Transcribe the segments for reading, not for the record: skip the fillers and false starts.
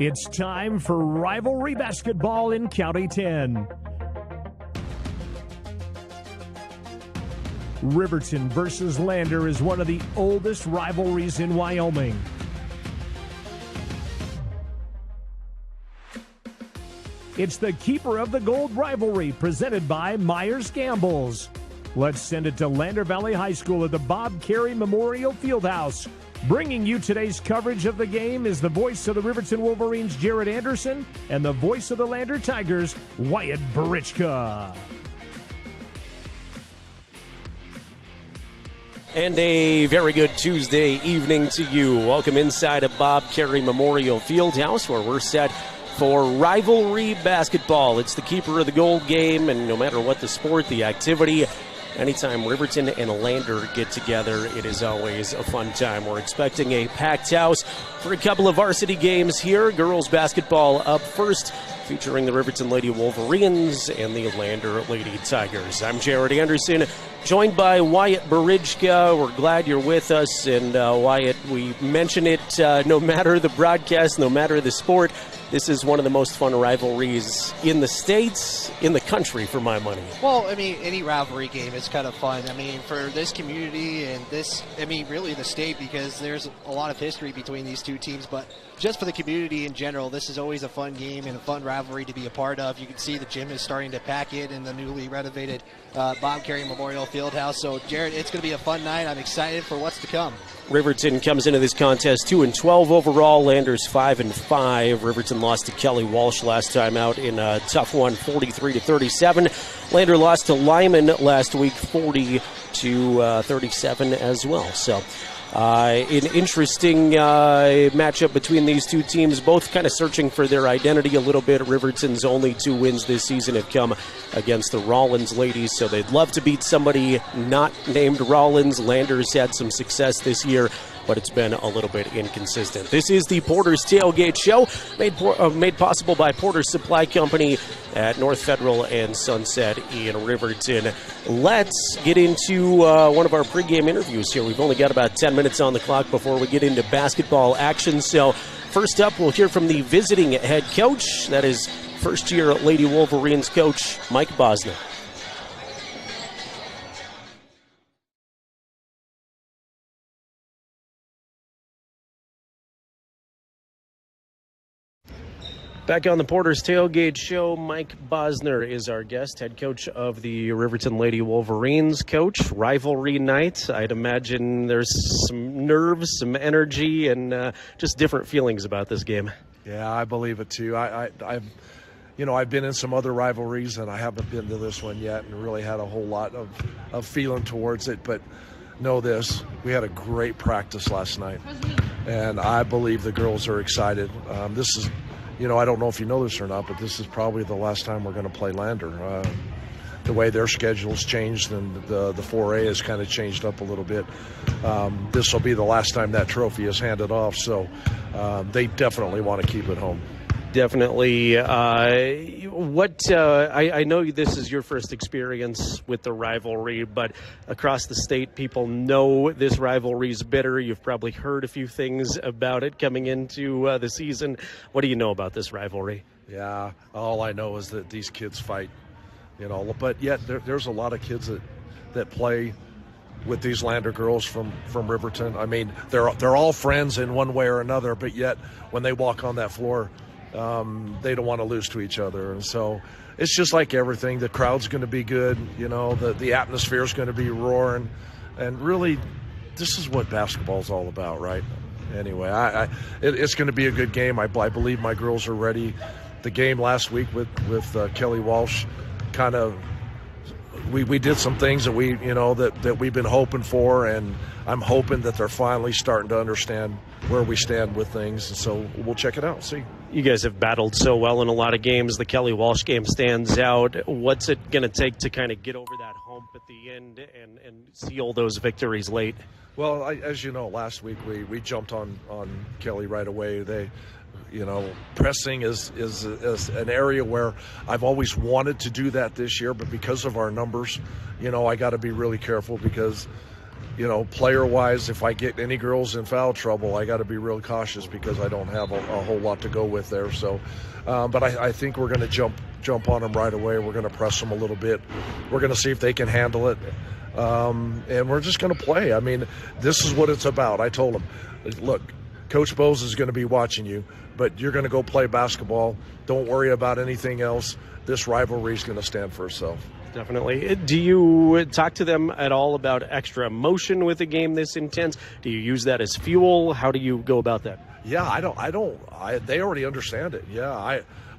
It's time for rivalry basketball in County 10. Riverton versus Lander is one of the oldest rivalries in Wyoming. It's the Keeper of the Gold rivalry presented by Myers Gambles. Let's send it to Lander Valley High School at the Bob Carey Memorial Fieldhouse. Bringing you today's coverage of the game is the voice of the Riverton Wolverines, Jared Anderson, and the voice of the Lander Tigers, Wyatt Barichka. And a very good Tuesday evening to you. Welcome inside of Bob Carey Memorial Fieldhouse, where we're set for rivalry basketball. It's the Keeper of the Gold game, and no matter what the sport, the activity, anytime Riverton and Lander get together, it is always a fun time. We're expecting a packed house for a couple of varsity games here. Girls basketball up first, featuring the Riverton Lady Wolverines and the Lander Lady Tigers. I'm Jared Anderson, joined by Wyatt Barichka. We're glad you're with us. And Wyatt, we mention it, no matter the broadcast, no matter the sport, this is one of the most fun rivalries in the States, in the country, for my money. Well, I mean, any rivalry game is kind of fun. I mean, for this community and this, I mean, really the state, because there's a lot of history between these two teams, but just for the community in general, this is always a fun game and a fun rivalry to be a part of. You can see the gym is starting to pack it in the newly renovated Bob Carey Memorial Fieldhouse. So, Jared, it's going to be a fun night. I'm excited for what's to come. Riverton comes into this contest 2-12 overall. Landers 5-5. Riverton lost to Kelly Walsh last time out in a tough one, 43-37. Lander lost to Lyman last week, 40-37 as well. So an interesting matchup between these two teams, both kind of searching for their identity a little bit. Riverton's only 2 wins this season have come against the Rollins ladies, so they'd love to beat somebody not named Rollins. Landers had some success this year, but it's been a little bit inconsistent. This is the Porter's Tailgate Show, made possible by Porter's Supply Company at North Federal and Sunset in Riverton. Let's get into one of our pregame interviews here. We've only got about 10 minutes on the clock before we get into basketball action. So first up, we'll hear from the visiting head coach. That is first-year Lady Wolverines coach Mike Bosner. Back on the Porter's Tailgate Show, Mike Bosner is our guest, head coach of the Riverton Lady Wolverines. Coach, rivalry night. I'd imagine there's some nerves, some energy, and just different feelings about this game. Yeah, I believe it too. I've been in some other rivalries, and I haven't been to this one yet, and really had a whole lot of feeling towards it. But know this: we had a great practice last night, and I believe the girls are excited. This is. I don't know if you know this or not, but this is probably the last time we're going to play Lander. The way their schedule's changed and the 4A has kind of changed up a little bit. This will be the last time that trophy is handed off, so they definitely want to keep it home. Definitely. I know this is your first experience with the rivalry, but across the state, people know this rivalry is bitter. You've probably heard a few things about it coming into the season. What do you know about this rivalry? Yeah, all I know is that these kids fight, but yet there's a lot of kids that play with these Lander girls from Riverton. I mean, they're all friends in one way or another, but yet when they walk on that floor, they don't want to lose to each other. And so it's just like everything. The crowd's going to be good. The atmosphere is going to be roaring. And really, this is what basketball's all about, right? Anyway, it's going to be a good game. I believe my girls are ready. The game last week with Kelly Walsh, kind of, we did some things that that we've been hoping for, and I'm hoping that they're finally starting to understand where we stand with things. And so we'll check it out, see. You guys have battled so well in a lot of games. The Kelly Walsh game stands out. What's it going to take to kind of get over that hump at the end and seal those victories late? Well, as you know, last week we jumped on Kelly right away. They, pressing is an area where I've always wanted to do that this year, but because of our numbers, I got to be really careful because player-wise, if I get any girls in foul trouble, I got to be real cautious because I don't have a whole lot to go with there. So, but I think we're going to jump on them right away. We're going to press them a little bit. We're going to see if they can handle it, and we're just going to play. I mean, this is what it's about. I told them, look, Coach Bowes is going to be watching you, but you're going to go play basketball. Don't worry about anything else. This rivalry is going to stand for itself. Definitely. Do you talk to them at all about extra emotion with a game this intense? Do you use that as fuel? How do you go about that? Yeah, they already understand it. Yeah,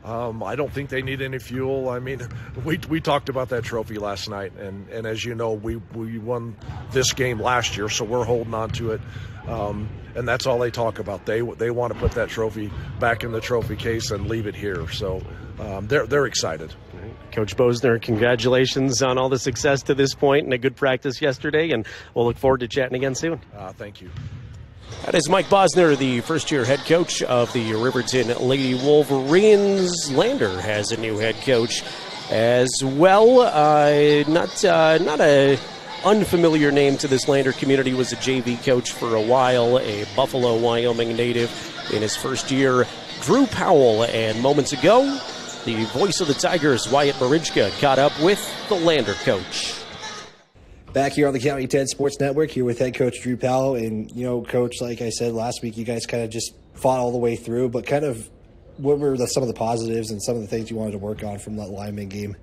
I don't think they need any fuel. I mean, we talked about that trophy last night, and as you know, we won this game last year, so we're holding on to it. And that's all they talk about. They want to put that trophy back in the trophy case and leave it here. So they're excited. Coach Bosner, congratulations on all the success to this point and a good practice yesterday, and we'll look forward to chatting again soon. Thank you. That is Mike Bosner, the first-year head coach of the Riverton Lady Wolverines. Lander has a new head coach as well. Not a unfamiliar name to this Lander community. Was a JV coach for a while, a Buffalo, Wyoming native in his first year. Drew Powell, and moments ago, the voice of the Tigers, Wyatt Marijka, caught up with the Lander coach. Back here on the County 10 Sports Network, here with head coach Drew Powell. And, Coach, like I said last week, you guys kind of just fought all the way through. But kind of what were some of the positives and some of the things you wanted to work on from that Lyman game?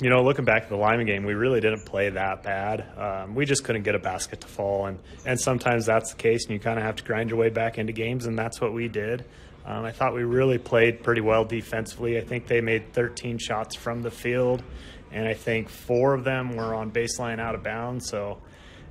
Looking back at the Lyman game, we really didn't play that bad. We just couldn't get a basket to fall. And sometimes that's the case, and you kind of have to grind your way back into games, and that's what we did. I thought we really played pretty well defensively. I think they made 13 shots from the field, and I think 4 of them were on baseline out of bounds. And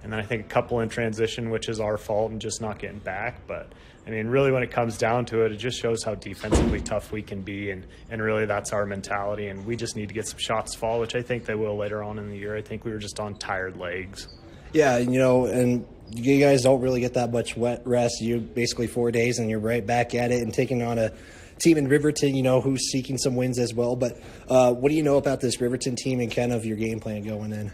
then I think a couple in transition, which is our fault and just not getting back. But, really when it comes down to it, it just shows how defensively tough we can be, and really that's our mentality. And we just need to get some shots to fall, which I think they will later on in the year. I think we were just on tired legs. Yeah, and you guys don't really get that much wet rest. You basically 4 days and you're right back at it and taking on a team in Riverton, who's seeking some wins as well. But what do you know about this Riverton team and kind of your game plan going in?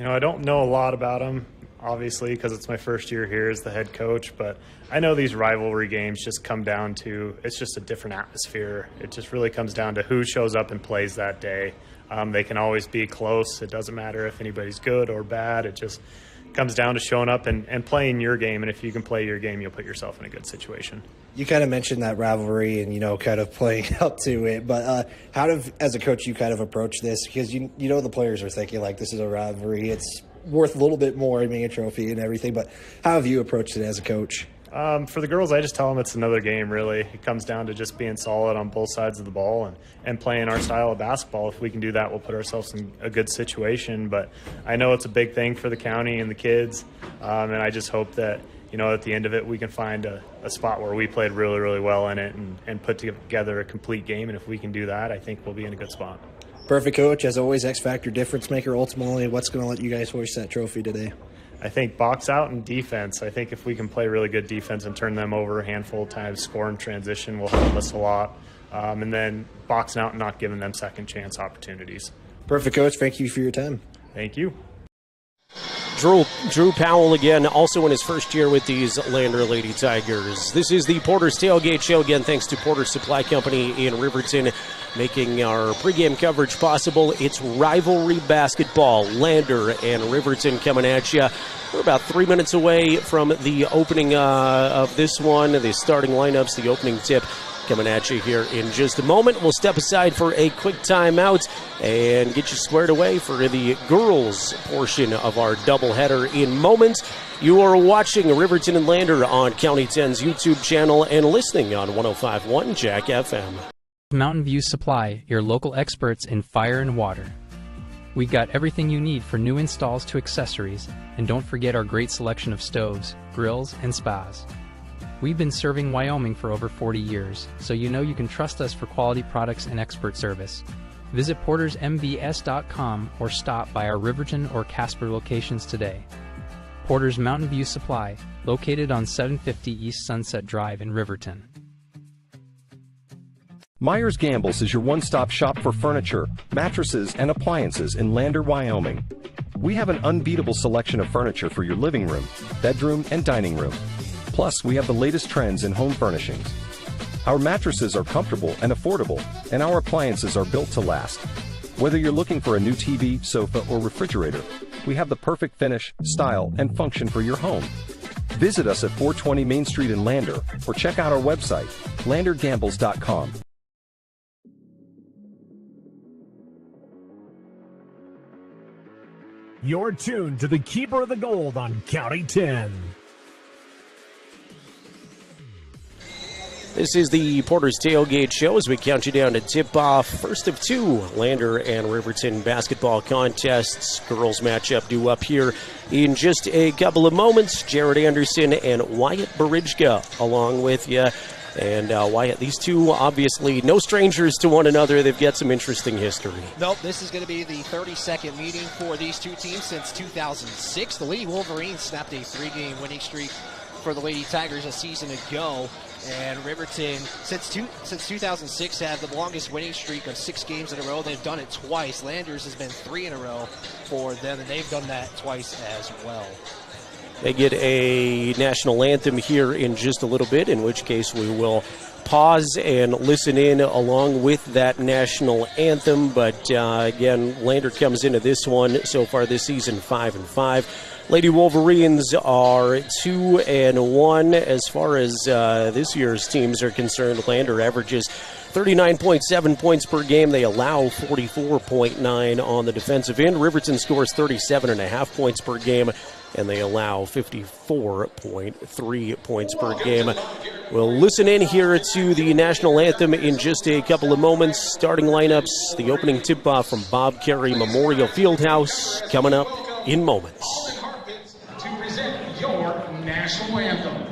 I don't know a lot about them, obviously, because it's my first year here as the head coach. But I know these rivalry games just come down to, it's just a different atmosphere. It just really comes down to who shows up and plays that day. They can always be close. It doesn't matter if anybody's good or bad. It just comes down to showing up and playing your game, and if you can play your game, you'll put yourself in a good situation. You kind of mentioned that rivalry and, kind of playing up to it, but as a coach, you kind of approach this? Because the players are thinking, like, this is a rivalry. It's worth a little bit more, a trophy and everything, but how have you approached it as a coach? For the girls, I just tell them it's another game, really. It comes down to just being solid on both sides of the ball and playing our style of basketball. If we can do that, we'll put ourselves in a good situation. But I know it's a big thing for the county and the kids, and I just hope that, at the end of it, we can find a spot where we played really, really well in it and put together a complete game. And if we can do that, I think we'll be in a good spot. Perfect, Coach. As always, X-Factor difference maker. Ultimately, what's going to let you guys hoist that trophy today? I think box out and defense. I think if we can play really good defense and turn them over a handful of times, score in transition will help us a lot. And then boxing out and not giving them second chance opportunities. Perfect, Coach. Thank you for your time. Thank you. Drew Powell again, also in his first year with these Lander Lady Tigers. This is the Porter's Tailgate Show. Again, thanks to Porter's Supply Company in Riverton, making our pregame coverage possible. It's rivalry basketball. Lander and Riverton coming at you. We're about 3 minutes away from the opening of this one, the starting lineups, the opening tip. Coming at you here in just a moment. We'll step aside for a quick timeout and get you squared away for the girls portion of our doubleheader in moments. You are watching Riverton and Lander on County 10's YouTube channel and listening on 105.1 Jack FM. Mountain View Supply, your local experts in fire and water. We've got everything you need for new installs to accessories, and don't forget our great selection of stoves, grills, and spas. We've been serving Wyoming for over 40 years, so you can trust us for quality products and expert service. Visit portersmbs.com or stop by our Riverton or Casper locations today. Porter's Mountain View Supply, located on 750 East Sunset Drive in Riverton. Myers Gambles is your one-stop shop for furniture, mattresses, and appliances in Lander, Wyoming. We have an unbeatable selection of furniture for your living room, bedroom, and dining room. Plus, we have the latest trends in home furnishings. Our mattresses are comfortable and affordable, and our appliances are built to last. Whether you're looking for a new TV, sofa, or refrigerator, we have the perfect finish, style, and function for your home. Visit us at 420 Main Street in Lander, or check out our website, landergambles.com. You're tuned to the Keeper of the Gold on County 10. This is the Porter's Tailgate Show as we count you down to tip-off. First of two Lander and Riverton basketball contests. Girls matchup due up here in just a couple of moments. Jared Anderson and Wyatt Barijka along with you. And Wyatt, these two obviously no strangers to one another. They've got some interesting history. Nope, this is going to be the 32nd meeting for these two teams since 2006. The Lady Wolverines snapped a 3-game winning streak for the Lady Tigers a season ago. And Riverton, since 2006, had the longest winning streak of 6 games in a row. They've done it twice. Landers has been 3 in a row for them, and they've done that twice as well. They get a national anthem here in just a little bit, in which case we will pause and listen in along with that national anthem. But again, Lander comes into this one so far this season 5-5. Lady Wolverines are 2-1 as far as this year's teams are concerned. Lander averages 39.7 points per game. They allow 44.9 on the defensive end. Riverton scores 37.5 points per game, and they allow 54.3 points per game. We'll listen in here to the national anthem in just a couple of moments. Starting lineups, the opening tip-off from Bob Carey Memorial Fieldhouse coming up in moments. To present your national anthem.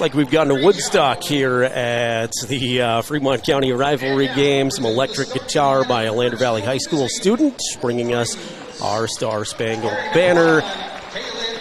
Like we've gone to Woodstock here at the Fremont County Rivalry game. Some electric guitar by a Lander Valley High School student bringing us our Star Spangled Banner.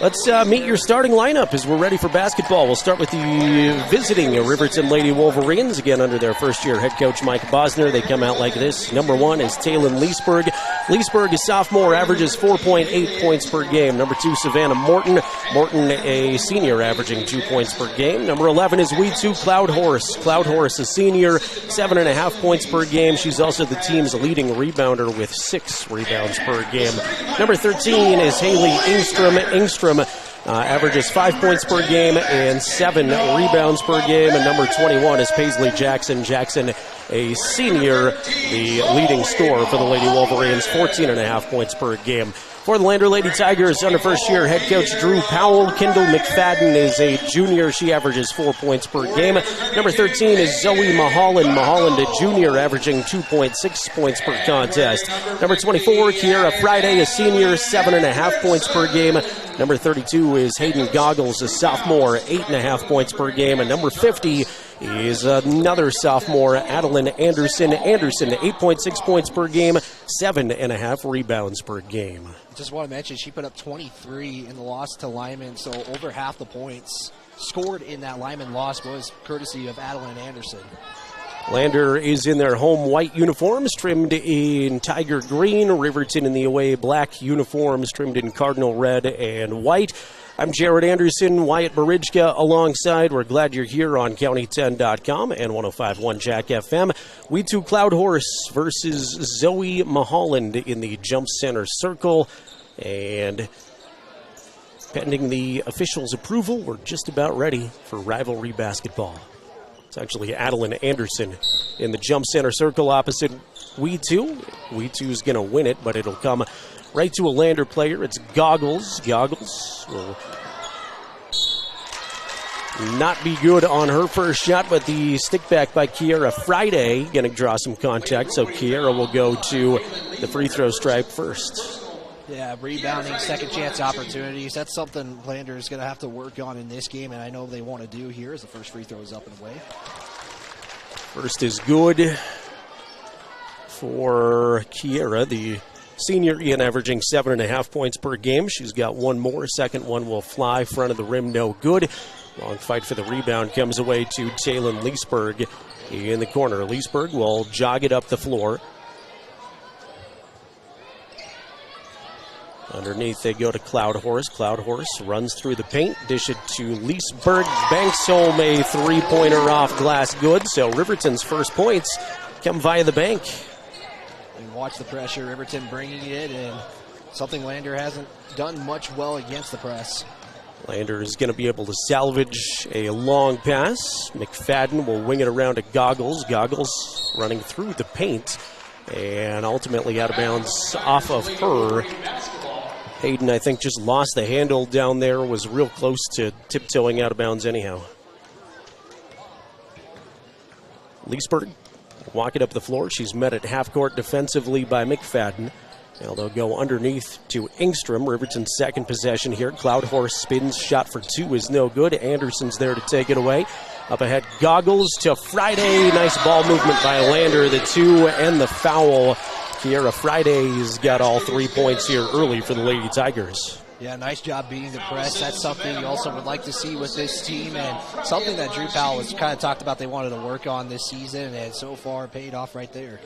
Let's meet your starting lineup as we're ready for basketball. We'll start with the visiting Riverton Lady Wolverines, again under their first-year head coach Mike Bosner. They come out like this. Number 1 is Taylon Leesburg. Leesburg, a sophomore, averages 4.8 points per game. Number 2, Savannah Morton. Morton, a senior, averaging 2 points per game. Number 11 is Weed2 Cloud Horse. Cloud Horse, a senior, 7.5 points per game. She's also the team's leading rebounder with 6 rebounds per game. Number 13 is Haley Engstrom. Engstrom, averages 5 points per game and 7 rebounds per game. And number 21 is Paisley Jackson. Jackson, a senior, the leading scorer for the Lady Wolverines, 14.5 points per game. For the Lander Lady Tigers, under first-year head coach Drew Powell, Kendall McFadden is a junior. She averages 4 points per game. Number 13 is Zoe Mulholland. Mulholland, a junior, averaging 2.6 points per contest. Number 24, Kiera Friday, a senior, 7.5 points per game. Number 32 is Hayden Goggles, a sophomore, 8.5 points per game. And number 50 is another sophomore, Adeline Anderson. Anderson, 8.6 points per game, 7.5 rebounds per game. Just want to mention, she put up 23 in the loss to Lyman, so over half the points scored in that Lyman loss was courtesy of Adeline Anderson. Lander is in their home white uniforms, trimmed in tiger green. Riverton in the away black uniforms, trimmed in cardinal red and white. I'm Jared Anderson, Wyatt Barijka alongside. We're glad you're here on County10.com and 105.1 Jack FM. We two Cloud Horse versus Zoe Mulholland in the jump center circle. And pending the officials' approval, we're just about ready for rivalry basketball. It's actually Adeline Anderson in the jump center circle opposite We Two. We Two's going to win it, but it'll come right to a Lander player. It's Goggles. Goggles will not be good on her first shot, but the stick back by Kiera Friday going to draw some contact, so Kiera will go to the free throw stripe first. Yeah, rebounding, second chance opportunities. That's something Lander is going to have to work on in this game, and I know they want to do here as the first free throw is up and away. First is good for Kiera, the senior, Ian, averaging 7.5 points per game. She's got one more. Second one will fly. Front of the rim, no good. Long fight for the rebound comes away to Taylon Leesburg in the corner. Leesburg will jog it up the floor. Underneath they go to Cloud Horse. Cloud Horse runs through the paint. Dish it to Leesburg. Banks home a three-pointer off glass. Good. So Riverton's first points come via the bank. And watch the pressure. Riverton bringing it in. Something Lander hasn't done much well against the press. Lander is going to be able to salvage a long pass. McFadden will wing it around to Goggles. Goggles running through the paint and ultimately out of bounds off of her. Hayden, I think, just lost the handle down there, was real close to tiptoeing out of bounds anyhow. Leesburg walking up the floor. She's met at half court defensively by McFadden. Now they'll go underneath to Engstrom. Riverton's second possession here. Cloud Horse spins. Shot for two is no good. Anderson's there to take it away. Up ahead, Goggles to Friday. Nice ball movement by Lander. The two and the foul. Kiera Friday's got all 3 points here early for the Lady Tigers. Yeah, nice job beating the press. That's something you also would like to see with this team, and something that Drew Powell has kind of talked about they wanted to work on this season, and so far paid off right there.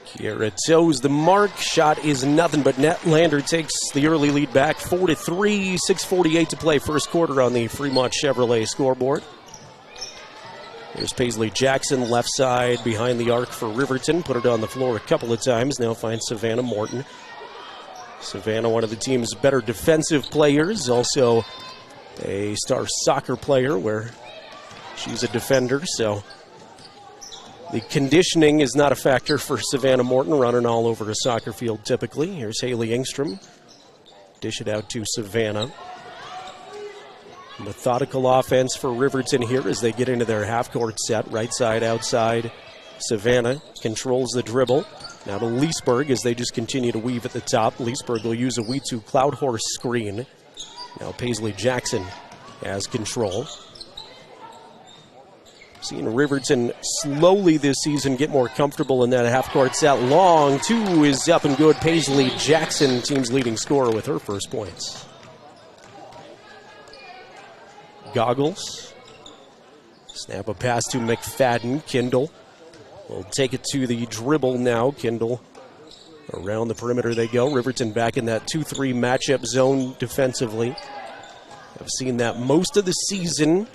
Kiera toes the mark. Shot is nothing but net. Lander takes the early lead back 4-3. 6:48 to play first quarter on the Fremont Chevrolet scoreboard. Here's Paisley Jackson, left side behind the arc for Riverton. Put it on the floor a couple of times. Now finds Savannah Morton. Savannah, one of the team's better defensive players. Also a star soccer player where she's a defender. So the conditioning is not a factor for Savannah Morton, running all over a soccer field typically. Here's Haley Engstrom. Dish it out to Savannah. Methodical offense for Riverton here as they get into their half-court set. Right side, outside. Savannah controls the dribble. Now to Leesburg as they just continue to weave at the top. Leesburg will use a We2 Cloud Horse screen. Now Paisley Jackson has control. Seeing Riverton slowly this season get more comfortable in that half-court set. Long two is up and good. Paisley Jackson, team's leading scorer with her first points. Goggles. Snap a pass to McFadden. Kindle will take it to the dribble now. Kindle around the perimeter they go. Riverton back in that 2-3 matchup zone defensively. I've seen that most of the season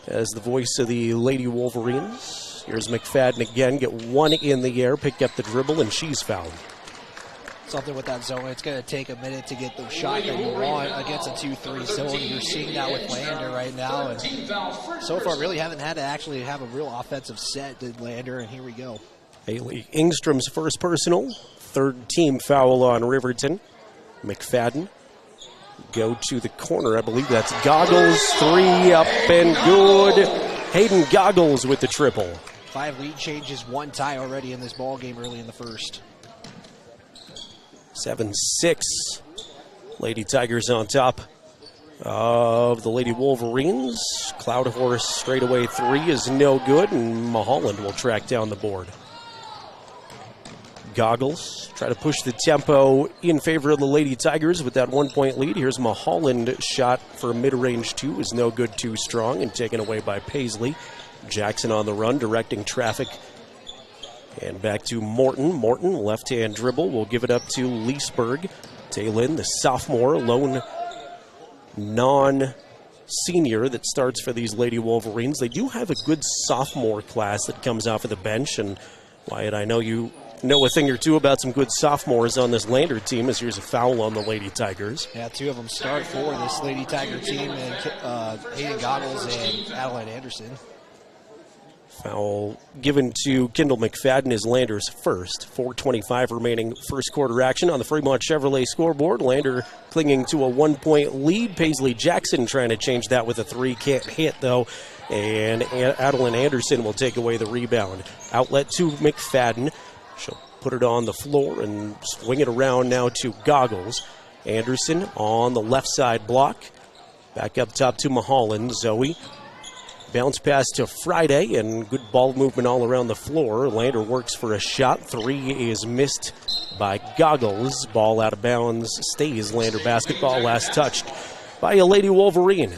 as the voice of the Lady Wolverines. Here's McFadden again. Get one in the air. Pick up the dribble, and she's fouled. something with that zone. It's going to take a minute to get the shot that you want against a 2-3 zone. You're seeing that with Lander right now. And so far, really haven't had to actually have a real offensive set, did Lander, and here we go. Haley Ingstrom's first personal, third team foul on Riverton. McFadden go to the corner. I believe that's Goggles. 3 up and good. Hayden Goggles with the triple. 5 lead changes, 1 tie already in this ball game early in the first. 7-6. Lady Tigers on top of the Lady Wolverines. Cloud Horse straightaway 3 is no good, and Mulholland will track down the board. Goggles try to push the tempo in favor of the Lady Tigers with that 1-point lead. Here's Mulholland shot for mid-range 2 is no good, too strong, and taken away by Paisley. Jackson on the run, directing traffic. And back to Morton. Morton, left-hand dribble, will give it up to Leesburg. Taylin, the sophomore, lone non-senior that starts for these Lady Wolverines. They do have a good sophomore class that comes off of the bench. And Wyatt, I know you know a thing or two about some good sophomores on this Lander team, as here's a foul on the Lady Tigers. Yeah, 2 of them start for this Lady Tiger team, and Hayden Goggles and Adeline Anderson. Foul given to Kendall McFadden is Lander's first. 4:25 remaining first quarter action on the Fremont Chevrolet scoreboard. Lander clinging to a 1-point lead. Paisley Jackson trying to change that with a 3. Can't hit, though. And Adeline Anderson will take away the rebound. Outlet to McFadden. She'll put it on the floor and swing it around now to Goggles. Anderson on the left side block. Back up top to Mulholland. Zoe. Bounce pass to Friday, and good ball movement all around the floor. Lander works for a shot. 3 is missed by Goggles. Ball out of bounds. Stays Lander basketball. Last touched by a Lady Wolverine.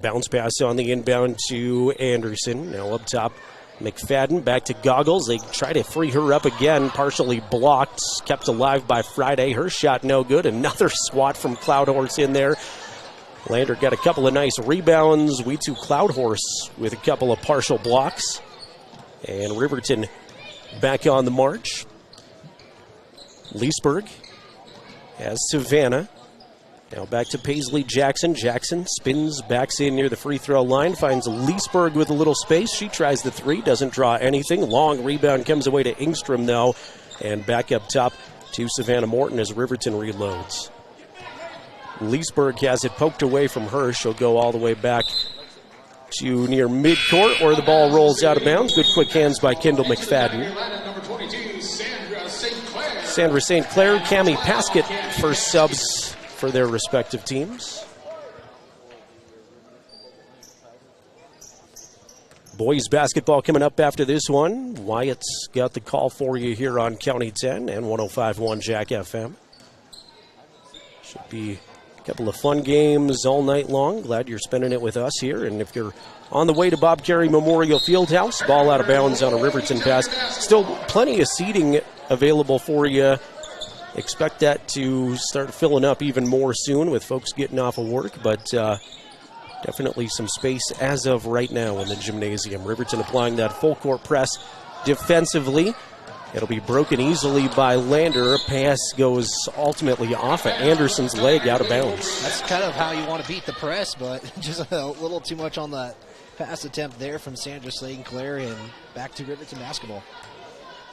Bounce pass on the inbound to Anderson. Now up top, McFadden back to Goggles. They try to free her up again, partially blocked, kept alive by Friday. Her shot no good. Another swat from Cloud Horse in there. Lander got a couple of nice rebounds. We too Cloud Horse with a couple of partial blocks. And Riverton back on the march. Leesburg has Savannah. Now back to Paisley Jackson. Jackson spins, backs in near the free throw line, finds Leesburg with a little space. She tries the 3, doesn't draw anything. Long rebound comes away to Ingstrom, though. And back up top to Savannah Morton as Riverton reloads. Leesburg has it poked away from her. She'll go all the way back to near midcourt, or the ball rolls out of bounds. Good quick hands by Kendall McFadden. Sandra St. Clair, Cammie Paskett first subs for their respective teams. Boys basketball coming up after this one. Wyatt's got the call for you here on County 10 and 105.1 Jack FM. Should be a couple of fun games all night long. Glad you're spending it with us here. And if you're on the way to Bob Carey Memorial Fieldhouse, ball out of bounds on a Riverton pass. Still plenty of seating available for you. Expect that to start filling up even more soon with folks getting off of work, but definitely some space as of right now in the gymnasium. Riverton applying that full court press defensively. It'll be broken easily by Lander. Pass goes ultimately off of Anderson's leg out of bounds. That's kind of how you want to beat the press, but just a little too much on that pass attempt there from Sandra St. Clair, and back to Riverton basketball.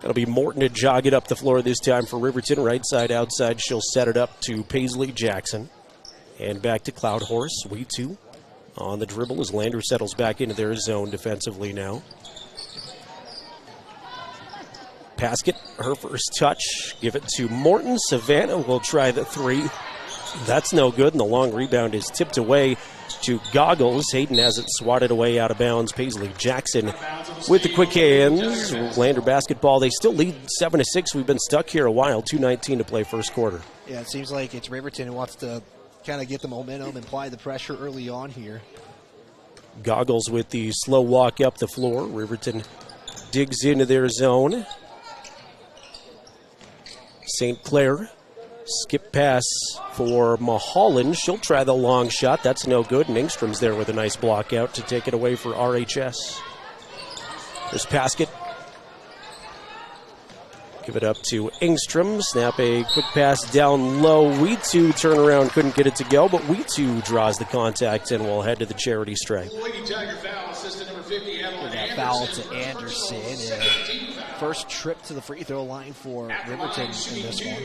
It'll be Morton to jog it up the floor this time for Riverton. Right side, outside. She'll set it up to Paisley Jackson. And back to Cloud Horse. We too on the dribble as Lander settles back into their zone defensively now. Paskett, her first touch. Give it to Morton. Savannah will try the 3. That's no good, and the long rebound is tipped away to Goggles. Hayden has it swatted away out of bounds. Paisley Jackson with the quick hands. Lander basketball, they still lead 7-6. We've been stuck here a while. 2:19 to play first quarter. Yeah, it seems like it's Riverton who wants to kind of get the momentum and apply the pressure early on here. Goggles with the slow walk up the floor. Riverton digs into their zone. St. Clair. Skip pass for Mulholland. She'll try the long shot. That's no good. And Ingstrom's there with a nice block out to take it away for RHS. There's Paskett Give it up to Engstrom. Snap a quick pass down low. We2 turnaround, couldn't get it to go, but We2 draws the contact and will head to the charity stripe. That foul to Anderson. And first trip to the free throw line for Riverton in this one.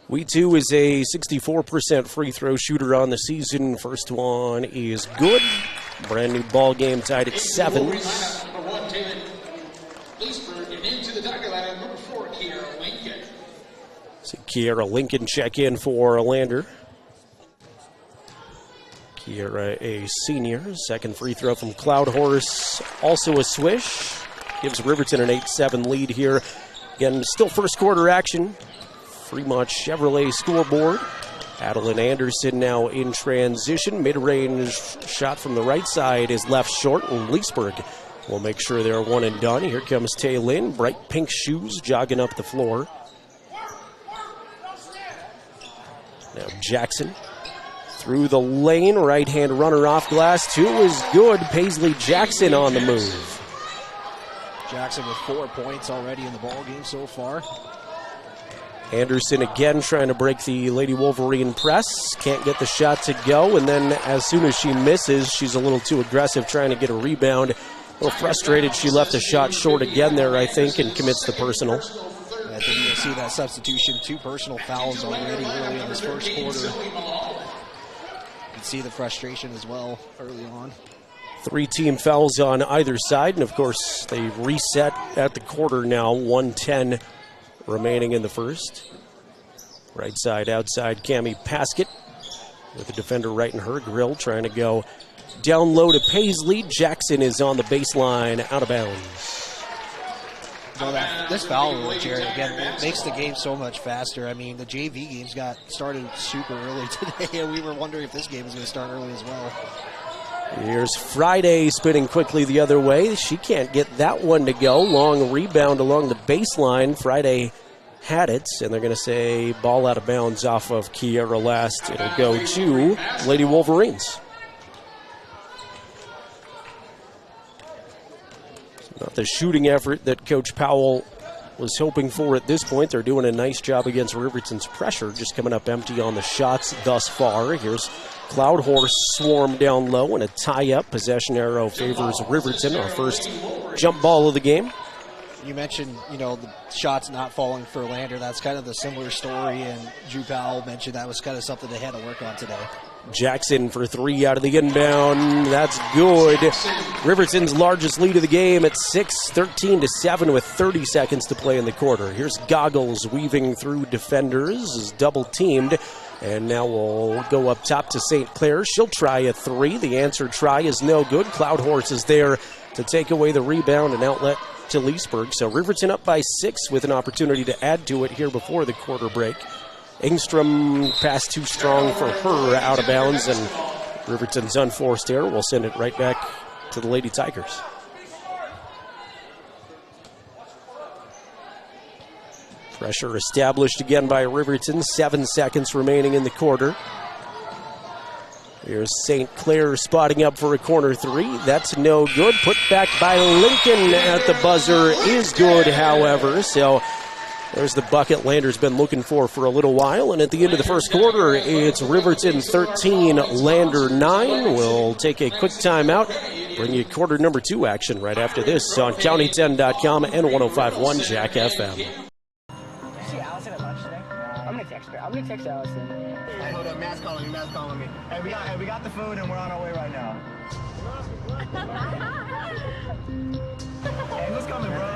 We2 is a 64% free throw shooter on the season. First one is good. Brand new ball game tied at 7. So Kiera Lincoln check in for Lander. Kiera, a senior. Second free throw from Cloudhorse, also a swish. Gives Riverton an 8-7 lead here. Again, still first quarter action. Fremont Chevrolet scoreboard. Adeline Anderson now in transition. Mid-range shot from the right side is left short, and Leesburg will make sure they're one and done. Here comes Tay Lynn, bright pink shoes jogging up the floor. Now Jackson through the lane, right-hand runner off glass. 2 is good. Paisley Jackson on the move. Jackson with 4 points already in the ball game so far. Anderson again trying to break the Lady Wolverine press. Can't get the shot to go, and then as soon as she misses, she's a little too aggressive trying to get a rebound. A little frustrated, she left a shot short again there, I think, and commits the personal. I think you'll see that substitution. 2 personal fouls already early in this first quarter. You can see the frustration as well early on. 3 team fouls on either side, and of course they reset at the quarter now. 1:10 remaining in the first. Right side, outside, Cammie Paskett with the defender right in her grill, trying to go down low to Paisley. Jackson is on the baseline, out of bounds. Well, this foul rule, Jared, again, it makes the game so much faster. I mean, the JV games got started super early today, and we were wondering if this game was going to start early as well. Here's Friday spinning quickly the other way. She can't get that one to go. Long rebound along the baseline. Friday had it, and they're going to say ball out of bounds off of Kiera last. It'll go to Lady Wolverines. Not the shooting effort that Coach Powell was hoping for at this point. They're doing a nice job against Riverton's pressure, just coming up empty on the shots thus far. Here's Cloudhorse swarm down low and a tie-up. Possession arrow favors Riverton, our first jump ball of the game. You mentioned, the shots not falling for Lander. That's kind of the similar story, and Drew Powell mentioned that was kind of something they had to work on today. Jackson for 3 out of the inbound. That's good. Riverton's largest lead of the game at 6, 13-7 with 30 seconds to play in the quarter. Here's Goggles weaving through defenders, is double teamed. And now we'll go up top to St. Clair. She'll try a 3. The answer try is no good. Cloudhorse is there to take away the rebound and outlet to Leesburg. So Riverton up by 6 with an opportunity to add to it here before the quarter break. Engstrom pass too strong for her, out of bounds, and Riverton's unforced error will send it right back to the Lady Tigers. Pressure established again by Riverton. 7 seconds remaining in the quarter. Here's St. Clair spotting up for a corner 3. That's no good. Put back by Lincoln at the buzzer is good, however. So there's the bucket Lander's been looking for a little while. And at the end of the first quarter, it's Riverton 13, Lander 9. We'll take a quick timeout. Bring you quarter number 2 action right after this on County10.com and 105.1 Jack FM. I'm gonna text Allison. Hey, hold up, Matt's calling me. Hey, we got the food and we're on our way right now. Hey, who's coming, bro?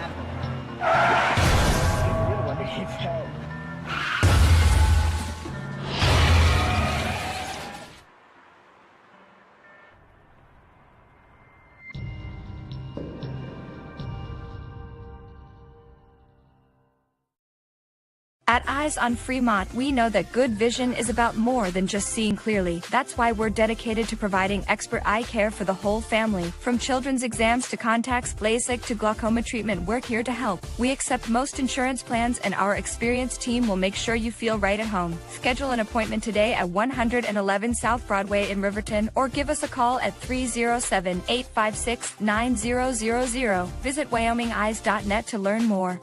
At Eyes on Fremont, we know that good vision is about more than just seeing clearly. That's why we're dedicated to providing expert eye care for the whole family. From children's exams to contacts, LASIK to glaucoma treatment, we're here to help. We accept most insurance plans, and our experienced team will make sure you feel right at home. Schedule an appointment today at 111 South Broadway in Riverton, or give us a call at 307-856-9000. Visit WyomingEyes.net to learn more.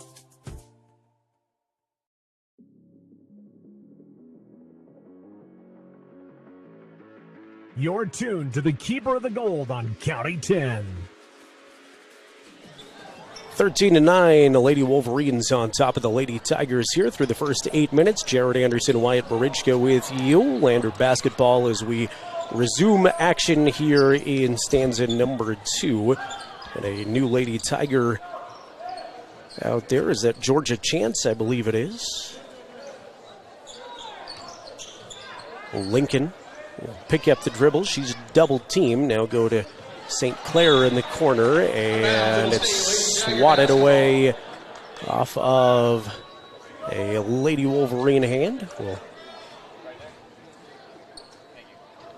You're tuned to the Keeper of the Gold on County 10. 13-9, the Lady Wolverines on top of the Lady Tigers here through the first 8 minutes. Jared Anderson, Wyatt Barichka with you. Lander basketball as we resume action here in stanza number 2. And a new Lady Tiger out there. Is that Georgia Chance? I believe it is. Lincoln will pick up the dribble. She's double teamed. Now go to St. Clair in the corner, and it's swatted away off of a Lady Wolverine hand. We'll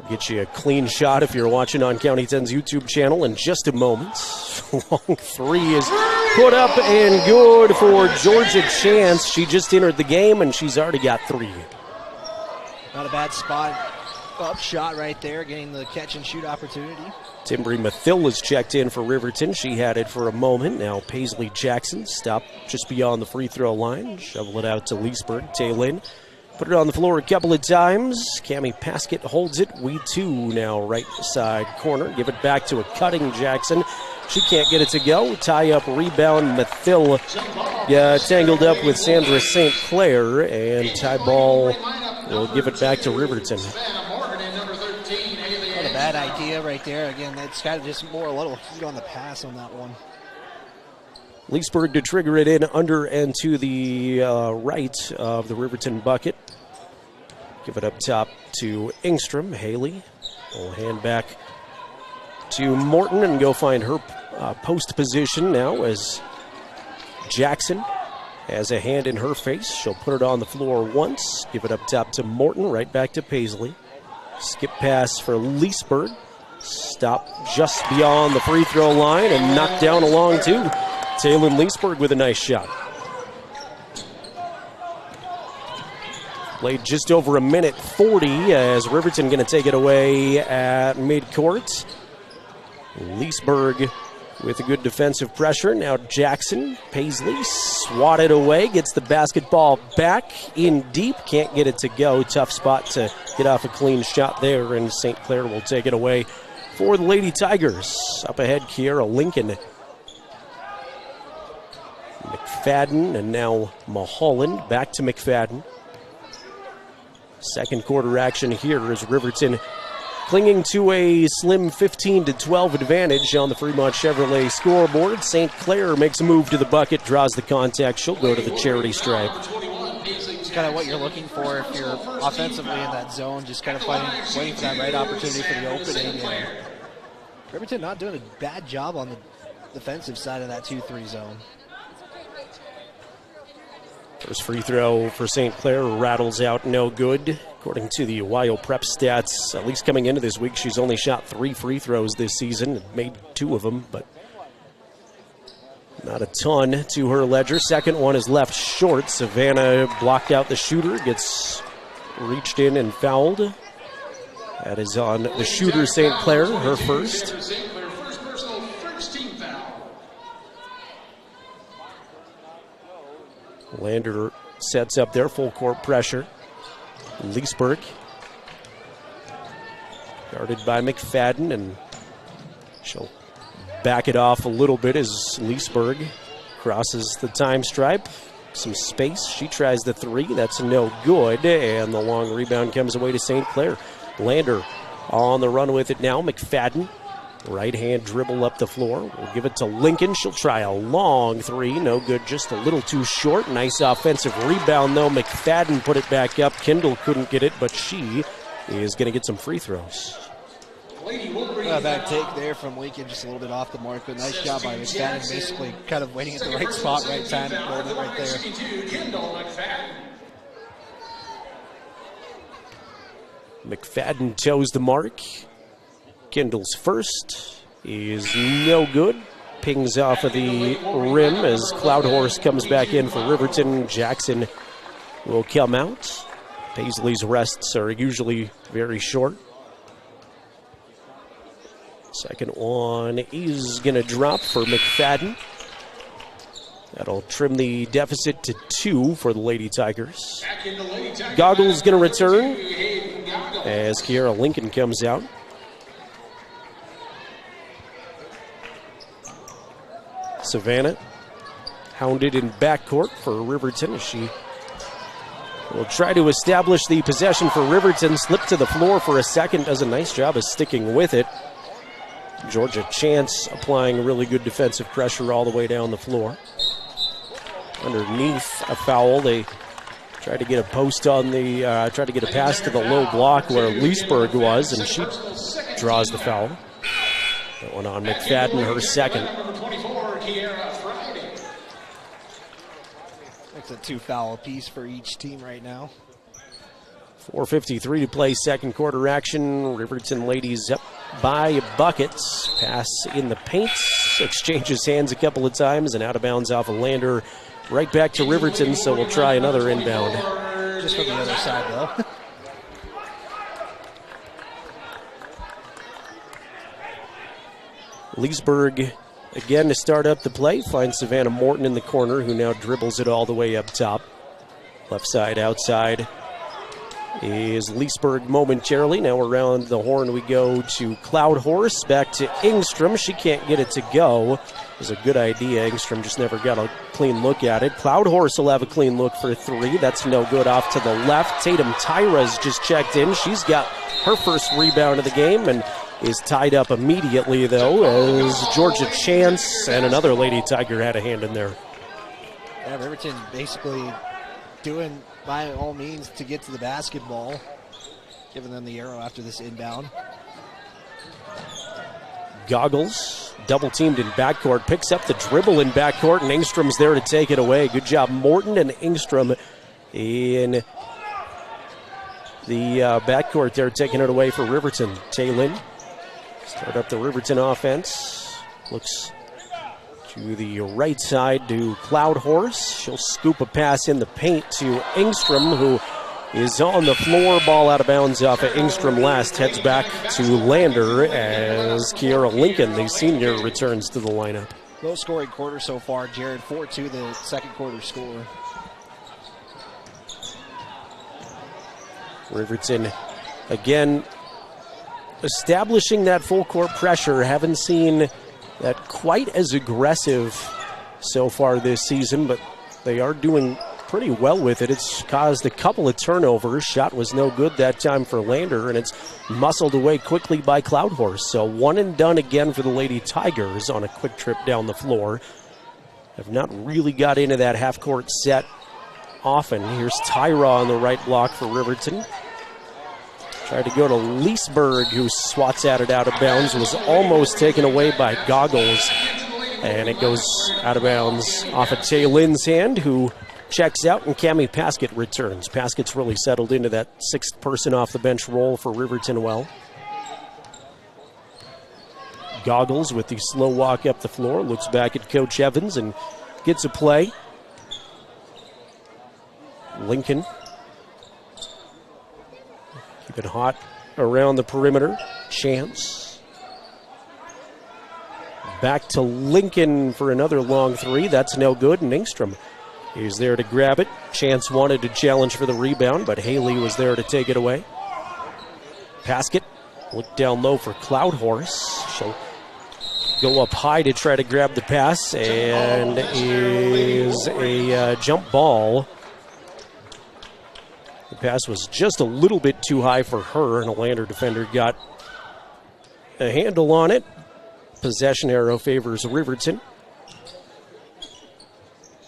get you a clean shot if you're watching on County 10's YouTube channel in just a moment. Long three is put up and good for Georgia Chance. She just entered the game, and she's already got 3. Not a bad spot. Up shot right there, getting the catch and shoot opportunity. Timbri Mathill is checked in for Riverton. She had it for a moment. Now Paisley Jackson stopped just beyond the free throw line. Shovel it out to Leesburg. Taylin put it on the floor a couple of times. Cammie Paskett holds it. We too now right side corner. Give it back to a cutting Jackson. She can't get it to go. Tie up, rebound. Mathill tangled up with Sandra St. Clair, and tie ball will give it back to Riverton. Bad idea right there. Again, that's got to just more a little heat on the pass on that one. Leesburg to trigger it in under and to the right of the Riverton bucket. Give it up top to Engstrom. Haley will hand back to Morton and go find her post position now as Jackson has a hand in her face. She'll put it on the floor once. Give it up top to Morton. Right back to Paisley. Skip pass for Leesburg. Stop just beyond the free throw line and knocked down a long two. Taylin Leesburg with a nice shot. Played just over a minute 40 as Riverton going to take it away at midcourt. Leesburg with a good defensive pressure. Now Jackson, Paisley swatted away, gets the basketball back in deep. Can't get it to go. Tough spot to get off a clean shot there, and St. Clair will take it away for the Lady Tigers. Up ahead, Kiera Lincoln. McFadden and now Mulholland. Back to McFadden. Second quarter action here as Riverton clinging to a slim 15-12 advantage on the Fremont Chevrolet scoreboard. St. Clair makes a move to the bucket, draws the contact. She'll go to the charity stripe. It's kind of what you're looking for if you're offensively in that zone, just kind of waiting for that right opportunity for the opening. And Riverton not doing a bad job on the defensive side of that 2-3 zone. First free throw for St. Clair rattles out, no good. According to the Ohio Prep stats, at least coming into this week, she's only shot 3 free throws this season and made 2 of them, but not a ton to her ledger. Second one is left short. Savannah blocked out the shooter, gets reached in and fouled. That is on the shooter, St. Clair, her first. Lander sets up their full court pressure. Leesburg guarded by McFadden, and she'll back it off a little bit as Leesburg crosses the time stripe. Some space. She tries the 3. That's no good, and the long rebound comes away to St. Clair. Lander on the run with it now. McFadden. Right hand dribble up the floor. We'll give it to Lincoln. She'll try a long 3. No good, just a little too short. Nice offensive rebound, though. McFadden put it back up. Kendall couldn't get it, but she is going to get some free throws. Bad take there from Lincoln, just a little bit off the mark, but nice job by McFadden, basically kind of waiting at the right spot, right time, and holding it right there. McFadden toes the mark. Kindle's first is no good. Pings off of the rim as Cloud Horse comes back in for Riverton. Jackson will come out. Paisley's rests are usually very short. Second one is going to drop for McFadden. That'll trim the deficit to 2 for the Lady Tigers. Goggles going to return as Kiara Lincoln comes out. Savannah hounded in backcourt for Riverton as she will try to establish the possession for Riverton. Slipped to the floor for a second, does a nice job of sticking with it. Georgia Chance applying really good defensive pressure all the way down the floor. Underneath a foul, they tried to get a post on the, tried to get a pass to the low block where Leesburg was, and she draws the foul. That one on McFadden, her second. It's a 2-foul apiece for each team right now. 4:53 to play, second quarter action. Riverton ladies up by buckets. Pass in the paint, exchanges hands a couple of times, and out of bounds off a Lander. Right back to Riverton, so we'll try another inbound. Just from the other side, though. Leesburg again to start up the play. Finds Savannah Morton in the corner, who now dribbles it all the way up top. Left side, outside is Leesburg momentarily. Now around the horn we go to Cloud Horse. Back to Engstrom. She can't get it to go. It was a good idea. Engstrom just never got a clean look at it. Cloud Horse will have a clean look for 3. That's no good off to the left. Tatum Tyra's just checked in. She's got her first rebound of the game and is tied up immediately, though, as Georgia Chance and another Lady Tiger had a hand in there. Yeah, Riverton basically doing by all means to get to the basketball, giving them the arrow after this inbound. Goggles, double teamed in backcourt, picks up the dribble in backcourt, and Engstrom's there to take it away. Good job, Morton and Engstrom in the backcourt there, taking it away for Riverton. Taylin start up the Riverton offense. Looks to the right side to Cloud Horse. She'll scoop a pass in the paint to Engstrom, who is on the floor. Ball out of bounds off of Engstrom last. Heads back to Lander as Kiara Lincoln, the senior, returns to the lineup. Low scoring quarter so far, Jared. 4-2 the second quarter score. Riverton again establishing that full court pressure. Haven't seen that quite as aggressive so far this season, but they are doing pretty well with it. It's caused a couple of turnovers. Shot was no good that time for Lander, and it's muscled away quickly by Cloud Horse. So one and done again for the Lady Tigers on a quick trip down the floor. Have not really got into that half-court set often. Here's Tyra on the right block for Riverton. Tried to go to Leesburg, who swats at it out of bounds. Was almost taken away by Goggles. And it goes out of bounds off of Tay Lynn's hand, who checks out, and Cammie Paskett returns. Paskett's really settled into that sixth person off the bench role for Riverton well. Goggles with the slow walk up the floor. Looks back at Coach Evans and gets a play. Lincoln. Keep it hot around the perimeter. Chance. Back to Lincoln for another long three. That's no good, and Engstrom is there to grab it. Chance wanted to challenge for the rebound, but Haley was there to take it away. Paskett looked down low for Cloud Horse. She'll go up high to try to grab the pass, and is a jump ball. The pass was just a little bit too high for her, and a Lander defender got a handle on it. Possession arrow favors Riverton.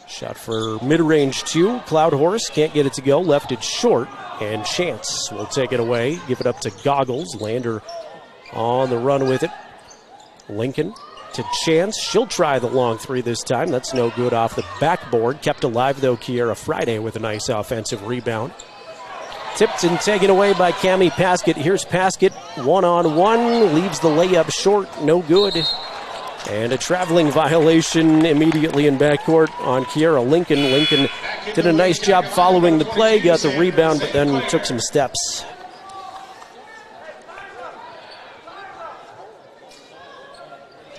Shot for mid-range 2. Cloud Horse can't get it to go. Left it short, and Chance will take it away. Give it up to Goggles. Lander on the run with it. Lincoln to Chance. She'll try the long three this time. That's no good off the backboard. Kept alive, though, Kiera Friday with a nice offensive rebound. Tipped and taken away by Cammie Paskett. Here's Paskett, one-on-one, leaves the layup short, no good. And a traveling violation immediately in backcourt on Kiera Lincoln. Lincoln did a nice job following the play, got the rebound, but then took some steps.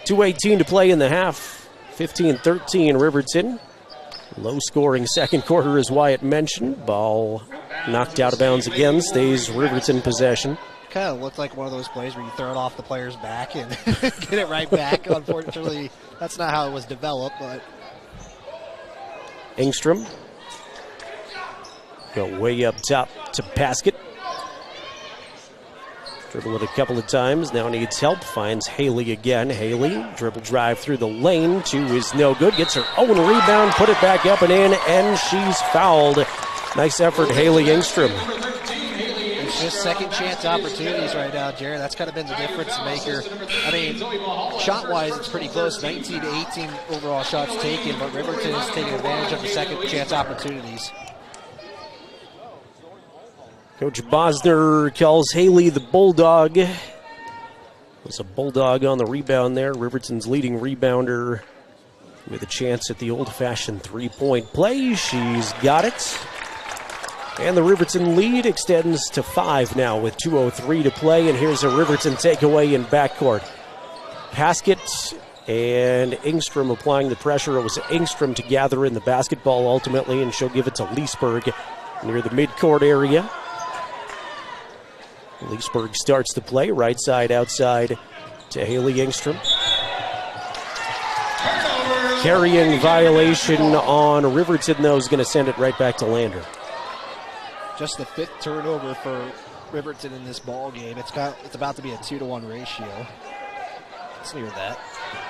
.218 to play in the half. 15-13 Riverton. Low-scoring second quarter, as Wyatt mentioned. Ball knocked out of bounds again, stays Riverton possession. Kind of looked like one of those plays where you throw it off the player's back and get it right back. Unfortunately, that's not how it was developed, but Engstrom go way up top to Paskett. Dribble it a couple of times, now needs help, finds Haley again. Haley, dribble drive through the lane, 2 is no good, gets her own rebound, put it back up and in, and she's fouled. Nice effort, Haley Engstrom. It's just second chance opportunities right now, Jared. That's kind of been the difference maker. I mean, shot-wise, it's pretty close, 19 to 18 overall shots taken, but Riverton is taking advantage of the second chance opportunities. Coach Bosner calls Haley the Bulldog. There's a Bulldog on the rebound there. Riverton's leading rebounder with a chance at the old-fashioned three-point play. She's got it. And the Riverton lead extends to 5 now with 2:03 to play. And here's a Riverton takeaway in backcourt. Paskett and Engstrom applying the pressure. It was Engstrom to gather in the basketball ultimately, and she'll give it to Leesburg near the midcourt area. Leesburg starts the play, right side outside to Haley Engstrom. Carrying violation on Riverton, though, is going to send it right back to Lander. Just the 5th turnover for Riverton in this ball game. It's about to be a 2-to-1 ratio. It's near that.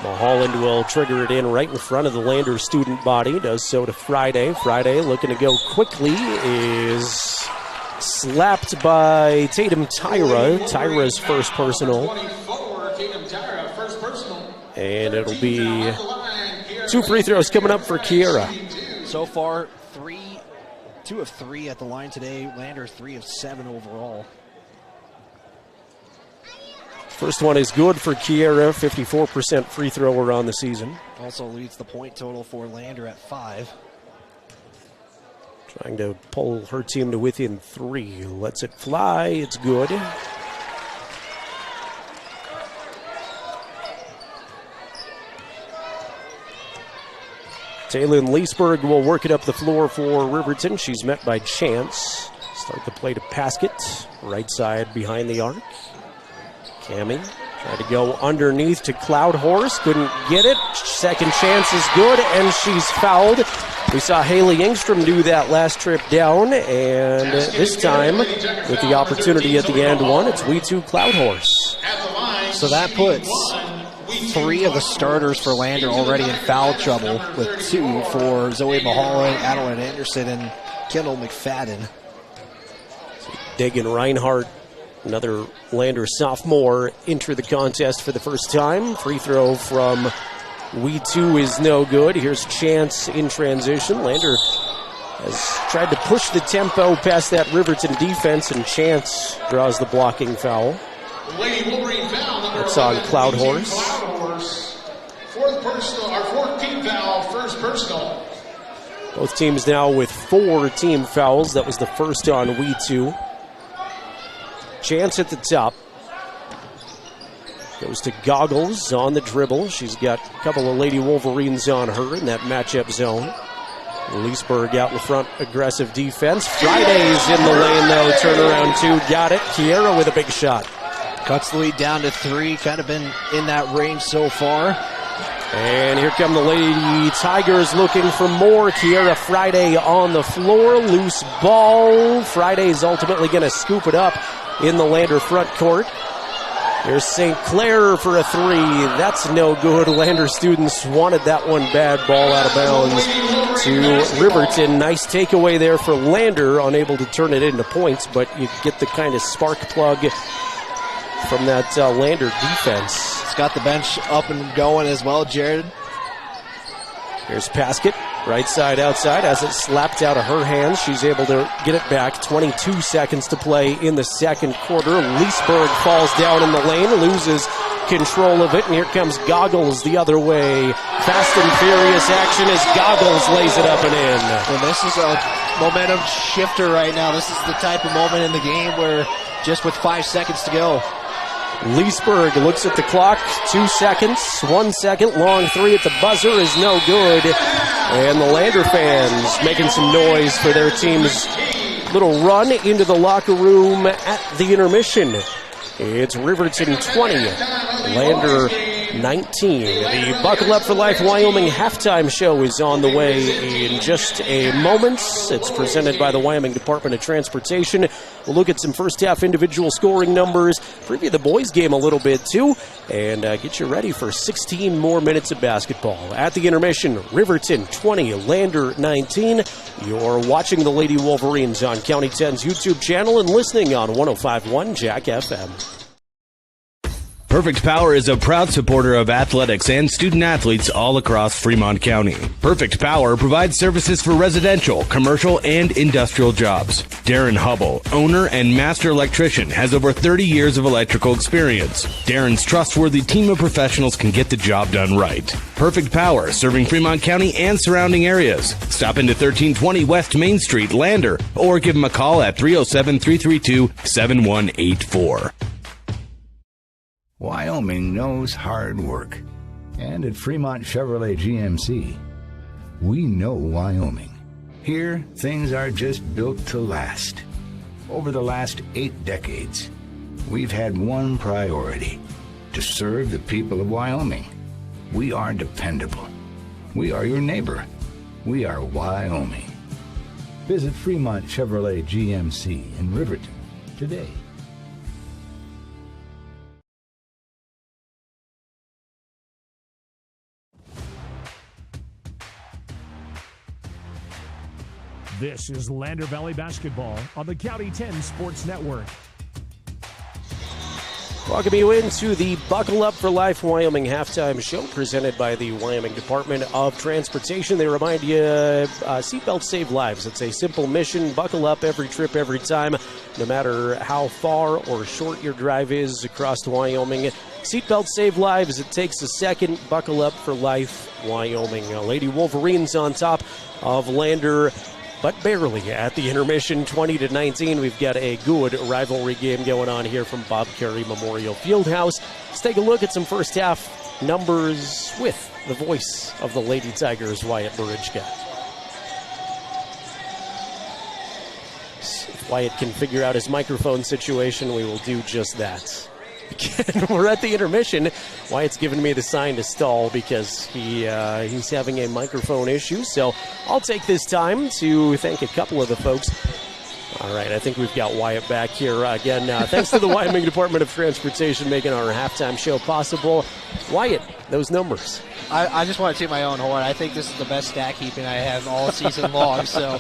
Mulholland will trigger it in right in front of the Lander student body. Does so to Friday. Friday looking to go quickly is slapped by Tatum Tyra. Tyra's first personal. And it'll be 2 free throws coming up for Kiera. So far, 2 of 3 at the line today. Lander 3 of 7 overall. First one is good for Kiera, 54% free thrower on the season. Also leads the point total for Lander at 5. Trying to pull her team to within 3. Lets it fly. It's good. Taylin Leesburg will work it up the floor for Riverton. She's met by Chance. Start the play to Paskett. Right side behind the arc. Cammie tried to go underneath to Cloud Horse. Couldn't get it. Second chance is good, and she's fouled. We saw Haley Engstrom do that last trip down, and this time, with the opportunity at the end one, it's We2 Cloud Horse. So that puts 3 of the starters for Lander already in foul trouble, with 2 for Zoe Mulholland, Adeline Anderson, and Kendall McFadden. Dagan Reinhardt, another Lander sophomore, enter the contest for the first time. Free throw from We2 is no good. Here's Chance in transition. Lander has tried to push the tempo past that Riverton defense, and Chance draws the blocking foul. It's on Cloud Horse. 4th team foul, first personal. Both teams now with 4 team fouls. That was the first on We2. Chance at the top. Goes to Goggles on the dribble. She's got a couple of Lady Wolverines on her in that matchup zone. Leesburg out in front, aggressive defense. Friday's in the lane, though. Turnaround 2, got it. Kiera with a big shot. Cuts the lead down to 3. Kind of been in that range so far. And here come the Lady Tigers looking for more. Kiera Friday on the floor. Loose ball. Friday's ultimately going to scoop it up in the Lander front court. Here's St. Clair for a 3. That's no good. Lander students wanted that one bad. Ball out of bounds to Riverton. Nice takeaway there for Lander. Unable to turn it into points, but you get the kind of spark plug from that Lander defense. It's got the bench up and going as well, Jared. Here's Paskett. Right side outside as it slapped out of her hands. She's able to get it back. 22 seconds to play in the second quarter. Leesburg falls down in the lane, loses control of it, and here comes Goggles the other way. Fast and furious action as Goggles lays it up and in. Well, this is a momentum shifter right now. This is the type of moment in the game where just with 5 seconds to go. Leesburg looks at the clock. 2 seconds. 1 second. Long three at the buzzer is no good. And the Lander fans making some noise for their team's little run into the locker room at the intermission. It's Riverton 20, Lander 19. The Buckle Up for Life Wyoming halftime show is on the way in just a moment. It's presented by the Wyoming Department of Transportation. We'll look at some first half individual scoring numbers, preview the boys game a little bit too, and get you ready for 16 more minutes of basketball. At the intermission, Riverton 20, Lander 19. You're watching the Lady Wolverines on County 10's YouTube channel and listening on 105.1 Jack FM. Perfect Power is a proud supporter of athletics and student athletes all across Fremont County. Perfect Power provides services for residential, commercial, and industrial jobs. Darren Hubble, owner and master electrician, has over 30 years of electrical experience. Darren's trustworthy team of professionals can get the job done right. Perfect Power, serving Fremont County and surrounding areas. Stop into 1320 West Main Street, Lander, or give them a call at 307-332-7184. Wyoming knows hard work. And at Fremont Chevrolet GMC, we know Wyoming. Here, things are just built to last. Over the last 8 decades, we've had one priority: to serve the people of Wyoming. We are dependable. We are your neighbor. We are Wyoming. Visit Fremont Chevrolet GMC in Riverton today. This is Lander Valley Basketball on the County 10 Sports Network. Welcome you into the Buckle Up for Life Wyoming halftime show presented by the Wyoming Department of Transportation. They remind you, seatbelts save lives. It's a simple mission. Buckle up every trip, every time, no matter how far or short your drive is across Wyoming. Seatbelts save lives. It takes a second. Buckle up for life, Wyoming. Lady Wolverines on top of Lander, but barely at the intermission, 20-19. We've got a good rivalry game going on here from Bob Carey Memorial Fieldhouse. Let's take a look at some first half numbers with the voice of the Lady Tigers, Wyatt Barijka. If Wyatt can figure out his microphone situation, we will do just that. Again, we're at the intermission. Wyatt's given me the sign to stall because he's having a microphone issue. So I'll take this time to thank a couple of the folks. All right, I think we've got Wyatt back here again. Thanks to the Wyoming Department of Transportation making our halftime show possible. Wyatt, those numbers. I just want to toot my own horn. I think this is the best stat keeping I have all season long. So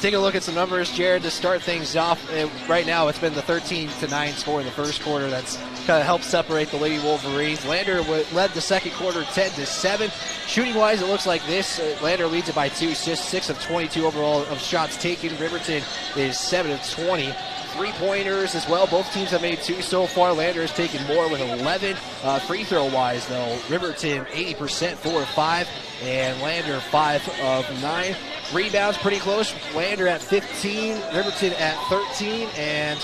take a look at some numbers, Jared, to start things off. Right now, it's been the 13-9 score in the first quarter. That's kind of helped separate the Lady Wolverines. Lander led the second quarter 10-7. Shooting-wise, it looks like this. Lander leads it by 2. It's just 6 of 22 overall of shots taken. Riverton is 7 of 20. Three-pointers as well. Both teams have made 2 so far. Lander has taken more with 11. Free throw-wise, though, Riverton 80%, 4 of 5, and Lander 5 of 9. Rebounds pretty close. Lander at 15, Riverton at 13, and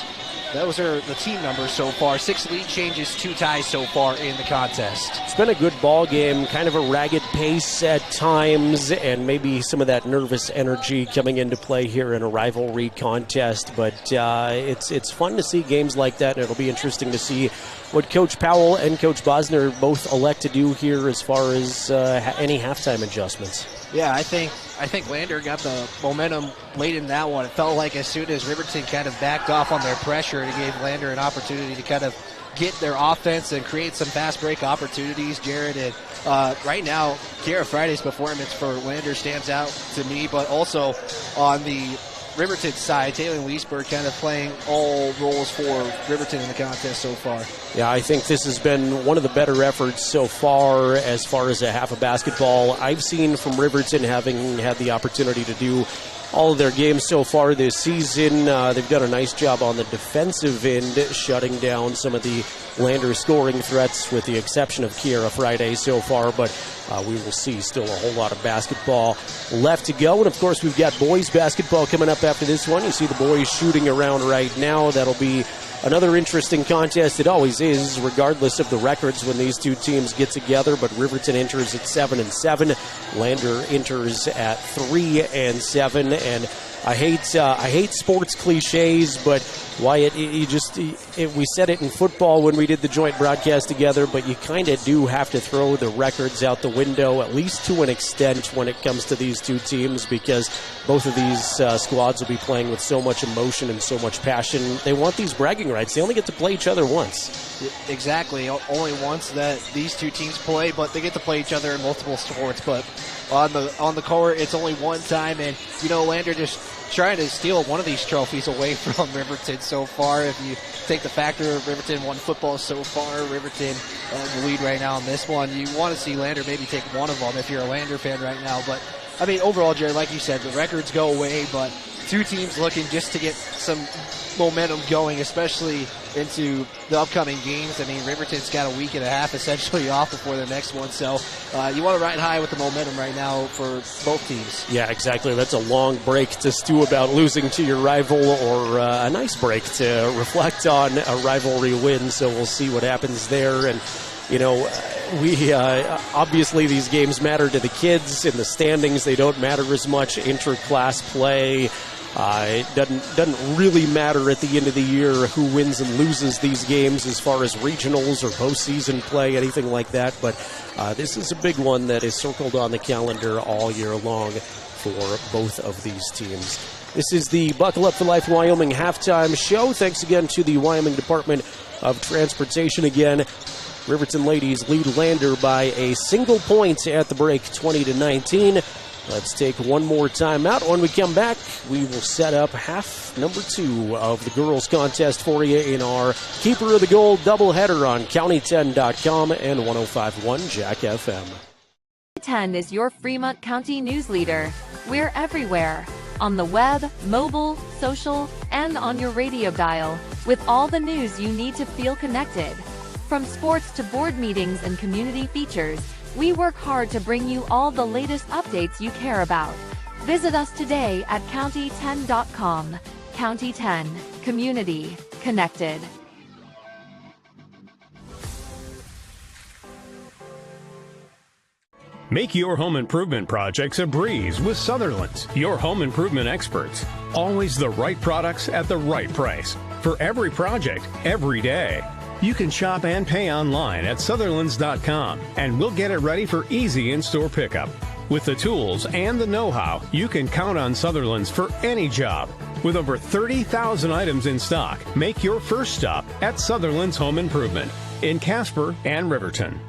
those are the team numbers so far. 6 lead changes, 2 ties so far in the contest. It's been a good ball game, kind of a ragged pace at times, and maybe some of that nervous energy coming into play here in a rivalry contest. But it's fun to see games like that, and it'll be interesting to see what Coach Powell and Coach Bosner both elect to do here as far as any halftime adjustments. Yeah, I think Lander got the momentum late in that one. It felt like as soon as Riverton kind of backed off on their pressure, it gave Lander an opportunity to kind of get their offense and create some fast break opportunities, Jared. And right now, Kara Friday's performance for Lander stands out to me, but also on the Riverton's side, Taylor Leesburg kind of playing all roles for Riverton in the contest so far. Yeah, I think this has been one of the better efforts so far as a half of basketball I've seen from Riverton, having had the opportunity to do all of their games so far this season. They've done a nice job on the defensive end, shutting down some of the Lander scoring threats, with the exception of Kiera Friday so far, but we will see still a whole lot of basketball left to go. And of course, we've got boys basketball coming up after this one. You see the boys shooting around right now. That'll be another interesting contest. It always is, regardless of the records when these two teams get together. But Riverton enters at 7-7. Lander enters at 3-7. And I hate sports cliches, but Wyatt, we said it in football when we did the joint broadcast together, but you kind of do have to throw the records out the window, at least to an extent, when it comes to these two teams, because both of these squads will be playing with so much emotion and so much passion. They want these bragging rights. They only get to play each other once. Exactly. Only once that these two teams play, but they get to play each other in multiple sports. But on the court, it's only one time, and Lander just trying to steal one of these trophies away from Riverton so far. If you take the factor of Riverton won football so far, Riverton the lead right now on this one. You want to see Lander maybe take one of them if you're a Lander fan right now. But I mean, overall, Jared, like you said, the records go away, but two teams looking just to get some momentum going, especially into the upcoming games. I mean, Riverton's got a week and a half essentially off before the next one, so you want to ride high with the momentum right now for both teams. Yeah, exactly. That's a long break to stew about losing to your rival, or a nice break to reflect on a rivalry win, so we'll see what happens there. And we obviously these games matter to the kids in the standings. They don't matter as much inter-class play. It doesn't really matter at the end of the year who wins and loses these games as far as regionals or postseason play, anything like that. But this is a big one that is circled on the calendar all year long for both of these teams. This is the Buckle Up for Life Wyoming halftime show. Thanks again to the Wyoming Department of Transportation again. Riverton ladies lead Lander by a single point at the break, 20-19. Let's take one more time out. When we come back, we will set up half number 2 of the girls contest for you in our Keeper of the Gold doubleheader on County10.com and 105.1 Jack FM. 10 is your Fremont County news leader. We're everywhere. On the web, mobile, social, and on your radio dial, with all the news you need to feel connected. From sports to board meetings and community features, we work hard to bring you all the latest updates you care about. Visit us today at County10.com. County 10. Community. Connected. Make your home improvement projects a breeze with Sutherland's, your home improvement experts. Always the right products at the right price. For every project, every day. You can shop and pay online at Sutherlands.com, and we'll get it ready for easy in-store pickup. With the tools and the know-how, you can count on Sutherlands for any job. With over 30,000 items in stock, make your first stop at Sutherland's Home Improvement in Casper and Riverton.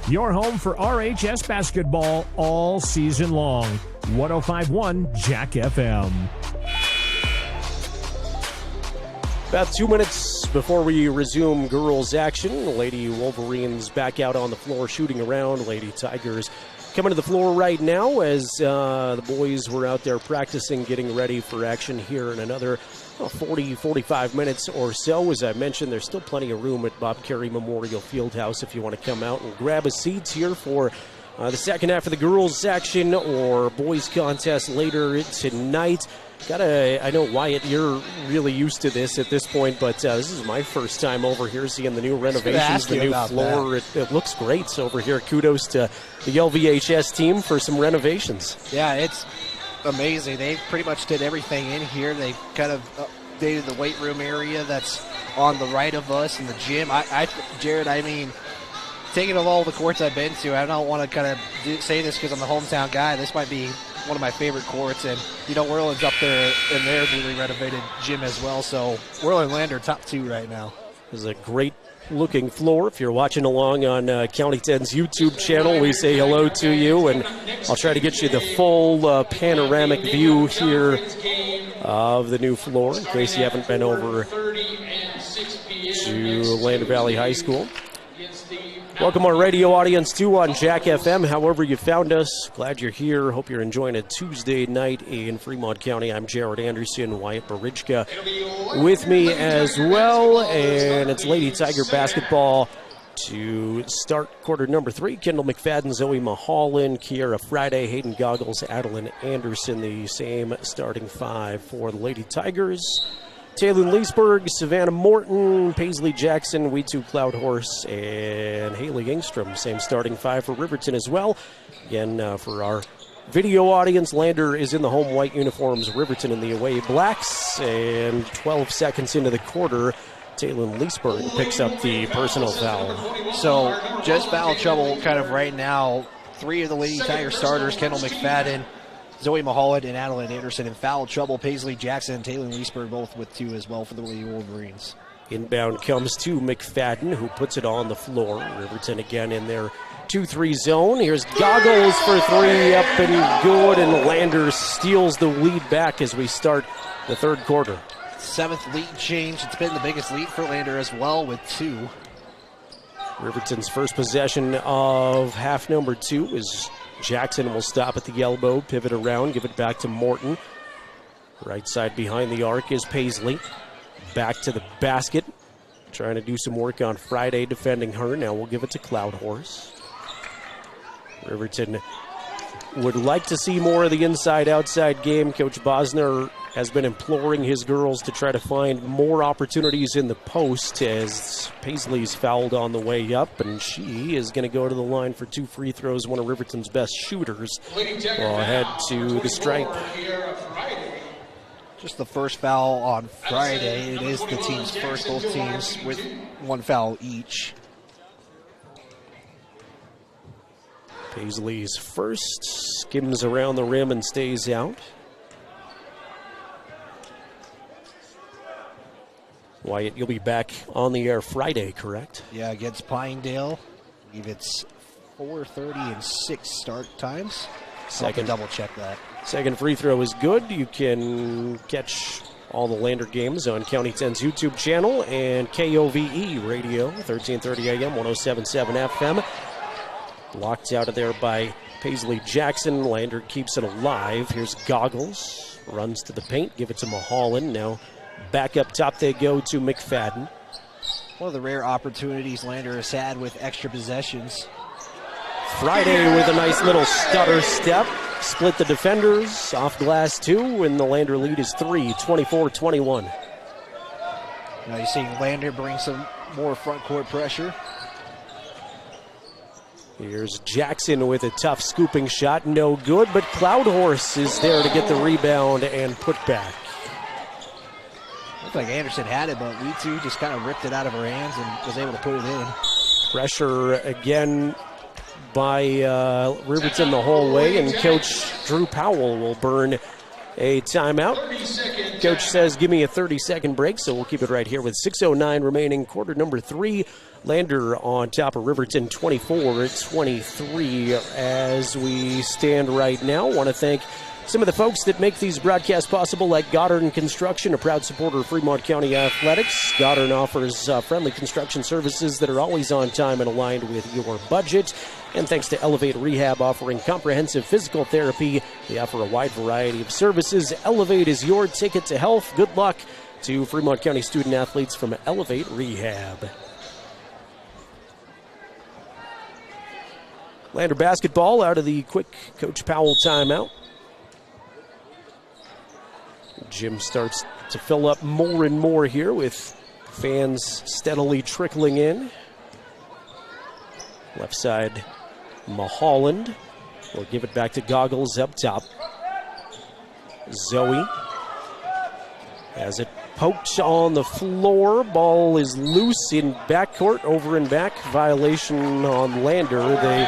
Your home for RHS basketball all season long. 105.1 Jack FM. About 2 minutes before we resume girls action, Lady Wolverines back out on the floor shooting around. Lady Tigers coming to the floor right now as the boys were out there practicing, getting ready for action here in another 40-45 minutes or so. As I mentioned, there's still plenty of room at Bob Carey Memorial Fieldhouse if you want to come out and grab a seat here for the second half of the girls action or boys contest later tonight. I know, Wyatt, you're really used to this at this point, but this is my first time over here seeing the new renovations, the new floor. It looks great over here. Kudos to the LVHS team for some renovations. Yeah, it's amazing. They pretty much did everything in here. They kind of updated the weight room area that's on the right of us in the gym. Jared, I mean, taking of all the courts I've been to, I don't want to kind of say this because I'm a hometown guy. This might be one of my favorite courts, and Whirland's up there in their newly renovated gym as well. So Whirland and Lander top 2 right now. This is a great looking floor. If you're watching along on County 10's YouTube channel, we say hello to you, and I'll try to get you the full panoramic view here of the new floor in case you haven't been over to Lander Valley High School. Welcome our radio audience too on Jack FM. However you found us, glad you're here. Hope you're enjoying a Tuesday night in Fremont County. I'm Jared Anderson, Wyatt Barichka with me as well. And it's Lady Tiger basketball to start quarter number 3. Kendall McFadden, Zoe Mulholland, Kiera Friday, Hayden Goggles, Adeline Anderson, the same starting 5 for the Lady Tigers. Taylor Leesburg, Savannah Morton, Paisley Jackson, We2 Cloudhorse, and Haley Engstrom. Same starting 5 for Riverton as well. Again, for our video audience, Lander is in the home white uniforms, Riverton in the away blacks. And 12 seconds into the quarter, Taylor Leesburg picks up the personal foul. So just foul trouble kind of right now. 3 of the Lady Tiger starters, Kendall McFadden, Zoe Mulholland, and Adeline Anderson in foul trouble. Paisley Jackson and Taylor Leesburg both with 2 as well for the Lady Wolverines. Inbound comes to McFadden, who puts it on the floor. Riverton again in their 2-3 zone. Here's Goggles for 3, up and good, and Lander steals the lead back as we start the third quarter. 7th lead change. It's been the biggest lead for Lander as well with 2. Riverton's first possession of half number 2 is Jackson will stop at the elbow, pivot around, give it back to Morton. Right side behind the arc is Paisley. Back to the basket. Trying to do some work on Friday defending her. Now we'll give it to Cloudhorse. Riverton would like to see more of the inside-outside game. Coach Bosner has been imploring his girls to try to find more opportunities in the post as Paisley's fouled on the way up, and she is going to go to the line for 2 free throws, one of Riverton's best shooters. We'll head to the stripe. Just the first foul on Friday. It is the team's first, both teams with 1 foul each. Paisley's first, skims around the rim and stays out. Wyatt, you'll be back on the air Friday, correct? Yeah, against Pinedale. I believe it's 4:30 and 6 start times. I'll have to double check that. Second free throw is good. You can catch all the Lander games on County 10's YouTube channel and KOVE radio, 1330 AM, 1077 FM. Locked out of there by Paisley Jackson. Lander keeps it alive. Here's Goggles. Runs to the paint. Give it to Mulholland. Now back up top they go to McFadden. One of the rare opportunities Lander has had with extra possessions. Friday with a nice little stutter step. Split the defenders. Off glass 2, and the Lander lead is 3, 24-21. Now you're seeing Lander bring some more front court pressure. Here's Jackson with a tough scooping shot. No good, but Cloudhorse is there to get the rebound and put back. Looked like Anderson had it, but We2 just kind of ripped it out of her hands and was able to put it in. Pressure again by Riverton the whole way, and Coach Drew Powell will burn a timeout. Coach says, give me a 30-second break, so we'll keep it right here with 6:09 remaining. Quarter number 3, Lander on top of Riverton 24-23 as we stand right now. Want to thank some of the folks that make these broadcasts possible, like Goddard Construction, a proud supporter of Fremont County Athletics. Goddard offers friendly construction services that are always on time and aligned with your budget. And thanks to Elevate Rehab, offering comprehensive physical therapy. They offer a wide variety of services. Elevate is your ticket to health. Good luck to Fremont County student athletes from Elevate Rehab. Lander basketball out of the quick Coach Powell timeout. Gym starts to fill up more and more here with fans steadily trickling in. Left side, Mulholland will give it back to Goggles up top. Zoe has it poked on the floor. Ball is loose in backcourt, over and back. Violation on Lander. They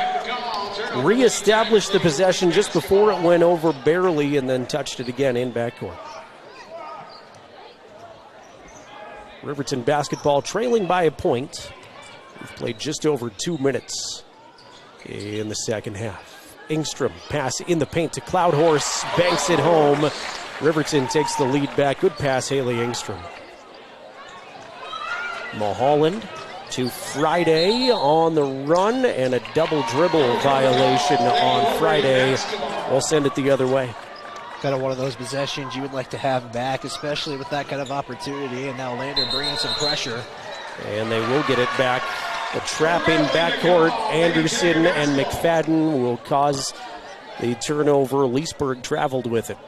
reestablished the possession just before it went over barely and then touched it again in backcourt. Riverton basketball trailing by a point, We've played just over 2 minutes in the second half. Engstrom, pass in the paint to Cloudhorse, banks it home. Riverton takes the lead back. Good pass, Haley Engstrom. Mulholland to Friday on the run, and a double dribble violation on Friday. We'll send it the other way. Kind of one of those possessions you would like to have back, especially with that kind of opportunity. And now Lander bringing some pressure. And they will get it back. The trap in backcourt. Anderson and McFadden will cause the turnover. Leesburg traveled with it.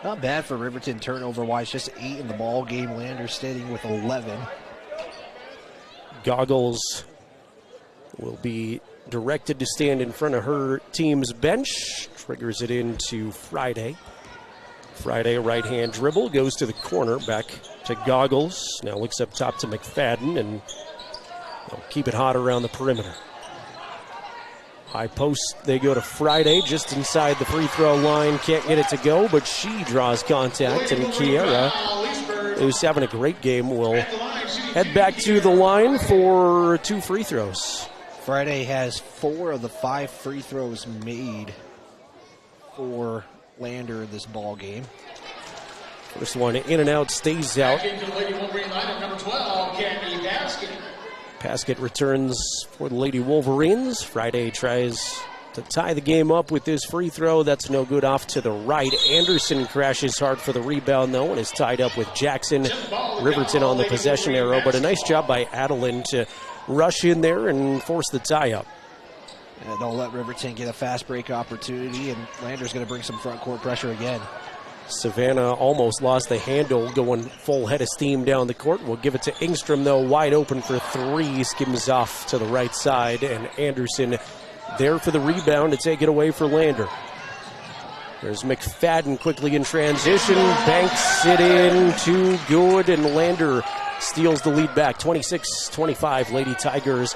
Not bad for Riverton turnover-wise, just 8 in the ball game. Lander staying with 11. Goggles will be directed to stand in front of her team's bench. Triggers it into Friday. Friday, right-hand dribble, goes to the corner, back to Goggles. Now looks up top to McFadden, and they'll keep it hot around the perimeter. High post, they go to Friday, just inside the free throw line. Can't get it to go, but she draws contact, and Kiera, who's having a great game, will head back to the line for 2 free throws. Friday has 4 of the 5 free throws made for Lander in this ball game. First one in and out, stays out. Paskett returns for the Lady Wolverines. Friday tries to tie the game up with this free throw. That's no good, off to the right. Anderson crashes hard for the rebound, though, and is tied up with Jackson. Riverton on the possession arrow, but a nice job by Adeline to rush in there and force the tie-up. And don't let Riverton get a fast break opportunity, and Lander's going to bring some front court pressure again. Savannah almost lost the handle, going full head of steam down the court. We'll give it to Engstrom, though, wide open for 3. Skims off to the right side, and Anderson there for the rebound to take it away for Lander. There's McFadden quickly in transition, banks it in, too good, and Lander steals the lead back. 26-25, Lady Tigers.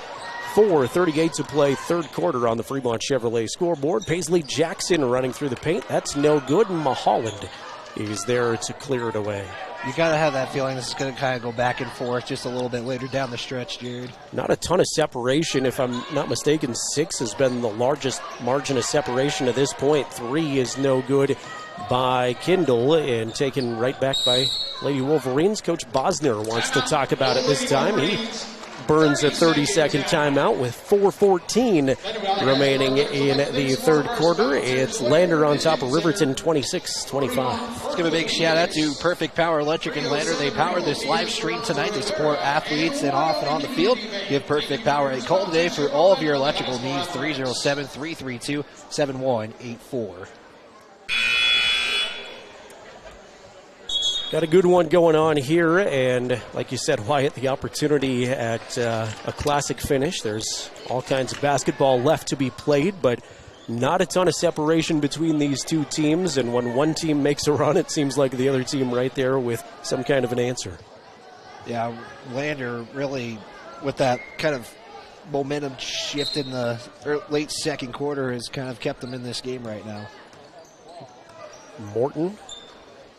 4:38 to play, third quarter on the Fremont Chevrolet scoreboard. Paisley Jackson running through the paint. That's no good. Mulholland is there to clear it away. You got to have that feeling this is going to kind of go back and forth just a little bit later down the stretch, Jared. Not a ton of separation. If I'm not mistaken, 6 has been the largest margin of separation to this point. 3 is no good by Kindle, and taken right back by Lady Wolverines. Coach Bosner wants to talk about it this time. He burns a 30-second timeout with 4:14 remaining in the third quarter. It's Lander on top of Riverton, 26-25. Let's give a big shout out to Perfect Power Electric and Lander. They power this live stream tonight. They support athletes and off and on the field. Give Perfect Power a call today for all of your electrical needs. 307-332-7184. Got a good one going on here, and like you said, Wyatt, the opportunity at a classic finish. There's all kinds of basketball left to be played, but not a ton of separation between these two teams, and when one team makes a run, it seems like the other team right there with some kind of an answer. Yeah, Lander really, with that kind of momentum shift in the late second quarter, has kind of kept them in this game right now. Morton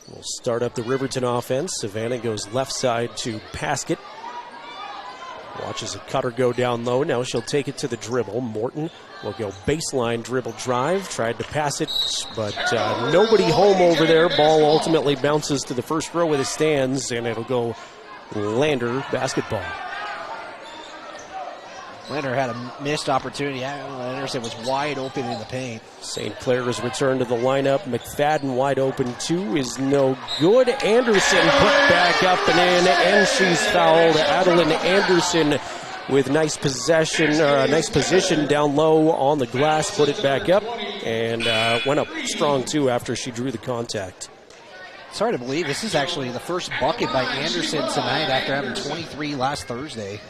will start up the Riverton offense. Savannah goes left side to Paskett. Watches a cutter go down low. Now she'll take it to the dribble. Morton will go baseline dribble drive. Tried to pass it, but nobody home over there. Ball ultimately bounces to the first row of the stands, and it'll go Lander basketball. Lander had a missed opportunity. Anderson was wide open in the paint. St. Clair has returned to the lineup. McFadden wide open 2 is no good. Anderson put back up and in, and she's fouled. Adeline Anderson with nice position down low on the glass, put it back up, and went up strong too after she drew the contact. It's hard to believe this is actually the first bucket by Anderson tonight after having 23 last Thursday.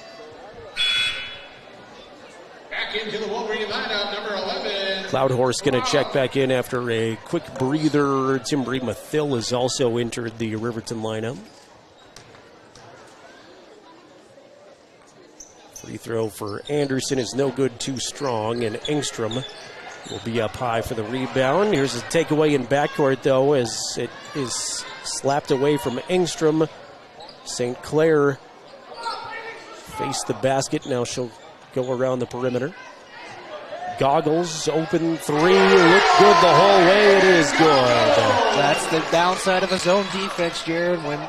Back into the Wolverine lineup, number 11. Cloudhorse going to check back in after a quick breather. Timbree Mathill has also entered the Riverton lineup. Free throw for Anderson is no good, too strong, and Engstrom will be up high for the rebound. Here's a takeaway in backcourt, though, as it is slapped away from Engstrom. St. Clair faced the basket. Now she'll go around the perimeter. Goggles, open three, look good the whole way, it is good. That's the downside of a zone defense, Jared, when you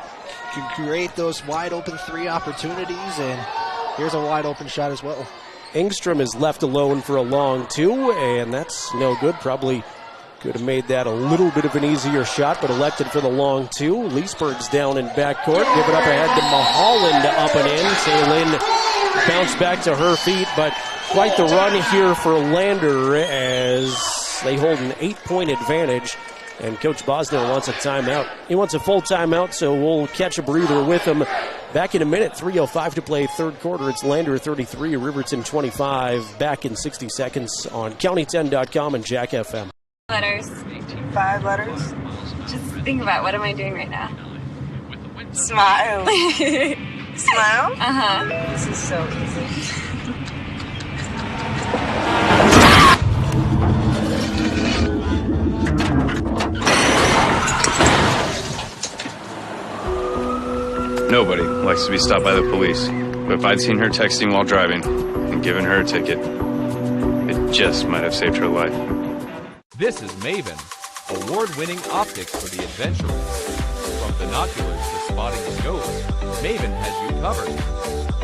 can create those wide open three opportunities, and here's a wide open shot as well. Engstrom is left alone for a long two, and that's no good. Probably could have made that a little bit of an easier shot, but elected for the long two. Leesburg's down in backcourt. Give it up ahead to Mulholland, up and in. Taylin bounced back to her feet, but quite the run here for Lander as they hold an 8-point advantage, and Coach Bosner wants a timeout. He wants a full timeout, so we'll catch a breather with him. Back in a minute, 3:05 to play third quarter. It's Lander 33, Riverton 25. Back in 60 seconds on County10.com and Jack FM. Letters. 5 letters. Just think about, what am I doing right now? Smile. Smile? Uh-huh. This is so easy. Nobody likes to be stopped by the police, but if I'd seen her texting while driving and given her a ticket, it just might have saved her life. This is Maven, award-winning optics for the adventurous. From binoculars to spotting scopes, Maven has you covered.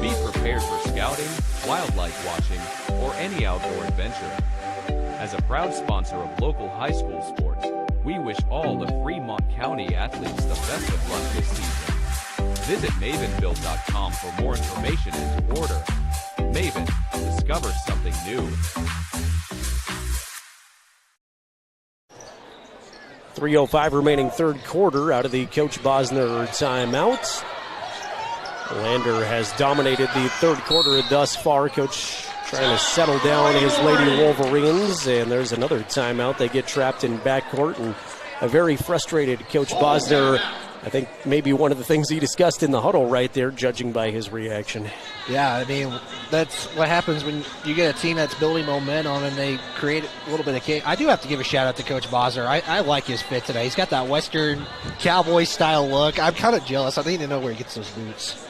Be prepared for scouting, wildlife watching, or any outdoor adventure. As a proud sponsor of local high school sports, we wish all the Fremont County athletes the best of luck this season. Visit mavenbuild.com for more information and to order. Maven, discover something new. 3:05 remaining third quarter out of the Coach Bosner timeout. Lander has dominated the third quarter thus far. Coach trying to settle down his Lady Wolverines, and there's another timeout. They get trapped in backcourt, and a very frustrated Coach Bosner. I think maybe one of the things he discussed in the huddle right there, judging by his reaction. Yeah, I mean, that's what happens when you get a team that's building momentum and they create a little bit of chaos. I do have to give a shout out to Coach Bosner. I like his fit today. He's got that Western cowboy style look. I'm kind of jealous. I need to know where he gets those boots.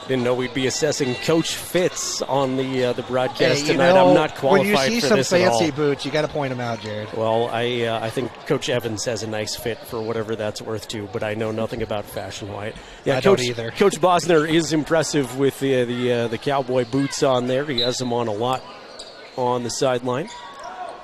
Didn't know we'd be assessing coach fits on the broadcast tonight. I'm not qualified for this at all. When you see some fancy boots, you got to point them out, Jared. Well, I think Coach Evans has a nice fit for whatever that's worth too, but I know nothing about fashion, Wyatt. Yeah, I don't either. Coach Bosner is impressive with the cowboy boots on there. He has them on a lot on the sideline.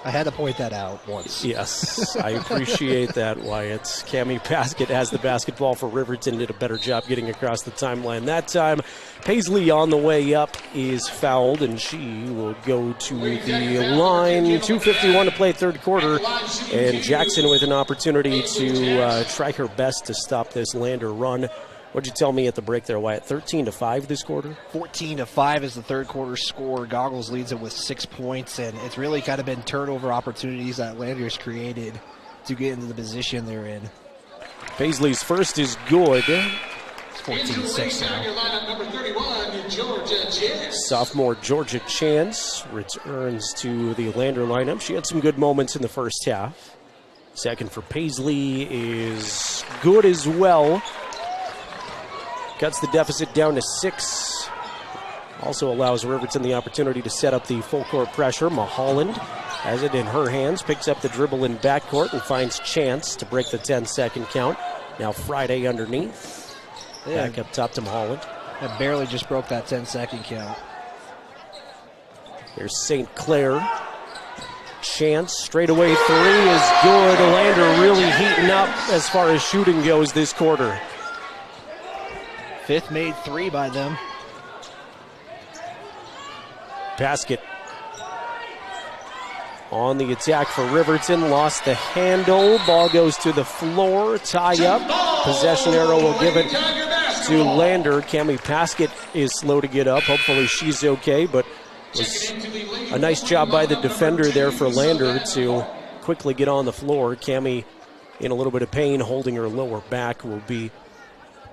I had to point that out once. Yes, I appreciate that, Wyatt. Cammie Paskett has the basketball for Riverton. Did a better job getting across the timeline that time. Paisley on the way up is fouled, and she will go to the line. 2:51 to play third quarter, and Jackson with an opportunity to try her best to stop this Lander run. What'd you tell me at the break there, Wyatt? 13-5 this quarter? 14-5 is the third quarter score. Goggles leads it with 6 points, and it's really kind of been turnover opportunities that Lander's created to get into the position they're in. Paisley's first is good. It's 14-6 now. Sophomore Georgia Chance returns to the Lander lineup. She had some good moments in the first half. Second for Paisley is good as well. Cuts the deficit down to 6. Also allows Riverton the opportunity to set up the full court pressure. Mulholland has it in her hands, picks up the dribble in backcourt and finds Chance to break the 10-second count. Now Friday underneath. Back up top to Mulholland. That barely just broke that 10-second count. Here's St. Clair. Chance, straightaway three is good. Lander really heating up as far as shooting goes this quarter. Fifth made 3 by them. Paskett on the attack for Riverton. Lost the handle. Ball goes to the floor. Tie up. Possession arrow will give it to Lander. Cammie Paskett is slow to get up. Hopefully she's okay, but it was a nice job by the defender there for Lander to quickly get on the floor. Cammie in a little bit of pain, holding her lower back, will be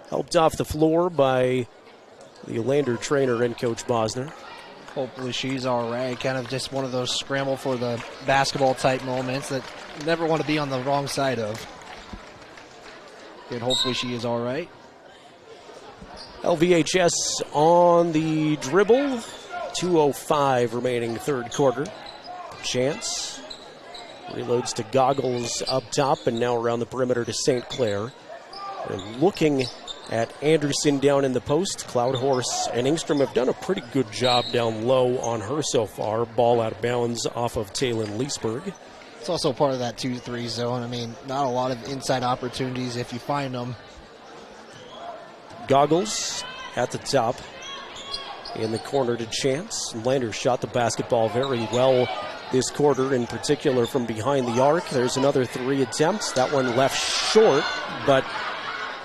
helped off the floor by the Lander trainer and Coach Bosner. Hopefully she's all right. Kind of just one of those scramble for the basketball type moments that you never want to be on the wrong side of. And hopefully she is all right. LVHS on the dribble. 2:05 remaining third quarter. Chance reloads to Goggles up top, and now around the perimeter to St. Clair. And looking at Anderson down in the post, Cloudhorse and Engstrom have done a pretty good job down low on her so far. Ball out of bounds off of Taylon Leesburg. It's also part of that 2-3 zone. I mean, not a lot of inside opportunities if you find them. Goggles at the top. In the corner to Chance. Lander shot the basketball very well this quarter, in particular from behind the arc. There's another 3 attempts. That one left short, but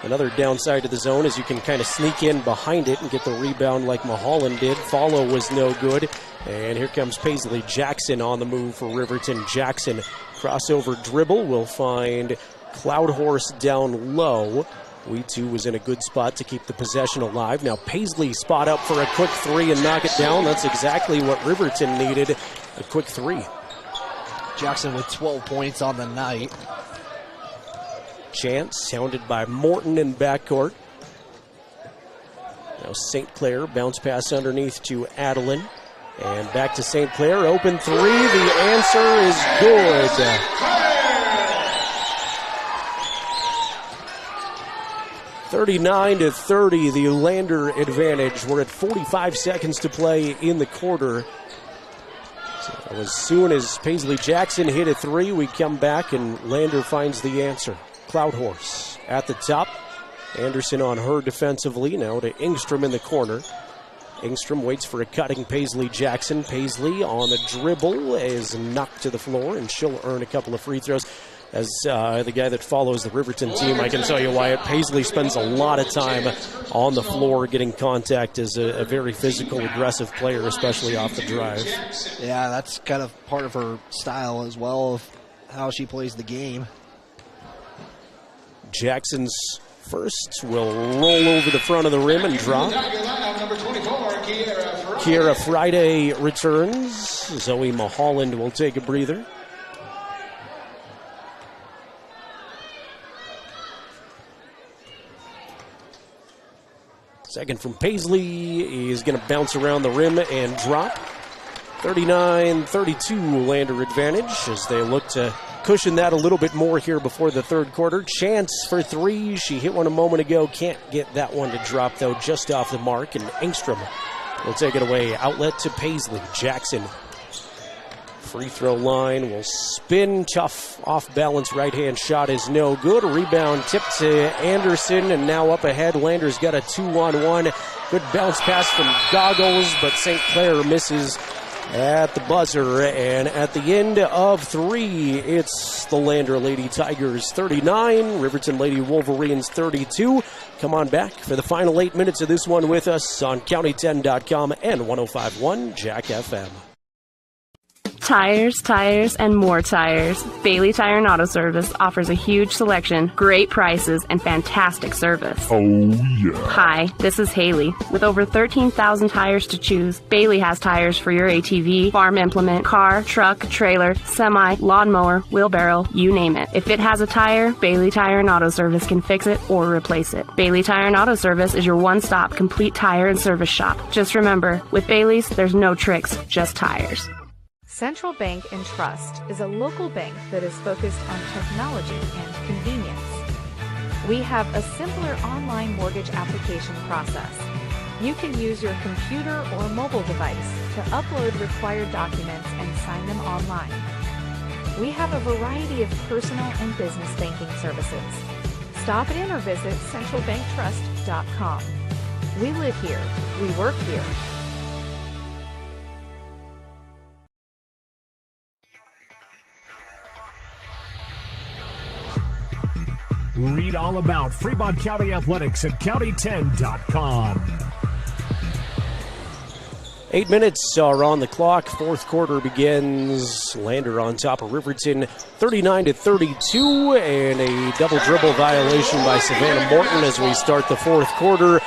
another downside to the zone is you can kind of sneak in behind it and get the rebound like Mulholland did. Follow was no good. And here comes Paisley Jackson on the move for Riverton. Jackson, crossover dribble, will find Cloudhorse down low. We2 was in a good spot to keep the possession alive. Now Paisley spot up for a quick 3 and knock it down. That's exactly what Riverton needed, a quick 3. Jackson with 12 points on the night. Chance, hounded by Morton in backcourt. Now St. Clair, bounce pass underneath to Adeline. And back to St. Clair, open 3. The answer is good. 39-30, the Lander advantage. We're at 45 seconds to play in the quarter. So as soon as Paisley Jackson hit a 3, we come back and Lander finds the answer. Cloudhorse at the top. Anderson on her defensively. Now to Engstrom in the corner. Engstrom waits for a cutting Paisley Jackson. Paisley on the dribble is knocked to the floor, and she'll earn a couple of free throws. As the guy that follows the Riverton team, I can tell you, Wyatt, Paisley spends a lot of time on the floor getting contact as a very physical, aggressive player, especially off the drive. Yeah, that's kind of part of her style as well, of how she plays the game. Jackson's first will roll over the front of the rim and drop. Kiera Friday returns. Zoe Mulholland will take a breather. Second from Paisley. He's going to bounce around the rim and drop. 39-32 Lander advantage as they look to cushion that a little bit more here before the third quarter. Chance for 3. She hit one a moment ago. Can't get that one to drop, though, just off the mark. And Engstrom will take it away. Outlet to Paisley. Jackson. Free throw line will spin. Tough off-balance right-hand shot is no good. Rebound tipped to Anderson, and now up ahead. Lander's got a 2-on-1. Good bounce pass from Goggles, but St. Clair misses at the buzzer. And at the end of 3, it's the Lander Lady Tigers 39, Riverton Lady Wolverines 32. Come on back for the final 8 minutes of this one with us on County10.com and 105.1 Jack FM. Tires, and more tires. Bailey Tire and Auto Service offers a huge selection, great prices, and fantastic service. Oh, yeah. Hi, this is Haley. With over 13,000 tires to choose, Bailey has tires for your ATV, farm implement, car, truck, trailer, semi, lawnmower, wheelbarrow, you name it. If it has a tire, Bailey Tire and Auto Service can fix it or replace it. Bailey Tire and Auto Service is your one-stop complete tire and service shop. Just remember, with Bailey's, there's no tricks, just tires. Central Bank and Trust is a local bank that is focused on technology and convenience. We have a simpler online mortgage application process. You can use your computer or mobile device to upload required documents and sign them online. We have a variety of personal and business banking services. Stop in or visit centralbanktrust.com. We live here. We work here. Read all about Fremont County Athletics at County10.com. 8 minutes are on the clock. Fourth quarter begins. Lander on top of Riverton, 39-32, and a double dribble violation by Savannah Morton as we start the fourth quarter.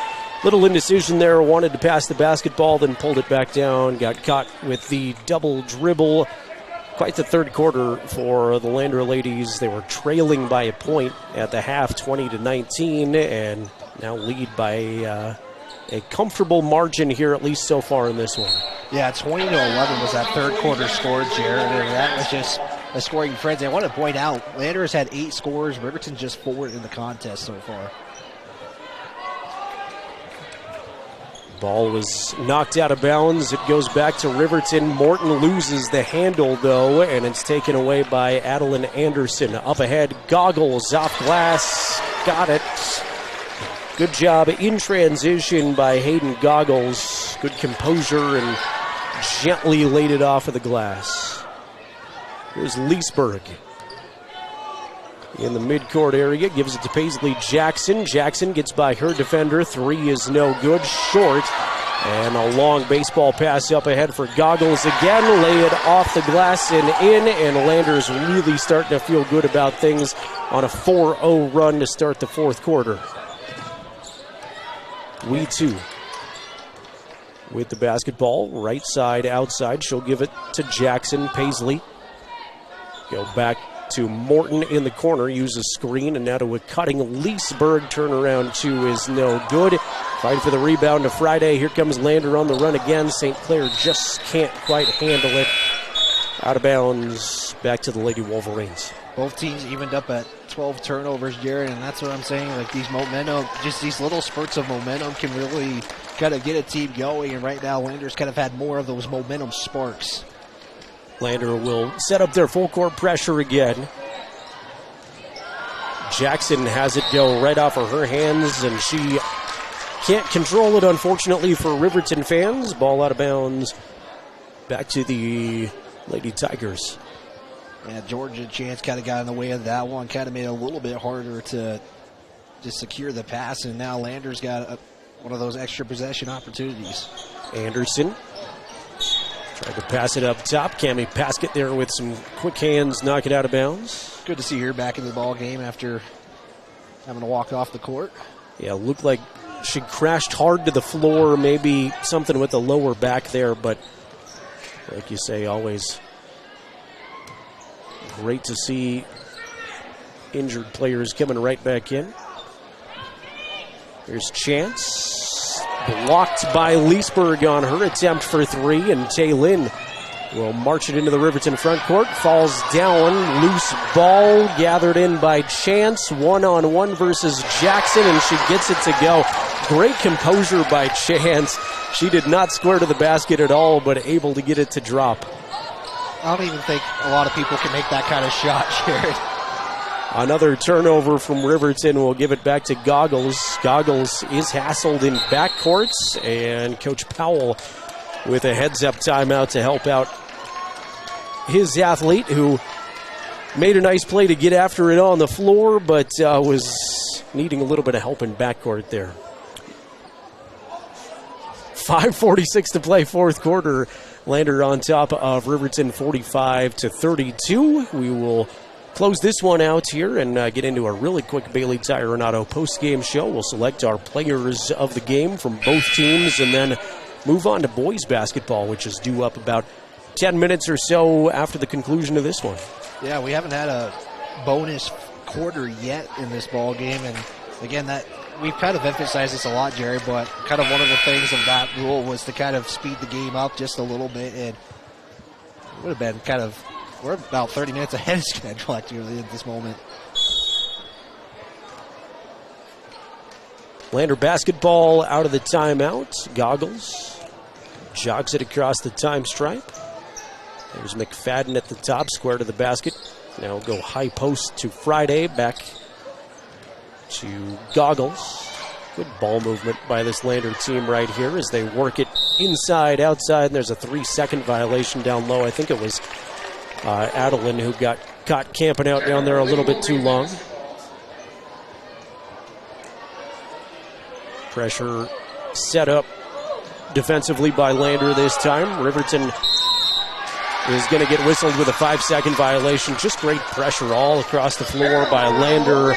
Little indecision there. Wanted to pass the basketball, then pulled it back down. Got caught with the double dribble. Quite the third quarter for the Lander ladies. They were trailing by a point at the half, 20-19, and now lead by a comfortable margin here, at least so far in this one. Yeah, 20-11 was that third quarter score, Jared, and that was just a scoring frenzy. I want to point out, Landers had 8 scores, Riverton just 4 in the contest so far. Ball was knocked out of bounds. It goes back to Riverton. Morton loses the handle, though, and it's taken away by Adeline Anderson. Up ahead, Goggles off glass. Got it. Good job in transition by Hayden Goggles. Good composure and gently laid it off of the glass. Here's Leesburg in the midcourt area, gives it to Paisley Jackson. Jackson gets by her defender. 3 is no good, short. And a long baseball pass up ahead for Goggles again. Lay it off the glass and in, and Landers really starting to feel good about things on a 4-0 run to start the fourth quarter. We too with the basketball, right side, outside. She'll give it to Jackson. Paisley go back to Morton in the corner, use a screen, and now to a cutting Leesburg. Turnaround 2 is no good. Fight for the rebound to Friday. Here comes Lander on the run again. St. Clair just can't quite handle it. Out of bounds, back to the Lady Wolverines. Both teams evened up at 12 turnovers, Jared, and that's what I'm saying. Like these momentum, just these little spurts of momentum can really kind of get a team going, and right now Landers kind of had more of those momentum sparks. Lander will set up their full court pressure again. Jackson has it go right off of her hands, and she can't control it, unfortunately, for Riverton fans. Ball out of bounds. Back to the Lady Tigers. Yeah, Georgia Chance kind of got in the way of that one. Kind of made it a little bit harder to secure the pass, and now Landers got one of those extra possession opportunities. Anderson tried to pass it up top. Cammie Paskett there with some quick hands, knock it out of bounds. Good to see her back in the ball game after having to walk off the court. Yeah, looked like she crashed hard to the floor, maybe something with the lower back there, but like you say, always great to see injured players coming right back in. Here's Chance. Blocked by Leesburg on her attempt for 3, and Taylin will march it into the Riverton front court. Falls down. Loose ball gathered in by Chance. 1-on-1 versus Jackson, and she gets it to go. Great composure by Chance. She did not square to the basket at all, but able to get it to drop. I don't even think a lot of people can make that kind of shot, Jared. Another turnover from Riverton will give it back to Goggles. Goggles is hassled in backcourts, and Coach Powell with a heads-up timeout to help out his athlete, who made a nice play to get after it on the floor, but was needing a little bit of help in backcourt there. 5:46 to play, fourth quarter. Lander on top of Riverton 45-32. We will close this one out here and get into a really quick Bailey Tire and Auto post-game show. We'll select our players of the game from both teams and then move on to boys basketball, which is due up about 10 minutes or so after the conclusion of this one. Yeah, we haven't had a bonus quarter yet in this ball game, and again, that we've kind of emphasized this a lot, Jerry, but kind of one of the things of that rule was to kind of speed the game up just a little bit, and it would have been kind of, we're about 30 minutes ahead of schedule actually at this moment. Lander basketball out of the timeout. Goggles jogs it across the time stripe. There's McFadden at the top, square to the basket. Now go high post to Friday, back to Goggles. Good ball movement by this Lander team right here as they work it inside, outside, and there's a 3-second violation down low. I think it was Adeline who got caught camping out down there a little bit too long. Pressure set up defensively by Lander this time. Riverton is going to get whistled with a 5-second violation. Just great pressure all across the floor by Lander.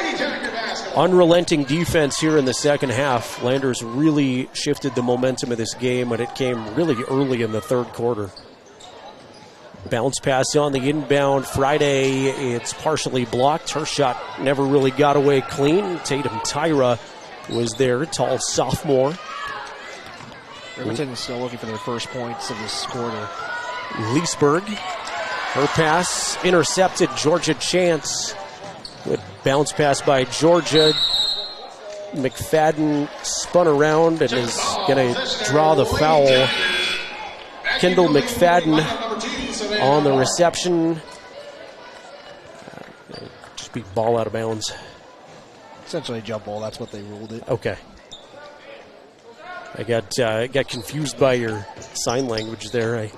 Unrelenting defense here in the second half. Landers really shifted the momentum of this game, and it came really early in the third quarter. Bounce pass on the inbound. Friday, it's partially blocked. Her shot never really got away clean. Tatum Tyra was there, tall sophomore. Riverton is still looking for their first points of this quarter. Leesburg, her pass intercepted. Georgia Chance. Good bounce pass by Georgia. McFadden spun around and is going to draw the foul. Kendall McFadden on the reception. Just beat ball out of bounds. Essentially a jump ball. That's what they ruled it. Okay. I got confused by your sign language there. I'm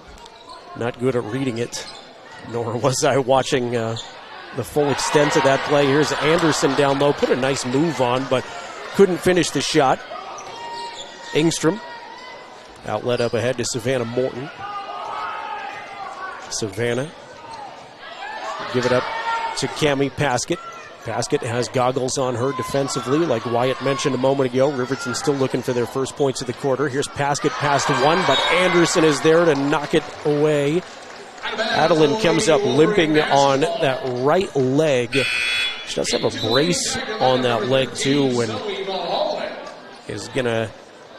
not good at reading it, nor was I watching the full extent of that play. Here's Anderson down low. Put a nice move on, but couldn't finish the shot. Engstrom. Outlet up ahead to Savannah Morton. Savannah. Give it up to Cammie Paskett. Paskett has goggles on her defensively, like Wyatt mentioned a moment ago. Riverton still looking for their first points of the quarter. Here's Paskett past one, but Anderson is there to knock it away. Adeline comes up limping on that right leg. She does have a brace on that leg too, and is going to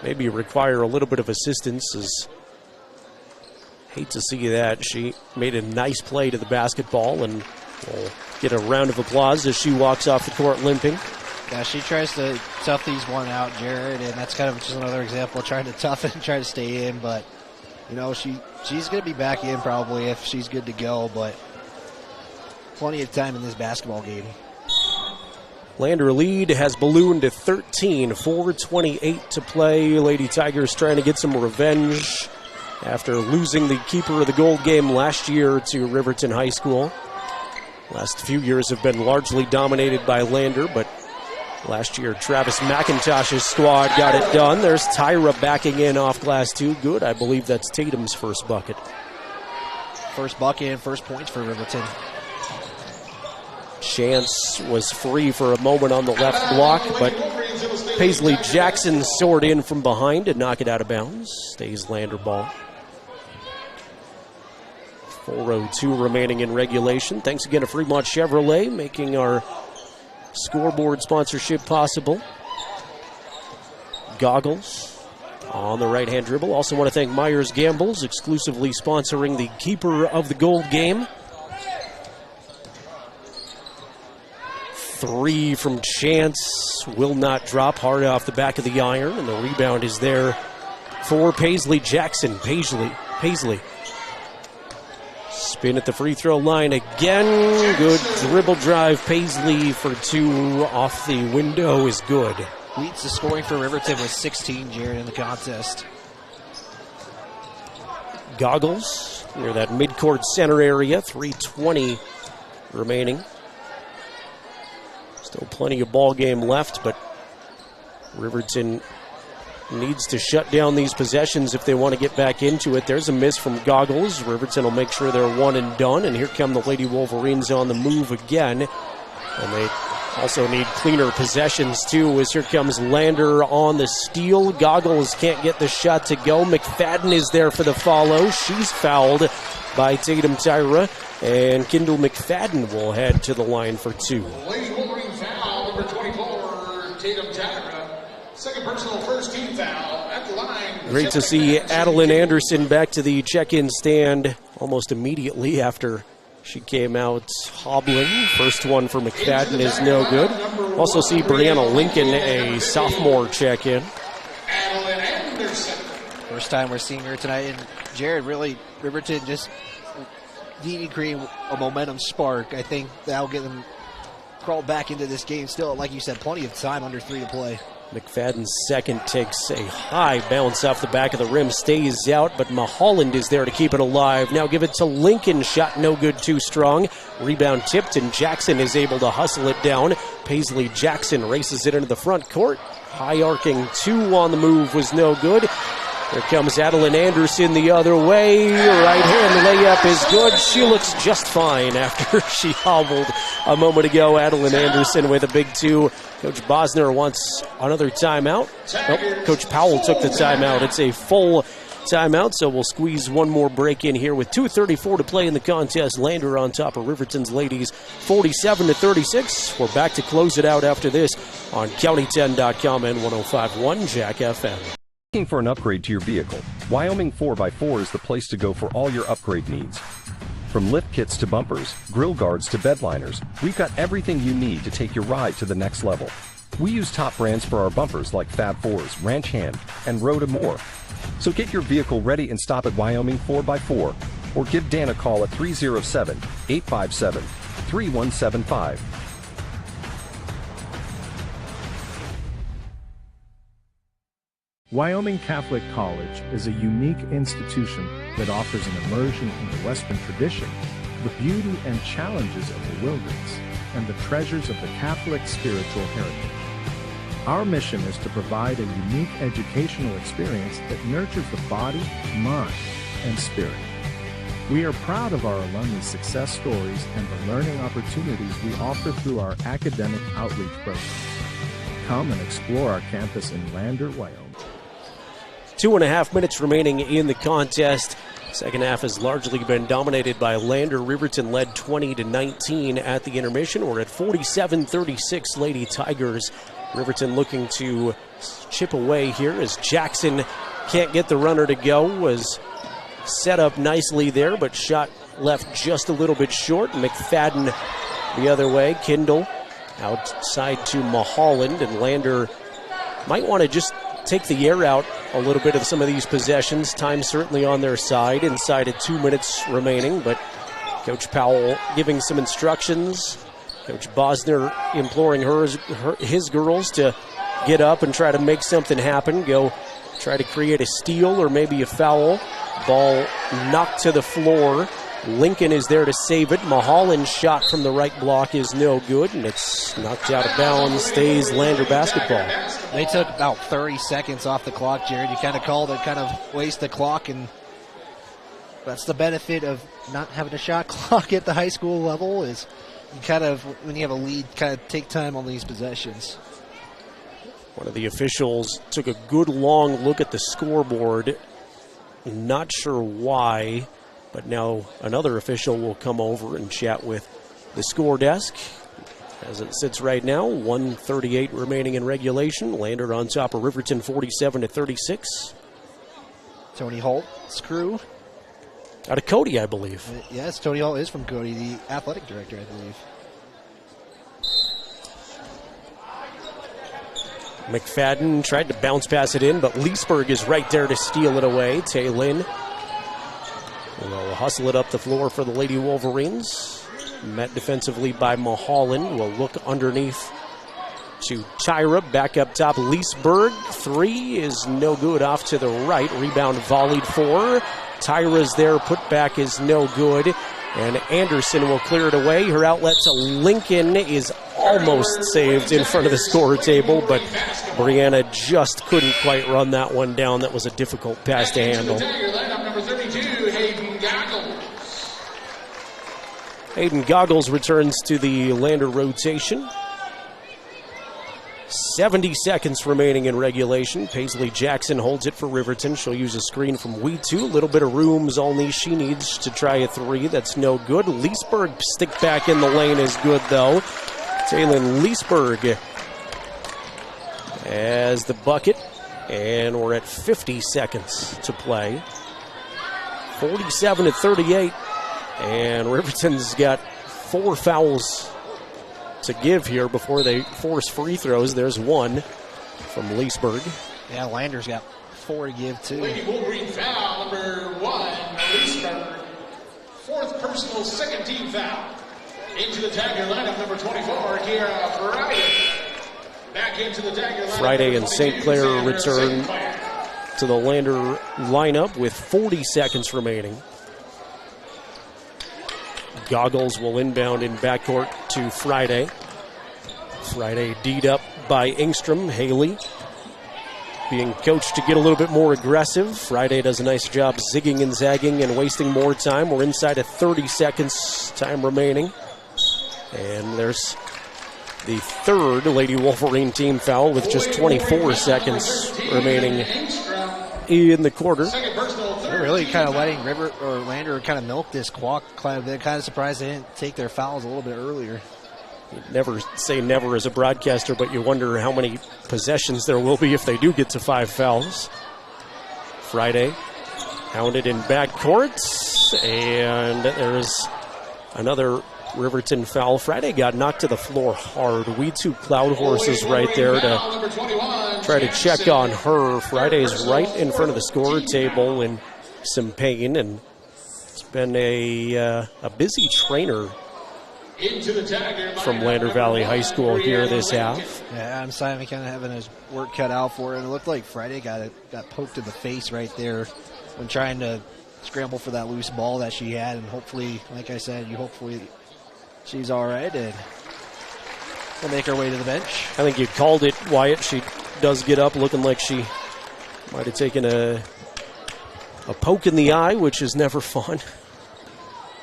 maybe require a little bit of assistance. Hate to see that. She made a nice play to the basketball, and will get a round of applause as she walks off the court limping. Yeah, she tries to tough these one out, Jared, and that's kind of just another example of trying to tough it and try to stay in. But, you know, she's going to be back in probably if she's good to go, but plenty of time in this basketball game. Lander lead has ballooned to 13, 4:28 to play. Lady Tigers trying to get some revenge after losing the keeper of the gold game last year to Riverton High School. Last few years have been largely dominated by Lander, but last year Travis McIntosh's squad got it done. There's Tyra backing in off glass too. Good. I believe that's Tatum's first bucket. First bucket and first points for Riverton. Chance was free for a moment on the left block, but Paisley Jackson soared in from behind to knock it out of bounds. Stays Lander ball. 4:02 remaining in regulation. Thanks again to Fremont Chevrolet making our scoreboard sponsorship possible. Goggles on the right-hand dribble. Also want to thank Myers Gambles, exclusively sponsoring the keeper of the gold game. 3 from Chance will not drop, hard off the back of the iron, and the rebound is there for Paisley Jackson. Paisley. Spin at the free throw line again. Good dribble drive. Paisley for 2 off the window is good. Leads the scoring for Riverton with 16, Jared, in the contest. Goggles near that midcourt center area. 3:20 remaining. Still plenty of ball game left, but Riverton needs to shut down these possessions if they want to get back into it. There's a miss from Goggles. Riverton will make sure they're one and done, and here come the Lady Wolverines on the move again. And they also need cleaner possessions too, as here comes Lander on the steal. Goggles can't get the shot to go. McFadden is there for the follow. She's fouled by Tatum Tyra, and Kendall McFadden will head to the line for 2. Lady Wolverine foul, number 24, Tatum Tyra. Second personal, first team foul at the line. Great to see Adeline Anderson back to the check-in stand almost immediately after she came out hobbling. First one for McFadden is no good. Also see Brianna Lincoln, a sophomore check-in. Adeline Anderson. First time we're seeing her tonight. And Jared, really, Riverton just needing to create a momentum spark. I think that'll get them crawl back into this game. Still, like you said, plenty of time, under 3 to play. McFadden's second takes a high bounce off the back of the rim, stays out, but Mulholland is there to keep it alive. Now give it to Lincoln, shot no good, too strong. Rebound tipped, and Jackson is able to hustle it down. Paisley Jackson races it into the front court. High arcing 2 on the move was no good. Here comes Adeline Anderson the other way. Right hand layup is good. She looks just fine after she hobbled a moment ago. Adeline Anderson with a big 2. Coach Bosner wants another timeout. Nope, Coach Powell took the timeout. It's a full timeout, so we'll squeeze one more break in here with 2:34 to play in the contest. Lander on top of Riverton's ladies, 47-36. We're back to close it out after this on County10.com and 105.1 Jack FM. Looking for an upgrade to your vehicle? Wyoming 4x4 is the place to go for all your upgrade needs. From lift kits to bumpers, grill guards to bed liners, we've got everything you need to take your ride to the next level. We use top brands for our bumpers like Fab 4s, Ranch Hand, and Road and more. So get your vehicle ready and stop at Wyoming 4x4 or give Dan a call at 307-857-3175. Wyoming Catholic College is a unique institution that offers an immersion in the Western tradition, the beauty and challenges of the wilderness, and the treasures of the Catholic spiritual heritage. Our mission is to provide a unique educational experience that nurtures the body, mind, and spirit. We are proud of our alumni success stories and the learning opportunities we offer through our academic outreach programs. Come and explore our campus in Lander, Wyoming. 2.5 minutes remaining in the contest. Second half has largely been dominated by Lander. Riverton led 20-19 at the intermission. We're at 47-36 Lady Tigers. Riverton looking to chip away here as Jackson can't get the runner to go. Was set up nicely there, but shot left just a little bit short. McFadden the other way. Kindle outside to Mulholland, and Lander might want to just take the air out a little bit of some of these possessions. Time certainly on their side, inside of 2 minutes remaining, but Coach Powell giving some instructions. Coach Bosner imploring his girls to get up and try to make something happen, go try to create a steal or maybe a foul. Ball knocked to the floor. Lincoln is there to save it. Mulholland's shot from the right block is no good, and it's knocked out of bounds. Stays Lander basketball. They took about 30 seconds off the clock, Jared. You kind of called it, kind of waste the clock, and that's the benefit of not having a shot clock at the high school level is you kind of, when you have a lead, kind of take time on these possessions. One of the officials took a good long look at the scoreboard. Not sure why, but now another official will come over and chat with the score desk. As it sits right now, 1:38 remaining in regulation. Lander on top of Riverton 47-36. Tony Holt, screw. Out of Cody, I believe. Yes, Tony Holt is from Cody, the athletic director, I believe. McFadden tried to bounce pass it in, but Leesburg is right there to steal it away. Taylin will hustle it up the floor for the Lady Wolverines. Met defensively by Mulholland. Will look underneath to Tyra. Back up top, Leesburg. Three is no good, off to the right. Rebound volleyed for. Tyra's there. Put back is no good. And Anderson will clear it away. Her outlet to Lincoln is almost saved in front of the score table, but Brianna just couldn't quite run that one down. That was a difficult pass to handle. Hayden Goggles returns to the Lander rotation. 70 seconds remaining in regulation. Paisley Jackson holds it for Riverton. She'll use a screen from Weetu. A little bit of room's only she needs to try a three. That's no good. Leesburg stick back in the lane is good, though. Taylin Leesburg as the bucket. And we're at 50 seconds to play. 47-38. And Riverton's got 4 fouls to give here before they force free throws. There's one from Leesburg. Yeah, Lander's got 4 to give, too. Lady Wolverine foul, number 1, Leesburg. 4th personal, 2nd team foul. Into the Tiger lineup, number 24, Kira Friday. Back into the Tiger lineup. Friday and St. Clair return to the Lander lineup with 40 seconds remaining. Goggles will inbound in backcourt to Friday. Friday D'd up by Engstrom. Haley being coached to get a little bit more aggressive. Friday does a nice job zigging and zagging and wasting more time. We're inside of 30 seconds time remaining. And there's the 3rd Lady Wolverine team foul with just 24 seconds remaining in the quarter. They're really kind of letting Lander kind of milk this clock. They're kind of surprised they didn't take their fouls a little bit earlier. You never say never as a broadcaster, but you wonder how many possessions there will be if they do get to 5 fouls. Friday hounded in backcourt, and there's another Riverton foul. Friday got knocked to the floor hard. We two Cloud Horses right there to try to check on her. Friday's right in front of the score table in some pain, and it's been a busy trainer from Lander Valley High School here this half. Yeah, Adam Simon kind of having his work cut out for him. It looked like Friday got poked in the face right there when trying to scramble for that loose ball that she had, and hopefully, like I said, hopefully she's all right and will make her way to the bench. I think you called it, Wyatt. She does get up looking like she might have taken a poke in the eye, which is never fun.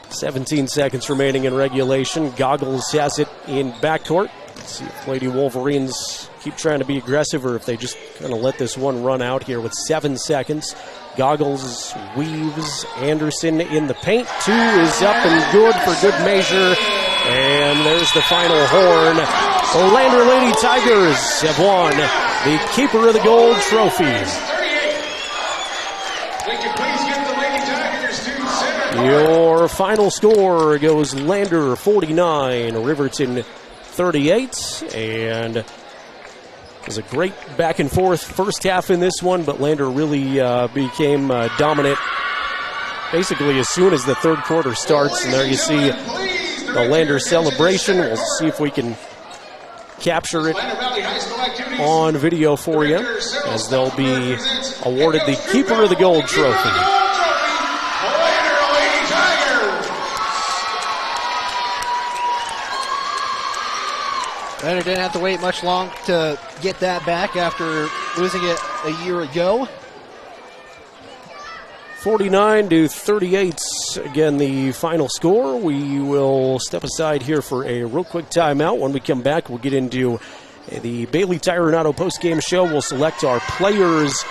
17 seconds remaining in regulation. Goggles has it in backcourt. Let's see if Lady Wolverines keep trying to be aggressive or if they just kind of let this one run out here with 7 seconds. Goggles weaves Anderson in the paint. 2 is up and good for good measure. And there's the final horn. The Lander Lady Tigers have won the Keeper of the Gold trophy. Your final score goes Lander 49, Riverton 38, and it was a great back and forth first half in this one, but Lander really became dominant basically as soon as the third quarter starts, and there you see the Lander celebration. We'll see if we can capture it on video for you as they'll be awarded the Keeper of the Gold trophy. Lander didn't have to wait much long to get that back after losing it a year ago. 49-38, again, the final score. We will step aside here for a real quick timeout. When we come back, we'll get into the Bailey Tire and Auto postgame show. We'll select our players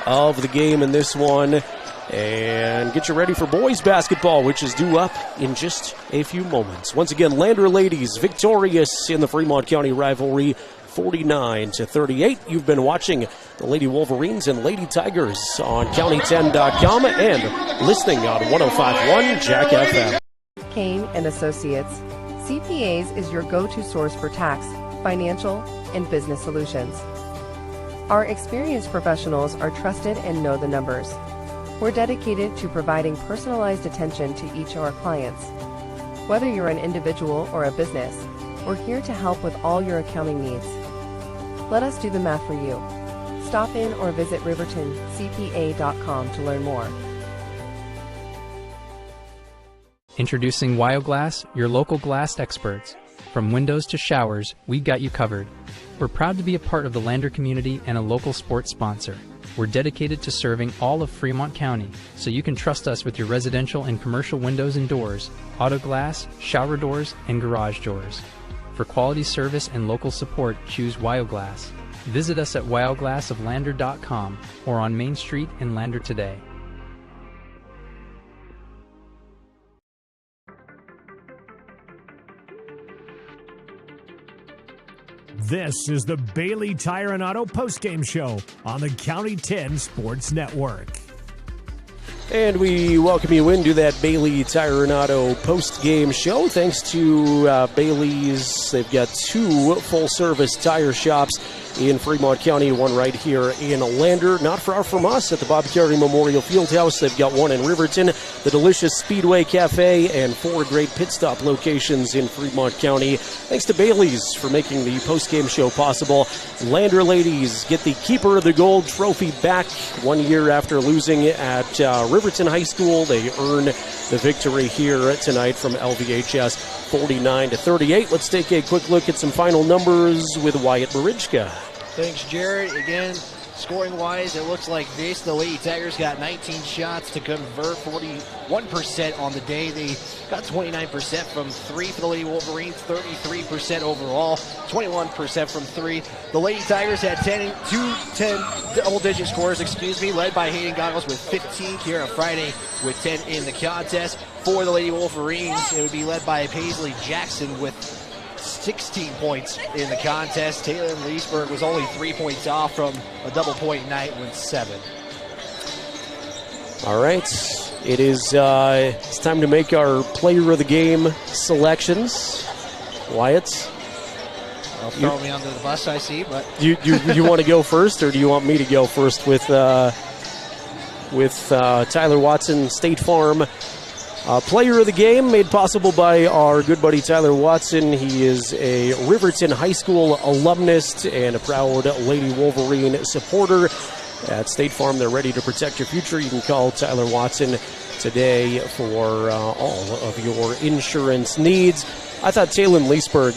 of the game in this one and get you ready for boys basketball, which is due up in just a few moments. Once again, Lander ladies victorious in the Fremont County rivalry, 49-38. You've been watching the Lady Wolverines and Lady Tigers on county10.com and listening on 105.1 Jack FM. Kane and Associates. CPAs is your go-to source for tax, financial, and business solutions. Our experienced professionals are trusted and know the numbers. We're dedicated to providing personalized attention to each of our clients. Whether you're an individual or a business, we're here to help with all your accounting needs. Let us do the math for you. Stop in or visit rivertoncpa.com to learn more. Introducing Wioglass, your local glass experts. From windows to showers, we got you covered. We're proud to be a part of the Lander community and a local sports sponsor. We're dedicated to serving all of Fremont County, so you can trust us with your residential and commercial windows and doors, auto glass, shower doors, and garage doors. For quality service and local support, choose Wioglass. Visit us at wioglassoflander.com or on Main Street in Lander today. This is the Bailey Tire and Auto postgame show on the County 10 Sports Network. And we welcome you into that Bailey Tire and Auto post-game show. Thanks to Bailey's. They've got 2 full-service tire shops in Fremont County, one right here in Lander, not far from us at the Bob Carey Memorial Fieldhouse. They've got one in Riverton, the delicious Speedway Cafe, and 4 great pit stop locations in Fremont County. Thanks to Bailey's for making the post-game show possible. Lander ladies get the Keeper of the Gold trophy back 1 year after losing at Riverton High School. They earn the victory here tonight from LVHS, 49-38. Let's take a quick look at some final numbers with Wyatt Marichka. Thanks, Jared. Again, scoring-wise, it looks like the Lady Tigers got 19 shots to convert, 41% on the day. They got 29% from 3 for the Lady Wolverines, 33% overall, 21% from 3. The Lady Tigers had 10 double-digit scores, led by Hayden Goggles with 15, Kiara Friday with 10 in the contest. For the Lady Wolverines, it would be led by Paisley Jackson with 16 points in the contest. Taylor Leesburg was only 3 points off from a double-point night with 7. All right. It is it's time to make our player of the game selections. Wyatt? Don't throw me under the bus, I see, but... You want to go first, or do you want me to go first with Tyler Watson, State Farm player of the game, made possible by our good buddy Tyler Watson. He is a Riverton High School alumnus and a proud Lady Wolverine supporter. At State Farm, they're ready to protect your future. You can call Tyler Watson today for all of your insurance needs. I thought Taylin Leesburg,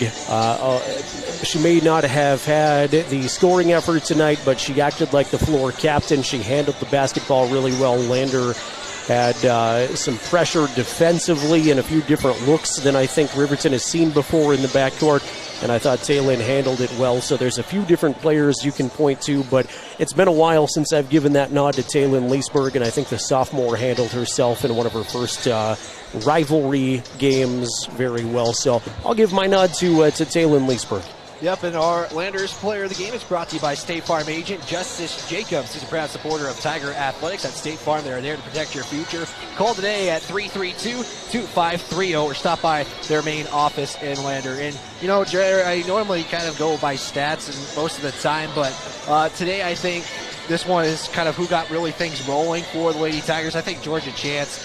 she may not have had the scoring effort tonight, but she acted like the floor captain. She handled the basketball really well. Lander had some pressure defensively and a few different looks than I think Riverton has seen before in the backcourt, and I thought Taylin handled it well. So there's a few different players you can point to, but it's been a while since I've given that nod to Taylin Leesburg, and I think the sophomore handled herself in one of her first rivalry games very well. So I'll give my nod to Taylin Leesburg. Yep, and our Landers player of the game is brought to you by State Farm agent Justice Jacobs. He's a proud supporter of Tiger Athletics at State Farm. They are there to protect your future. Call today at 332-2530 or stop by their main office in Lander. And, you know, Jared, I normally kind of go by stats and most of the time, but today I think this one is kind of who got really things rolling for the Lady Tigers. I think Georgia Chance,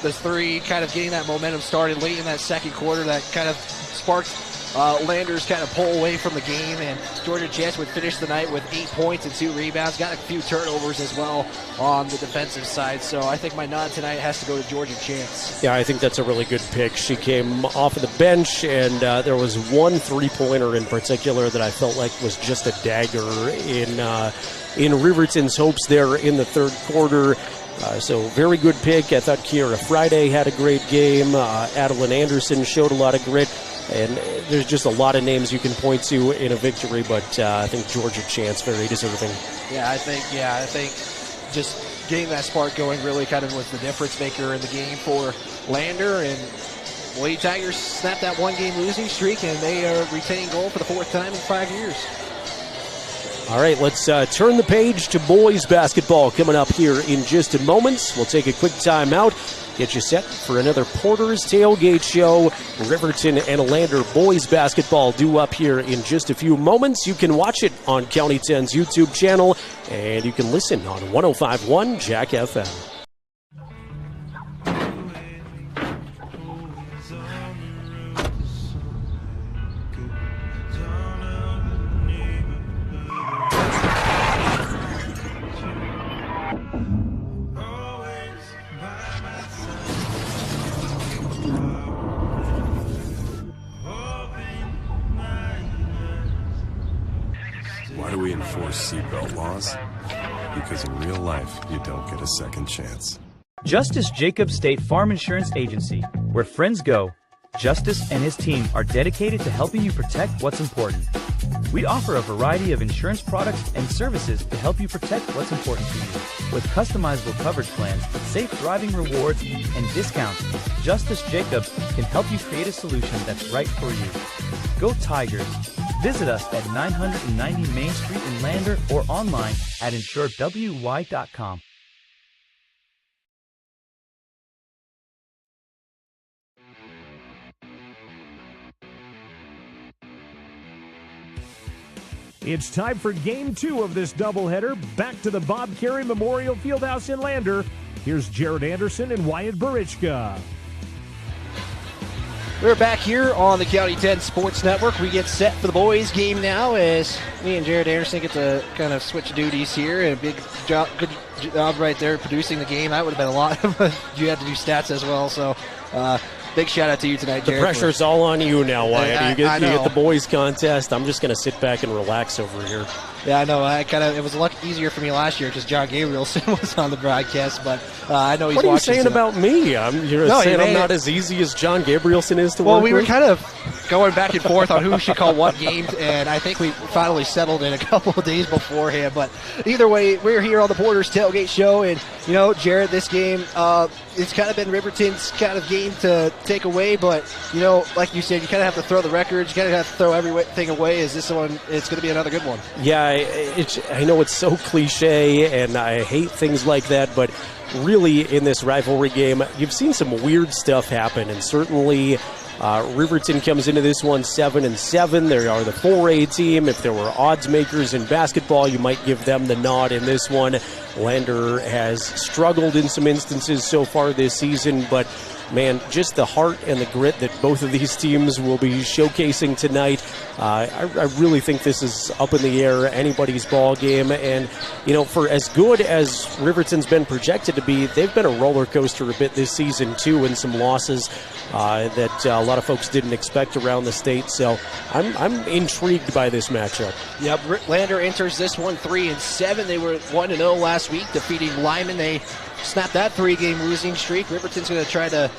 the three kind of getting that momentum started late in that second quarter that kind of sparked Landers kind of pull away from the game, and Georgia Chance would finish the night with 8 points and 2 rebounds. Got a few turnovers as well on the defensive side, so I think my nod tonight has to go to Georgia Chance. Yeah, I think that's a really good pick. She came off of the bench, and there was one three-pointer in particular that I felt like was just a dagger in Riverton's hopes there in the third quarter. So very good pick. I thought Kiera Friday had a great game. Adeline Anderson showed a lot of grit. And there's just a lot of names you can point to in a victory, but I think Georgia Chance very deserving. I think just getting that spark going really kind of was the difference maker in the game for Lander, and Lady Tigers snapped that one-game losing streak, and they are retaining gold for the fourth time in 5 years. All right, let's turn the page to boys basketball coming up here in just a moment. We'll take a quick time out. Get you set for another Porter's Tailgate Show. Riverton and Lander boys basketball due up here in just a few moments. You can watch it on County 10's YouTube channel, and you can listen on 105.1 Jack FM. Why do we enforce seatbelt laws? Because in real life, you don't get a second chance. Justice Jacobs State Farm Insurance Agency, where friends go. Justice and his team are dedicated to helping you protect what's important. We offer a variety of insurance products and services to help you protect what's important to you. With customizable coverage plans, safe driving rewards, and discounts, Justice Jacobs can help you create a solution that's right for you. Go Tigers! Visit us at 990 Main Street in Lander or online at insuredwy.com. It's time for Game 2 of this doubleheader. Back to the Bob Carey Memorial Fieldhouse in Lander. Here's Jared Anderson and Wyatt Barichka. We're back here on the County 10 Sports Network. We get set for the boys' game now as me and Jared Anderson get to kind of switch duties here. And a good job right there producing the game. That would have been a lot. You had to do stats as well. So big shout out to you tonight, Jared. The pressure's all on you now, Wyatt. You get the boys' contest. I'm just going to sit back and relax over here. Yeah, I know. It was a lot easier for me last year because John Gabrielson was on the broadcast, but I know he's watching. What are you saying about me? You're saying I'm not as easy as John Gabrielson is to work with? Well, we were kind of going back and forth on who should call what games, and I think we finally settled it a couple of days beforehand. But either way, we're here on the Porter's Tailgate Show, and, you know, Jared, this game, it's kind of been Riverton's kind of game to take away, but, you know, like you said, you kind of have to throw the records, you kind of have to throw everything away. Is this one, it's going to be another good one? Yeah, I know it's so cliche, and I hate things like that, but really in this rivalry game, you've seen some weird stuff happen, and certainly Riverton comes into this one 7-7. They are the 4A team. If there were odds makers in basketball, you might give them the nod in this one. Lander has struggled in some instances so far this season, but man, just the heart and the grit that both of these teams will be showcasing tonight. I really think this is up in the air, anybody's ball game. And, you know, for as good as Riverton's been projected to be, they've been a roller coaster a bit this season, too, in some losses that a lot of folks didn't expect around the state. So I'm intrigued by this matchup. Yep, Lander enters this one 3-7. They were 1-0 last week, defeating Lyman. They snapped that 3-game losing streak. Riverton's going to try to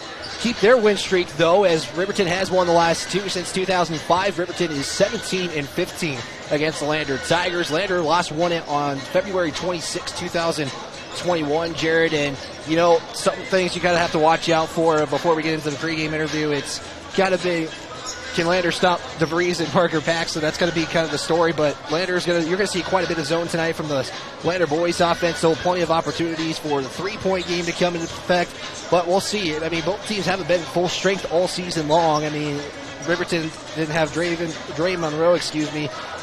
keep their win streak, though, as Riverton has won the last two since 2005. Riverton is 17-15 against the Lander Tigers. Lander lost one on February 26, 2021, Jared. And, you know, some things you got to have to watch out for before we get into the pregame interview. It's got to be, can Lander stop DeVries and Parker Paxson? That's going to be kind of the story, but Lander's you're going to see quite a bit of zone tonight from the Lander boys offense, so plenty of opportunities for the three-point game to come into effect, but we'll see. I mean, both teams haven't been full strength all season long. I mean, Riverton didn't have Dre Monroe,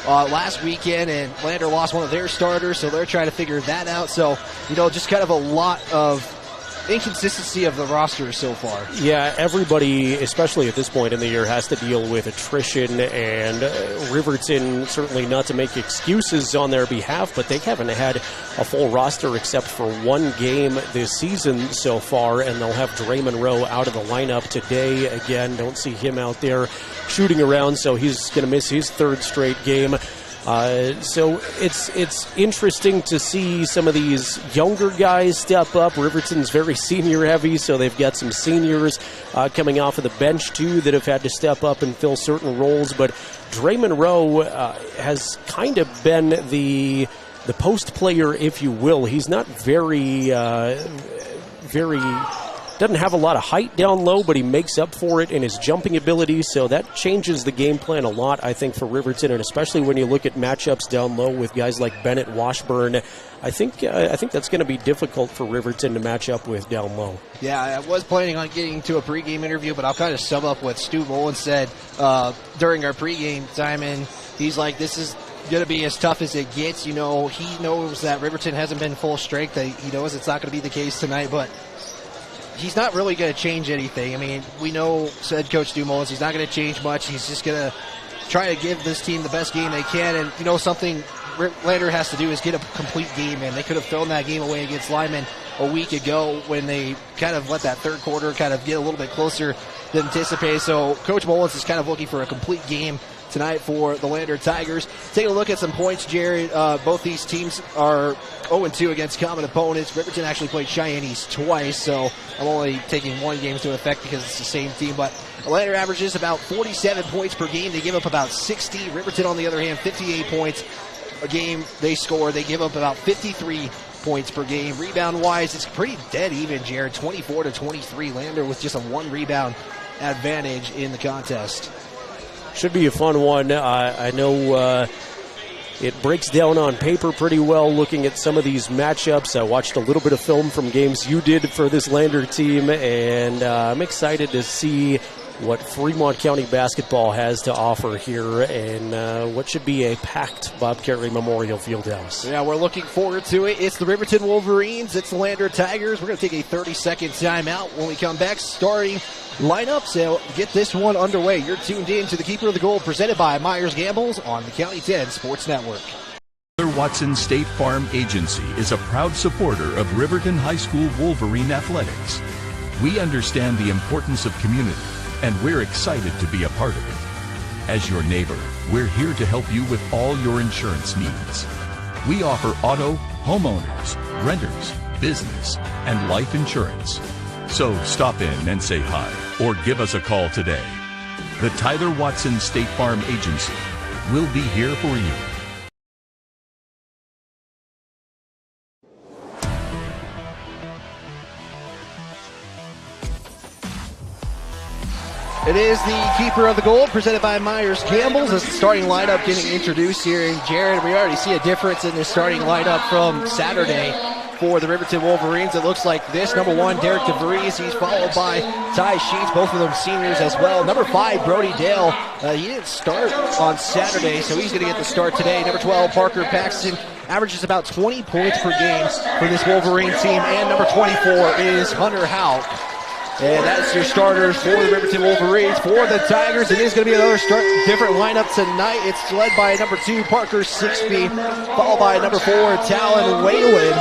last weekend, and Lander lost one of their starters, so they're trying to figure that out. So, you know, just kind of a lot of inconsistency of the roster so far. Yeah, everybody, especially at this point in the year, has to deal with attrition, and Riverton, certainly not to make excuses on their behalf, but they haven't had a full roster except for one game this season so far, and they'll have Dre Monroe out of the lineup today. Again, don't see him out there shooting around, so he's going to miss his third straight game. So it's interesting to see some of these younger guys step up. Riverton's very senior heavy, so they've got some seniors coming off of the bench too that have had to step up and fill certain roles. But Dre Monroe has kind of been the post player, if you will. He's not very doesn't have a lot of height down low, but he makes up for it in his jumping ability, so that changes the game plan a lot, I think, for Riverton, and especially when you look at matchups down low with guys like Bennett, Washburn. I think that's going to be difficult for Riverton to match up with down low. Yeah, I was planning on getting to a pregame interview, but I'll kind of sum up what Stu Mullen said during our pregame time, and he's like, this is going to be as tough as it gets. You know, he knows that Riverton hasn't been full strength. He knows it's not going to be the case tonight, but he's not really going to change anything. I mean, we know, said Coach Stu Mullins, he's not going to change much. He's just going to try to give this team the best game they can. And, you know, something Lander has to do is get a complete game in. They could have thrown that game away against Lyman a week ago when they kind of let that third quarter kind of get a little bit closer than anticipated. So Coach Mullins is kind of looking for a complete game tonight for the Lander Tigers. Taking a look at some points, Jared. Both these teams are 0-2 against common opponents. Riverton actually played Cheyennes twice, so I'm only taking one game into effect because it's the same team. But Lander averages about 47 points per game. They give up about 60. Riverton, on the other hand, 58 points a game they score. They give up about 53 points per game. Rebound-wise, it's pretty dead even, Jared. 24-23. Lander with just a one rebound advantage in the contest. Should be a fun one. I know it breaks down on paper pretty well looking at some of these matchups. I watched a little bit of film from games you did for this Lander team, and I'm excited to see what Fremont County basketball has to offer here and what should be a packed Bob Carey Memorial Fieldhouse. Yeah, we're looking forward to it. It's the Riverton Wolverines. It's the Lander Tigers. We're going to take a 30-second timeout when we come back, starting lineup. So get this one underway. You're tuned in to the Keeper of the Goal, presented by Myers Gambles on the County 10 Sports Network. Watson State Farm Agency is a proud supporter of Riverton High School Wolverine athletics. We understand the importance of community, and we're excited to be a part of it. As your neighbor, we're here to help you with all your insurance needs. We offer auto, homeowners, renters, business, and life insurance. So stop in and say hi, or give us a call today. The Tyler Watson State Farm Agency. We'll be here for you. It is the Keeper of the Gold presented by Myers Campbell's. As the starting lineup getting introduced here. And Jared, we already see a difference in the starting lineup from Saturday for the Riverton Wolverines. It looks like this. Number 1, Derek DeVries. He's followed by Ty Sheets, both of them seniors as well. Number 5, Brody Dale. He didn't start on Saturday, so he's going to get the start today. Number 12, Parker Paxton. Averages about 20 points per game for this Wolverine team. And number 24 is Hunter Houck. And that's your starters for the Riverton Wolverines. For the Tigers, it is going to be another different lineup tonight. It's led by number 2, Parker Sixby, followed by number 4, Talon Whalen.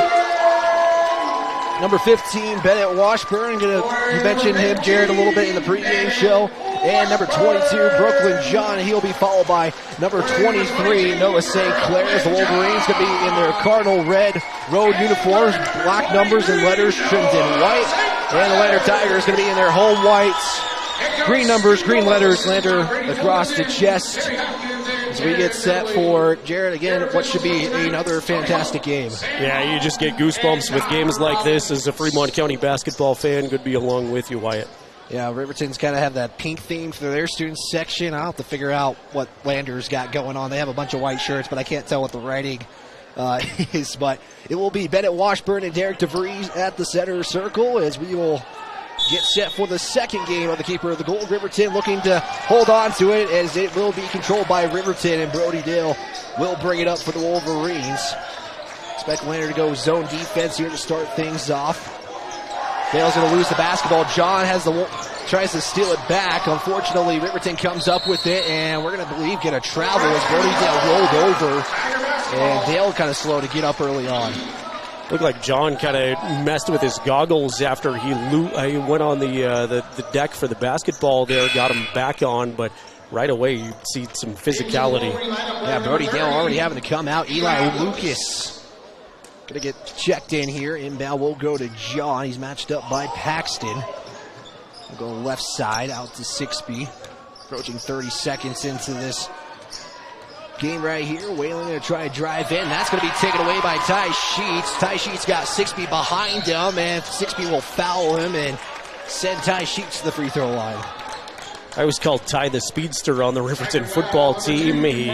Number 15, Bennett Washburn. You mentioned him, Jared, a little bit in the pregame show. And number 22, Brooklyn John. He'll be followed by number 23, Noah St. Clair. As the Wolverines going to be in their cardinal red road uniforms, black numbers and letters trimmed in white. And the Lander Tigers going to be in their home whites, green numbers, green letters, Lander across the chest. As we get set for, Jared, again, what should be another fantastic game. Yeah, you just get goosebumps with games like this. As a Fremont County basketball fan, good to be along with you, Wyatt. Yeah, Riverton's kind of have that pink theme for their students section. I'll have to figure out what Lander's got going on. They have a bunch of white shirts, but I can't tell what the writing is. But it will be Bennett Washburn and Derek DeVries at the center circle as we will get set for the second game of the Keeper of the Gold. Riverton looking to hold on to it as it will be controlled by Riverton, and Brody Dale will bring it up for the Wolverines. Expect Lander to go zone defense here to start things off. Dale's going to lose the basketball. John tries to steal it back. Unfortunately, Riverton comes up with it, and we're going to get a travel as Brody Dale rolled over, and Dale kind of slow to get up early on. Looked like John kind of messed with his goggles after he went on the deck for the basketball there, got him back on, but right away you see some physicality. Yeah, Brody Dale already having to come out. Eli Lucas going to get checked in here. Inbound will go to John. He's matched up by Paxton. We'll go left side out to Sixby. Approaching 30 seconds into this game right here. Whalen going to try to drive in. That's going to be taken away by Ty Sheets. Ty Sheets got Sixby behind him, and Sixby will foul him and send Ty Sheets to the free throw line. I was called Ty the Speedster on the Riverton football team. He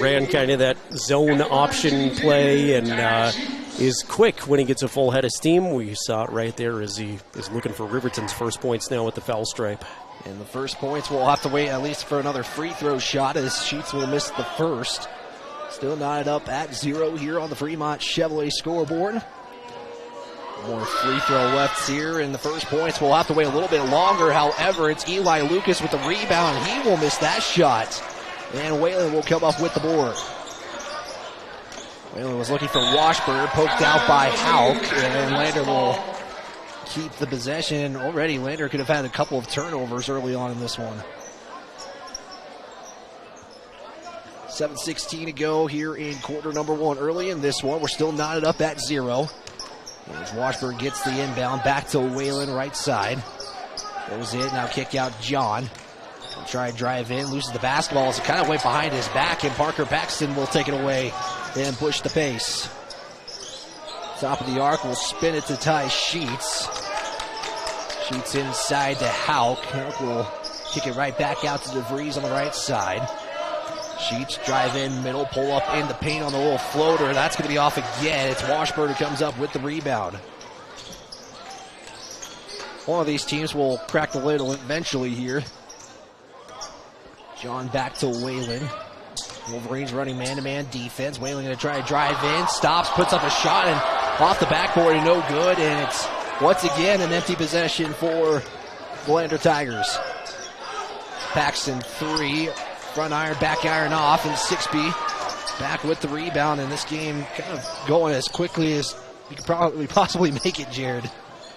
ran kind of that zone option play and is quick when he gets a full head of steam. We saw it right there as he is looking for Riverton's first points now at the foul stripe. And the first points will have to wait at least for another free throw shot as Sheets will miss the first. Still knotted up at 0 here on the Fremont Chevrolet scoreboard. More free throw left here, and the first points will have to wait a little bit longer. However, it's Eli Lucas with the rebound. He will miss that shot, and Whalen will come up with the board. Whalen was looking for Washburn, poked out by Houck, and Lander will keep the possession. Already, Lander could have had a couple of turnovers early on in this one. 7:16 to go here in quarter number 1. Early in this one, we're still knotted up at 0. As Washburn gets the inbound back to Whalen right side. Goes in, now kick out John. He'll try to drive in, loses the basketball as it kind of went behind his back, and Parker Paxton will take it away and push the pace. Top of the arc, will spin it to Ty Sheets. Sheets inside to Houck. Houck will kick it right back out to DeVries on the right side. Sheets drive in, middle, pull up in the paint on the little floater. That's going to be off again. It's Washburn who comes up with the rebound. One of these teams will crack the lid eventually here. John back to Whalen. Wolverines running man-to-man defense. Whalen going to try to drive in, stops, puts up a shot, and off the backboard and no good. And it's once again an empty possession for the Lander Tigers. Paxton 3. Front iron, back iron off, and Sixby back with the rebound, and this game kind of going as quickly as you could probably possibly make it, Jared.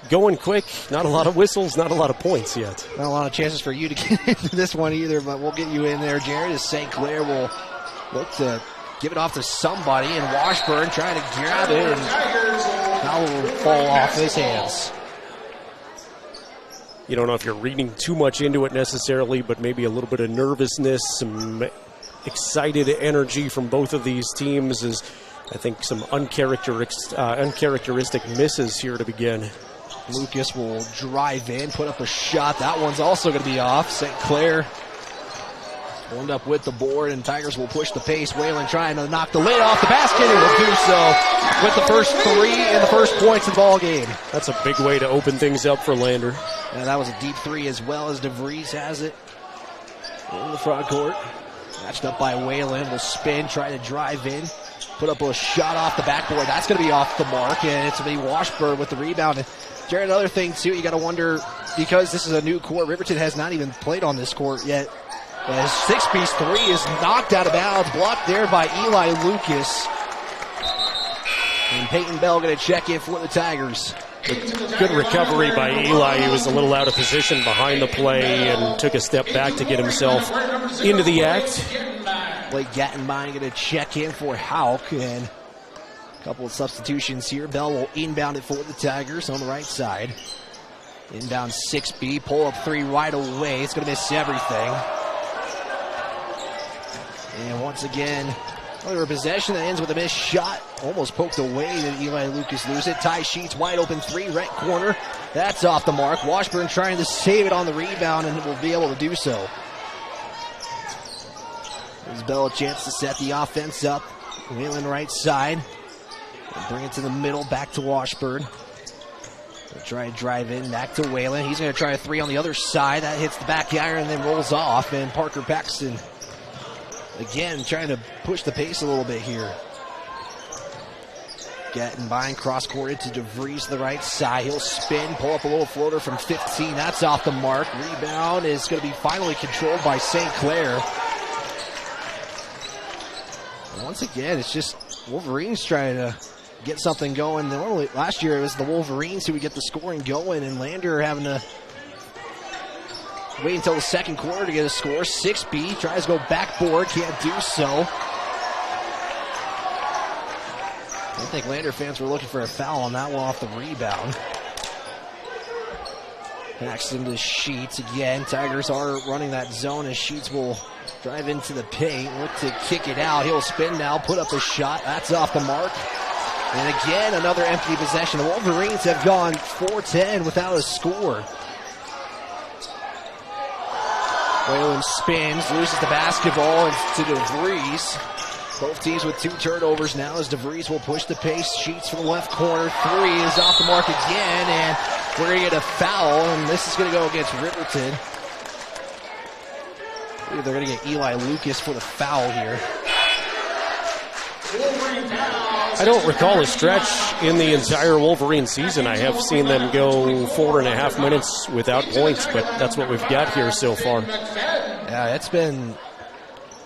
Going quick, not a lot of whistles, not a lot of points yet. Not a lot of chances for you to get into this one either, but we'll get you in there, Jared, as St. Clair will look to give it off to somebody, and Washburn trying to grab it, and now will fall off his hands. you don't know if you're reading too much into it necessarily, but maybe a little bit of nervousness, some excited energy from both of these teams, as I think some uncharacteristic misses here to begin. Lucas will drive in, put up a shot. That one's also going to be off. St. Clair will end up with the board, and Tigers will push the pace. Whalen trying to knock the lid off the basket, and will do so with the first three and the first points of the ball game. That's a big way to open things up for Lander. And that was a deep three as well, as DeVries has it in the front court. Matched up by Whalen, will spin, try to drive in, put up a shot off the backboard. That's going to be off the mark, and it's going to be Washburn with the rebound. And Jared, another thing, too, you got to wonder, because this is a new court, Riverton has not even played on this court yet. As 6-piece three is knocked out of bounds, blocked there by Eli Lucas. And Peyton Bell going to check in for the Tigers. Good recovery by Eli. He was a little out of position behind the play and took a step back to get himself into the act. Blake Gattenbein going to check in for Hauk, and a couple of substitutions here. Bell will inbound it for the Tigers on the right side. Inbound 6B, pull up three right away. It's going to miss everything. And once again, another possession that ends with a missed shot. Almost poked away. Did Eli Lucas lose it? Ty Sheets wide open three, right corner. That's off the mark. Washburn trying to save it on the rebound, and will be able to do so. Gives Bell a chance to set the offense up. Whalen right side. And bring it to the middle, back to Washburn. They'll try to drive in, back to Whalen. He's going to try a three on the other side. That hits the back iron and then rolls off. And Parker Paxton, again, trying to push the pace a little bit here. Gattenbein cross-courted to DeVries to the right side. He'll spin, pull up a little floater from 15. That's off the mark. Rebound is going to be finally controlled by St. Clair. And once again, it's just Wolverines trying to get something going. Normally, last year it was the Wolverines who would get the scoring going, and Lander having to wait until the second quarter to get a score. 6B tries to go backboard, can't do so. I think Lander fans were looking for a foul on that one off the rebound. Paxton to Sheets again. Tigers are running that zone as Sheets will drive into the paint, look to kick it out. He'll spin now, put up a shot. That's off the mark. And again, another empty possession. The Wolverines have gone 4-10 without a score. Whalen spins, loses the basketball to DeVries. Both teams with two turnovers now as DeVries will push the pace. Sheets from the left corner. Three is off the mark again, and we're going to get a foul, and this is going to go against Riverton. I believe they're going to get Eli Lucas for the foul here. I don't recall a stretch in the entire Wolverine season. I have seen them go 4.5 minutes without points, but that's what we've got here so far. Yeah, it's been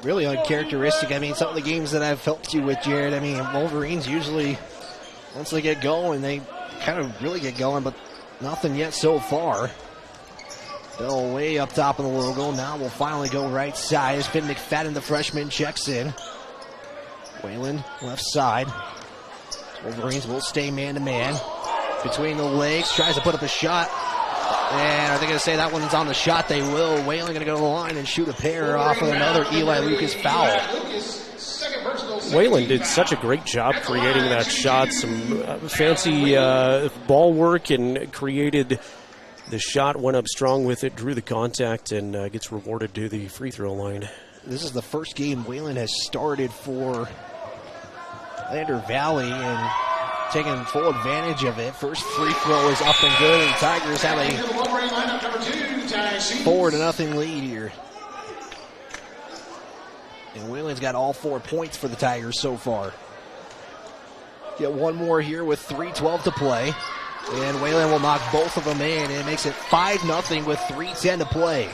really uncharacteristic. I mean, some of the games that I've helped you with, Jared, I mean, Wolverines usually, once they get going, they kind of really get going, but nothing yet so far. Bell way up top of the logo. Now we'll finally go right side. As Finn McFadden, the freshman, checks in. Whalen, left side. Wolverines will stay man-to-man. Between the legs, tries to put up a shot. And are they going to say that one's on the shot? They will. Whalen going to go to the line and shoot a pair off of another Eli Lucas foul. Whalen did such a great job creating that shot. Some fancy ball work, and created the shot, went up strong with it, drew the contact, and gets rewarded to the free throw line. This is the first game Whalen has started for Lander Valley and taking full advantage of it. First free throw is up and good, and Tigers have a 4-0 lead here. And Whalen's got all 4 points for the Tigers so far. Get one more here with 3:12 to play. And Whalen will knock both of them in, and it makes it 5-0 with 3:10 to play.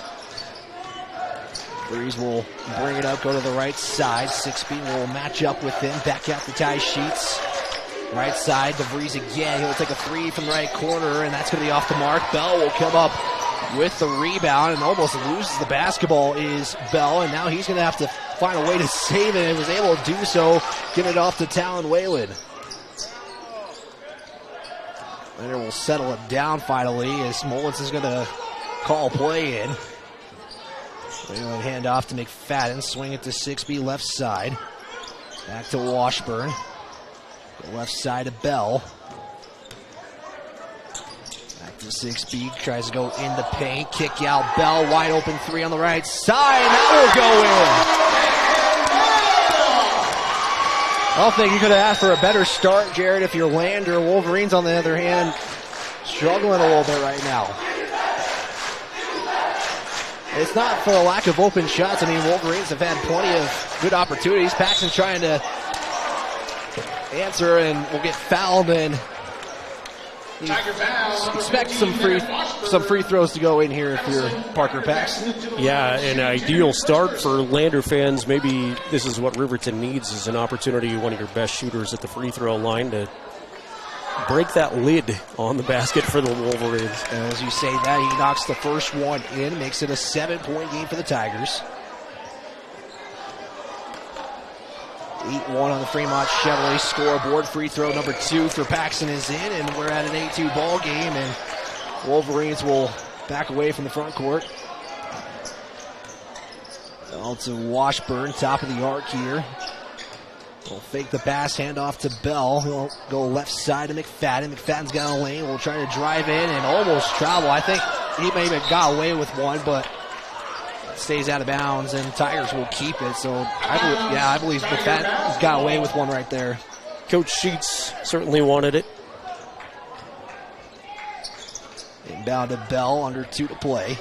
Breeze will bring it up, go to the right side. 6B will match up with him. Back out to Ty Sheets. Right side, DeVries again. He'll take a three from the right corner, and that's going to be off the mark. Bell will come up with the rebound and almost loses the basketball is Bell, and now he's going to have to find a way to save it, and was able to do so, giving it off to Talon Whalen. Lander will settle it down finally as Mullins is going to call play in. Whalen hand off to McFadden. Swing it to 6B left side. Back to Washburn. The left side of Bell. Back to 6B. Tries to go in the paint. Kick out. Bell wide open three on the right side. That will go in. I don't think you could have asked for a better start, Jared, if you're Lander. Wolverines, on the other hand, struggling a little bit right now. It's not for a lack of open shots. I mean, Wolverines have had plenty of good opportunities. Paxton trying to answer and will get fouled, and expect some free throws to go in here if you're Parker Paxton. Yeah, an ideal start for Lander fans. Maybe this is what Riverton needs, is an opportunity, one of your best shooters at the free throw line, to break that lid on the basket for the Wolverines. And as you say that, he knocks the first one in, makes it a 7-point game for the Tigers. 8-1 on the Fremont Chevrolet scoreboard. Free throw number 2 for Paxton is in, and we're at an 8-2 ball game, and Wolverines will back away from the front court. Bell to Washburn, top of the arc here. We'll fake the pass, hand off to Bell. He'll go left side to McFadden. McFadden's got a lane. We'll try to drive in and almost travel. I think he may have got away with one, but stays out of bounds, and Tigers will keep it. So I believe McFadden got away with one right there. Coach Sheets certainly wanted it. Inbound to Bell, under 2 to play.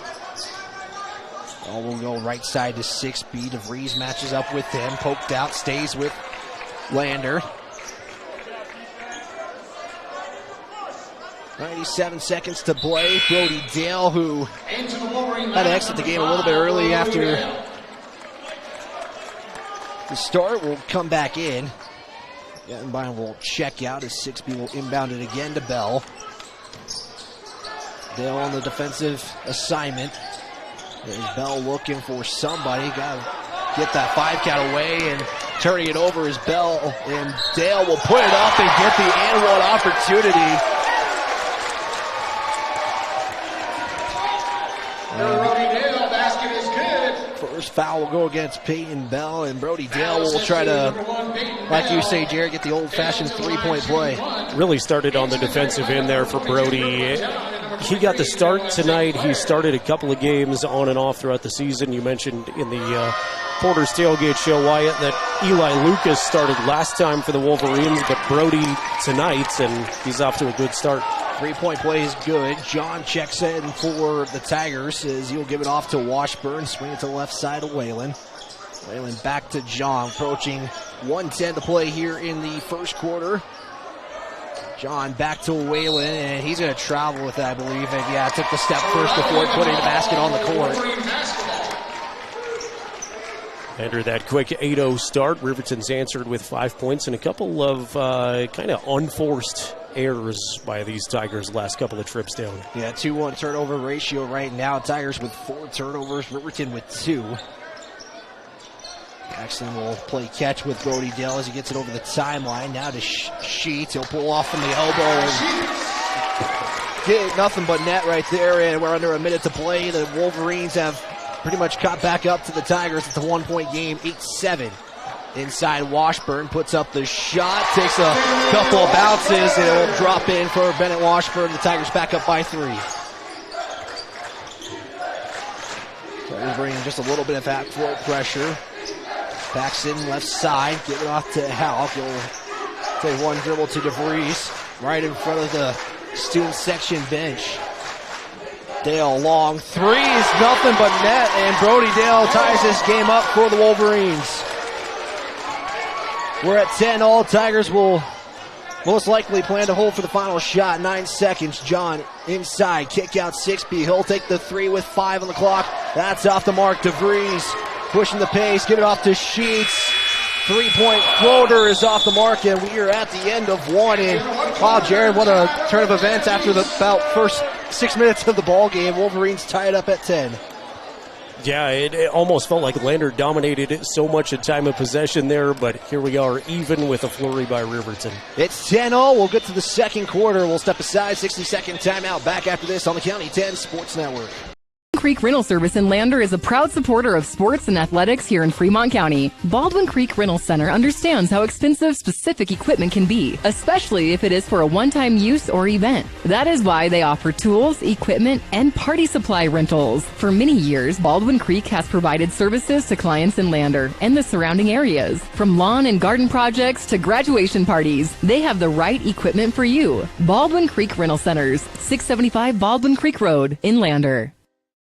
Bell will go right side to 6B. DeVries matches up with him. Poked out, stays with Lander. 97 seconds to play. Brody Dale, who had to exit the game a little bit early after the start, will come back in. Gettenbein will check out as 6B will inbound it again to Bell. Dale on the defensive assignment. There's Bell looking for somebody. Got to get that 5 count away, and turning it over is Bell, and Dale will put it up and get the and one opportunity. Brody Dale, basket is good. First foul will go against Peyton Bell, and Brody Dale will try to, like you say, Jared, get the old-fashioned 3-point play. Really started on the defensive end there for Brody. He got the start tonight. He started a couple of games on and off throughout the season. You mentioned in the Porter's Tailgate show, Wyatt, that Eli Lucas started last time for the Wolverines, but Brody tonight, and he's off to a good start. 3-point play is good. John checks in for the Tigers as he'll give it off to Washburn. Swing it to the left side of Whalen. Whalen back to John, approaching 1:10 to play here in the first quarter. John back to Whalen, and he's going to travel with that, I believe. And took the step first before putting the basket on the court. After that quick 8-0 start, Riverton's answered with 5 points and a couple of kind of unforced errors by these Tigers last couple of trips down. Yeah, 2-1 turnover ratio right now. Tigers with 4 turnovers, Riverton with 2. Paxton will play catch with Brody Dale as he gets it over the timeline. Now to Sheets. He'll pull off from the elbow and get nothing but net right there. And we're under a minute to play. The Wolverines have pretty much caught back up to the Tigers. It's a 1-point game, 8-7. Inside, Washburn puts up the shot, takes a couple of bounces, and it will drop in for Bennett Washburn. The Tigers back up by 3. Tigers bringing just a little bit of half-court pressure. Paxton left side, give it off to Halk. He'll take one dribble to DeVries, right in front of the student section bench. Dale long three is nothing but net, and Brody Dale ties this game up for the Wolverines. We're at 10 all. Tigers will most likely plan to hold for the final shot. 9 seconds. John inside, kick out 6B. He'll take the 3 with 5 on the clock. That's off the mark. DeVries pushing the pace, get it off to Sheets. 3-point floater is off the mark, and we are at the end of 1. And wow, Jared, what a turn of events after the about first 6 minutes of the ball game. Wolverines tie it up at 10. Yeah, it almost felt like Lander dominated it so much in time of possession there, but here we are, even with a flurry by Riverton. It's 10-0. We'll get to the second quarter. We'll step aside. 60-second timeout. Back after this on the County 10 Sports Network. Creek Rental Service in Lander is a proud supporter of sports and athletics here in Fremont County. Baldwin Creek Rental Center understands how expensive specific equipment can be, especially if it is for a one-time use or event. That is why they offer tools, equipment, and party supply rentals. For many years, Baldwin Creek has provided services to clients in Lander and the surrounding areas. From lawn and garden projects to graduation parties, they have the right equipment for you. Baldwin Creek Rental Centers, 675 Baldwin Creek Road in Lander.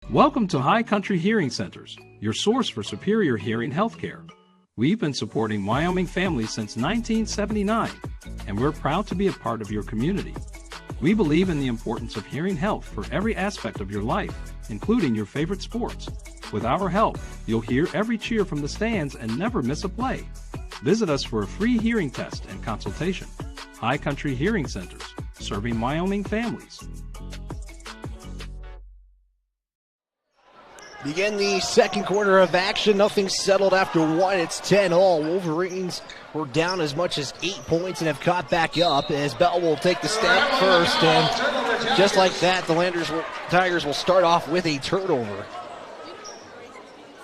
Welcome to High Country Hearing Centers, your source for superior hearing health care. We've been supporting Wyoming families since 1979, and we're proud to be a part of your community. We believe in the importance of hearing health for every aspect of your life, including your favorite sports. With our help, you'll hear every cheer from the stands and never miss a play. Visit us for a free hearing test and consultation. High Country Hearing Centers, serving Wyoming families. Begin the second quarter of action. Nothing settled after one. It's 10-all. Wolverines were down as much as 8 points and have caught back up as Bell will take the step first. And just like that, the Tigers will start off with a turnover.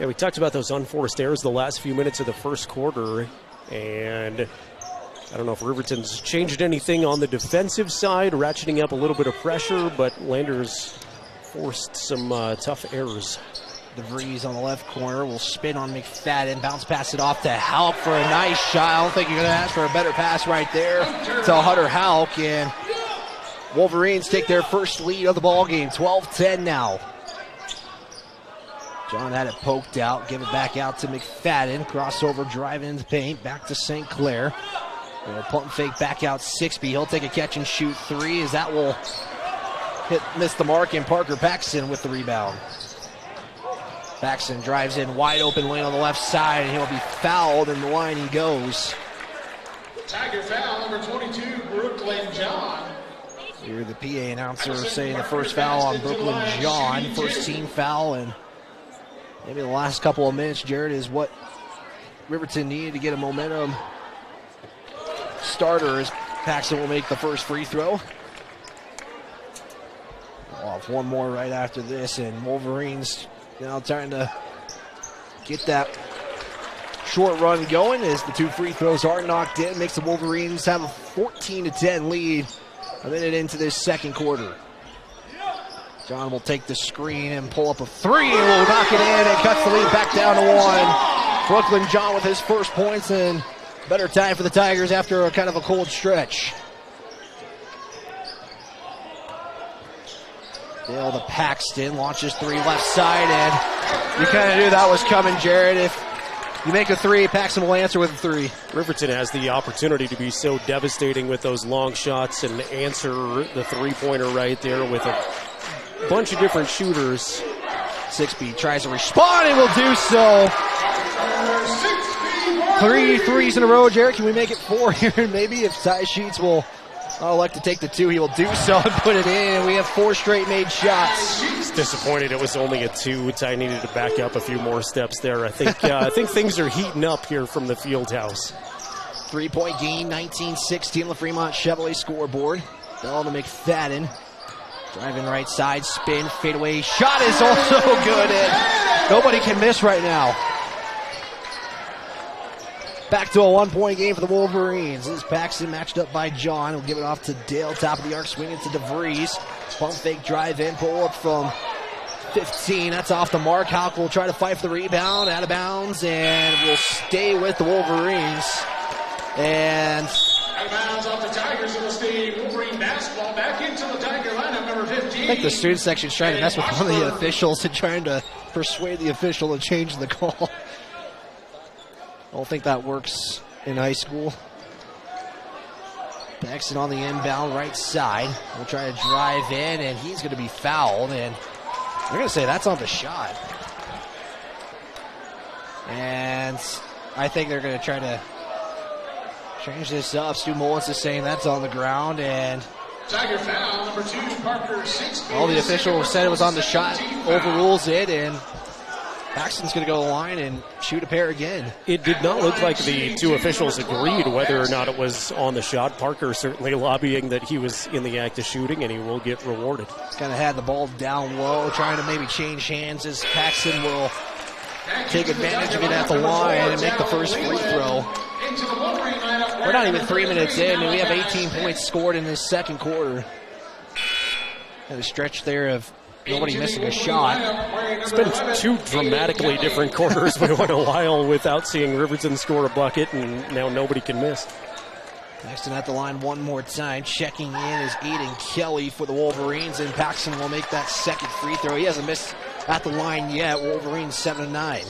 Yeah, we talked about those unforced errors the last few minutes of the first quarter. And I don't know if Riverton's changed anything on the defensive side, ratcheting up a little bit of pressure, but Landers forced some tough errors. DeVries on the left corner will spin on McFadden, bounce pass it off to Houck for a nice shot. I don't think you're going to ask for a better pass right there to Hunter Houck, and Wolverines take their first lead of the ball game, 12-10 now. John had it poked out, give it back out to McFadden, crossover, drive into the paint, back to St. Clair. Pump fake back out 6B. He'll take a catch and shoot three as that will miss the mark, and Parker Paxton with the rebound. Paxton drives in, wide open lane on the left side, and he'll be fouled, and the line he goes. Tiger foul, number 22, Brooklyn John. Here the PA announcer saying the first foul on Brooklyn John, first team foul, and maybe the last couple of minutes, Jared, is what Riverton needed to get a momentum starter as Paxton will make the first free throw. Off one more right after this, and Wolverines now trying to get that short run going as the two free throws are knocked in. Makes the Wolverines have a 14-10 lead a minute into this second quarter. John will take the screen and pull up a three, and will knock it in and cuts the lead back down to one. Brooklyn John with his first points, and better time for the Tigers after a kind of a cold stretch. Dale to Paxton, launches three left side, and you kind of knew that was coming, Jared. If you make a three, Paxton will answer with a three. Riverton has the opportunity to be so devastating with those long shots and answer the three-pointer right there with a bunch of different shooters. 6B tries to respond and will do so. 3 threes in a row, Jared. Can we make it 4 here? Maybe if Ty Sheets will elect to take the 2, he will do so and put it in. We have 4 straight made shots. He's disappointed it was only a 2. Ty needed to back up a few more steps there. I think things are heating up here from the field house. 3-point game, 19-16 on the Fremont Chevrolet scoreboard. Bell to McFadden. Driving right side, spin, fadeaway shot is also good, and nobody can miss right now. Back to a 1-point game for the Wolverines. This is Paxton matched up by John. He'll give it off to Dale, top of the arc, swing it to DeVries. Pump fake drive in, pull up from 15. That's off the mark. Houck will try to fight for the rebound, out of bounds, and will stay with the Wolverines. And out of bounds off the Tigers, it'll stay Wolverine basketball back into the Tiger lineup, number 15. I think the student section's trying to mess with one of the officials and trying to persuade the official to change the call. I don't think that works in high school. Paxton on the inbound right side. We'll try to drive in, and he's going to be fouled, and they're going to say that's on the shot. And I think they're going to try to change this up. Stu Mullins is saying that's on the ground, and Tiger foul, number 2, Parker 6. All the official said it was on the shot, overrules it, and Paxton's going to go to the line and shoot a pair again. It did not look like the two officials agreed whether or not it was on the shot. Parker certainly lobbying that he was in the act of shooting, and he will get rewarded. Kind of had the ball down low, trying to maybe change hands as Paxton will take advantage of it at the line and make the first free throw. We're not even 3 minutes in, and we have 18 points scored in this second quarter. And a stretch there of nobody missing a shot. It's been two dramatically different quarters. We went a while without seeing Riverton score a bucket, and now nobody can miss. Paxton at the line one more time. Checking in is Aiden Kelly for the Wolverines, and Paxton will make that second free throw. He hasn't missed at the line yet. Wolverines 7-9.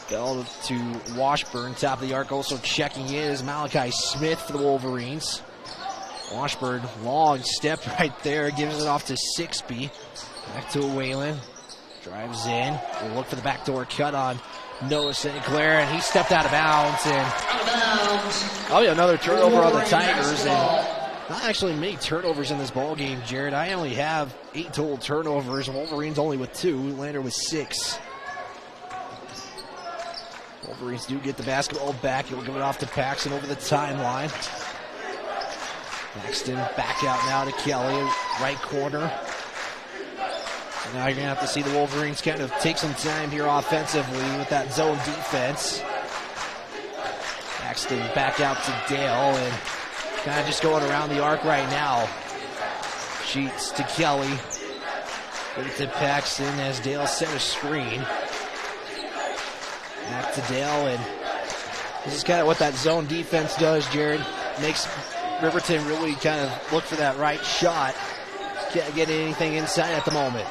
Bell to Washburn, top of the arc. Also checking in is Malachi Smith for the Wolverines. Washburn, long step right there, gives it off to Sixby. Back to Whalen. Drives in. We'll look for the backdoor cut on Noah St. Clair, and he stepped out of bounds. And another turnover on the Tigers. And not actually many turnovers in this ball game, Jared. I only have 8 total turnovers. Wolverines only with 2. Lander with 6. Wolverines do get the basketball back. He'll give it off to Paxton over the timeline. Paxton back out now to Kelly, right corner. So now you're going to have to see the Wolverines kind of take some time here offensively with that zone defense. Paxton back out to Dale and kind of just going around the arc right now. Sheets to Kelly. Give it to Paxton as Dale set a screen. Back to Dale, and this is kind of what that zone defense does, Jared. Makes Riverton really kind of look for that right shot. Can't get anything inside at the moment.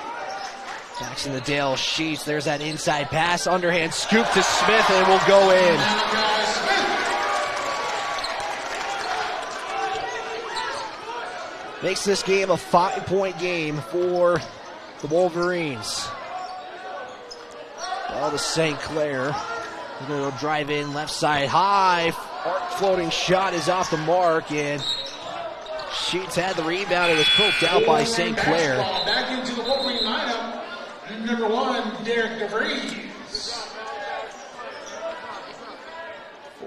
Paxton to Dale, Sheets. There's that inside pass. Underhand scoop to Smith, and it will go in. Makes this game a 5-point game for the Wolverines. Ball to St. Clair. He's going to go drive in left side high. Arc floating shot is off the mark, and Sheets had the rebound. It was poked out by St. Clair. Back into the Wolverine lineup, number 1, Derek DeVries.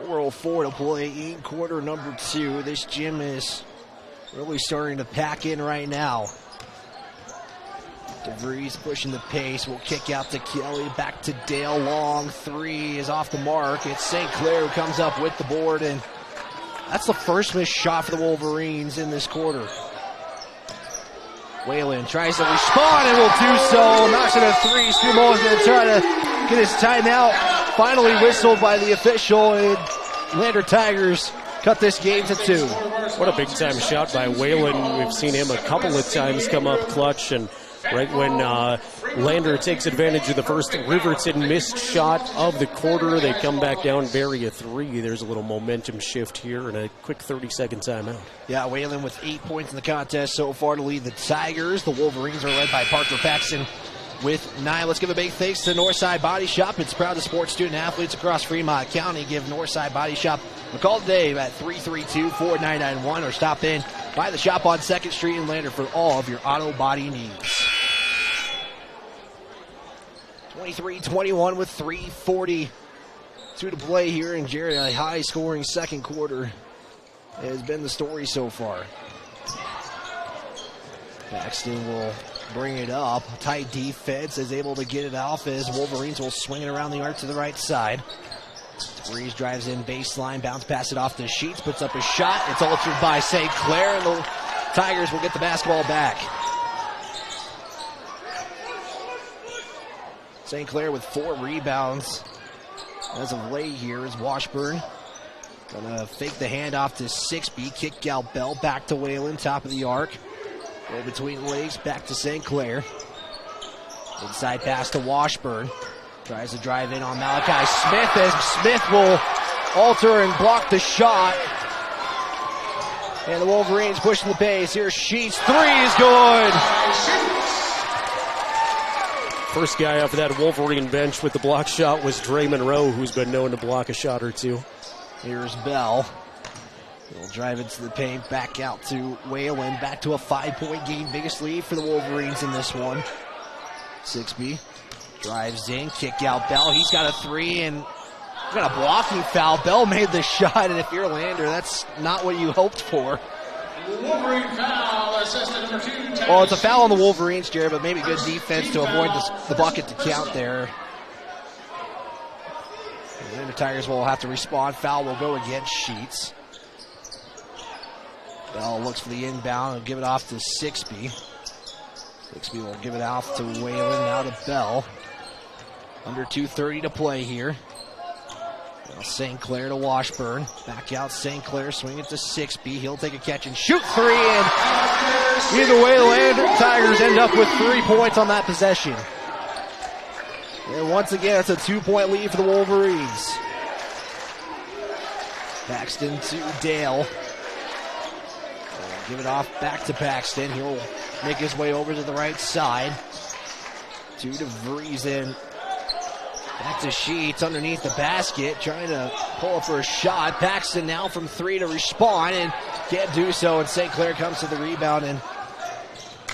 4:04 to play in quarter number 2. This gym is really starting to pack in right now. DeVries pushing the pace. Will kick out to Kelly. Back to Dale. Long 3 is off the mark. It's St. Clair who comes up with the board, and that's the first missed shot for the Wolverines in this quarter. Whalen tries to respond and will do so. Knocks it a 3. Skumo is going to try to get his timeout. Finally whistled by the official, and Lander Tigers cut this game to 2. What a big-time shot by Whalen. We've seen him a couple of times come up clutch, and right when Lander takes advantage of the first Riverton missed shot of the quarter, they come back down, bury a 3. There's a little momentum shift here and a quick 30-second timeout. Yeah, Whalen with 8 points in the contest so far to lead the Tigers. The Wolverines are led by Parker Paxton with 9. Let's give a big thanks to Northside Body Shop. It's proud to support student athletes across Fremont County. Give Northside Body Shop a call today at 332-4991 or stop in by the shop on 2nd Street in Lander for all of your auto body needs. 23-21 with 3:42 to play here in Jared. A high-scoring second quarter has been the story so far. Paxton will bring it up. Tight defense is able to get it off as Wolverines will swing it around the arc to the right side. DeVries drives in baseline, bounce pass it off to Sheets, puts up a shot. It's altered by St. Clair, and the Tigers will get the basketball back. St. Clair with 4 rebounds as of late here is Washburn. Gonna fake the handoff to Sixby, kick out Bell, back to Whalen, top of the arc. Go between legs, back to St. Clair. Inside pass to Washburn. Tries to drive in on Malachi Smith as Smith will alter and block the shot. And the Wolverines pushing the pace. Here's Sheets. 3 is good. First guy off of that Wolverine bench with the block shot was Dre Monroe, who's been known to block a shot or 2. Here's Bell. He'll drive into the paint, back out to Whalen. Back to a 5-point game. Biggest lead for the Wolverines in this one. Sixby Drives in, kick out Bell. He's got a three, and he's got a blocking foul. Bell made the shot, and if you're Lander, that's not what you hoped for. Wolverine foul, assistant number 2. Well, it's a foul on the Wolverines, Jared, but maybe good defense to avoid the bucket to count there. The Lander Tigers will have to respond. Foul will go against Sheets. Bell looks for the inbound and give it off to Sixby. Sixby will give it off to Whalen, now to Bell. Under 2:30 to play here. Now St. Clair to Washburn. Back out St. Clair, swing it to Sixby. He'll take a catch and shoot three, and either way, the Lander Tigers end up with 3 points on that possession. And once again, it's a 2-point lead for the Wolverines. Paxton to Dale. Give it off back to Paxton. He'll make his way over to the right side. To DeVries. Back to Sheets underneath the basket, trying to pull up for a shot. Paxton now from 3 to respond and can't do so, and St. Clair comes to the rebound, and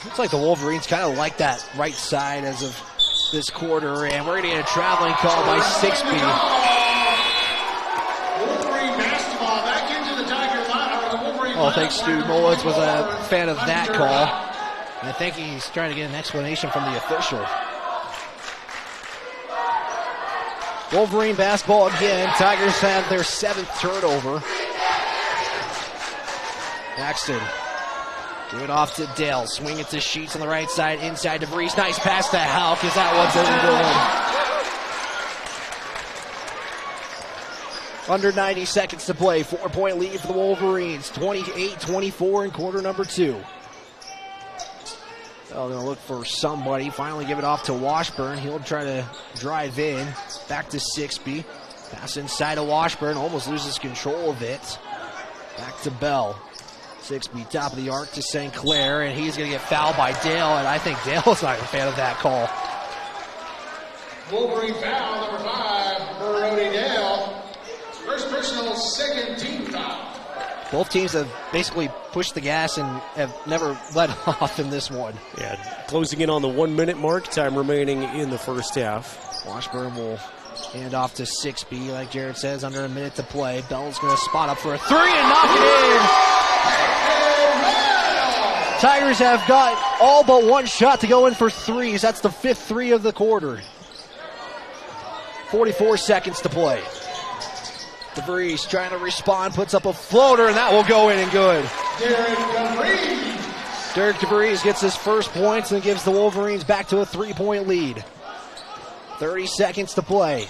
looks like the Wolverines kind of like that right side as of this quarter, and we're going to get a traveling call by Sixby. Wolverine basketball back into the Tiger lineup. The Wolverine Well, I think Stu Mullins was a fan of that call. And I think he's trying to get an explanation from the official. Wolverine basketball again. Tigers have their 7th turnover. Paxton. Give it off to Dale. Swing it to Sheets on the right side. Inside DeVries. Nice pass to Houck as that one's in good. Under 90 seconds to play. 4-point lead for the Wolverines. 28-24 in quarter number 2. They're going to look for somebody. Finally give it off to Washburn. He'll try to drive in. Back to Sixby. Pass inside to Washburn. Almost loses control of it. Back to Bell. Sixby top of the arc to St. Clair. And he's going to get fouled by Dale. And I think Dale's not a fan of that call. Wolverine foul, number 5, Brody Dale. First personal, 2nd team foul. Both teams have basically pushed the gas and have never let off in this one. Yeah, closing in on the 1-minute mark, time remaining in the first half. Washburn will hand off to Sixby, like Jared says, under a minute to play. Bell's going to spot up for a 3 and knock it in. Tigers have got all but one shot to go in for threes. That's the 5th 3 of the quarter. 44 seconds to play. DeVries trying to respond, puts up a floater, and that will go in and good. Derek DeVries gets his first points and gives the Wolverines back to a 3-point lead. 30 seconds to play.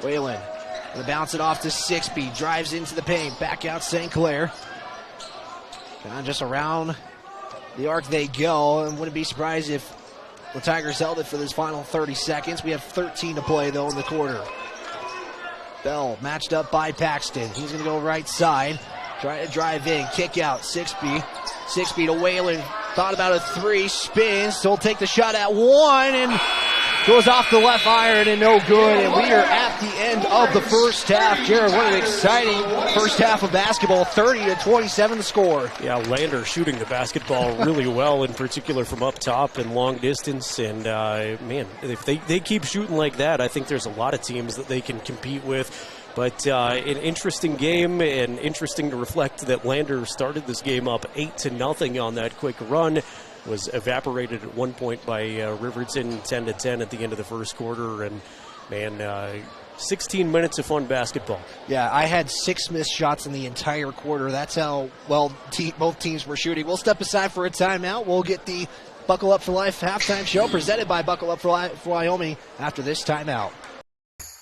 Whalen going to bounce it off to Sixby, drives into the paint, back out St. Clair. Kind of just around the arc they go, and wouldn't be surprised if the Tigers held it for this final 30 seconds. We have 13 to play, though, in the quarter. Bell matched up by Paxton. He's going to go right side. Trying to drive in. Kick out. Sixby. Sixby to Whalen. Thought about a 3. Spins. Still take the shot at 1. And goes off the left iron and no good. And we are at the end of the first half. Jared, what an exciting first half of basketball. 30-27 the score. Yeah, Lander shooting the basketball really well, in particular from up top and long distance. And, man, if they keep shooting like that, I think there's a lot of teams that they can compete with. But an interesting game, and interesting to reflect that Lander started this game up 8-0 on that quick run. Was evaporated at one point by Riverton 10-10 at the end of the first quarter. And, man, 16 minutes of fun basketball. Yeah, I had 6 missed shots in the entire quarter. That's how well both teams were shooting. We'll step aside for a timeout. We'll get the Buckle Up for Life halftime show presented by Buckle Up for Wyoming after this timeout.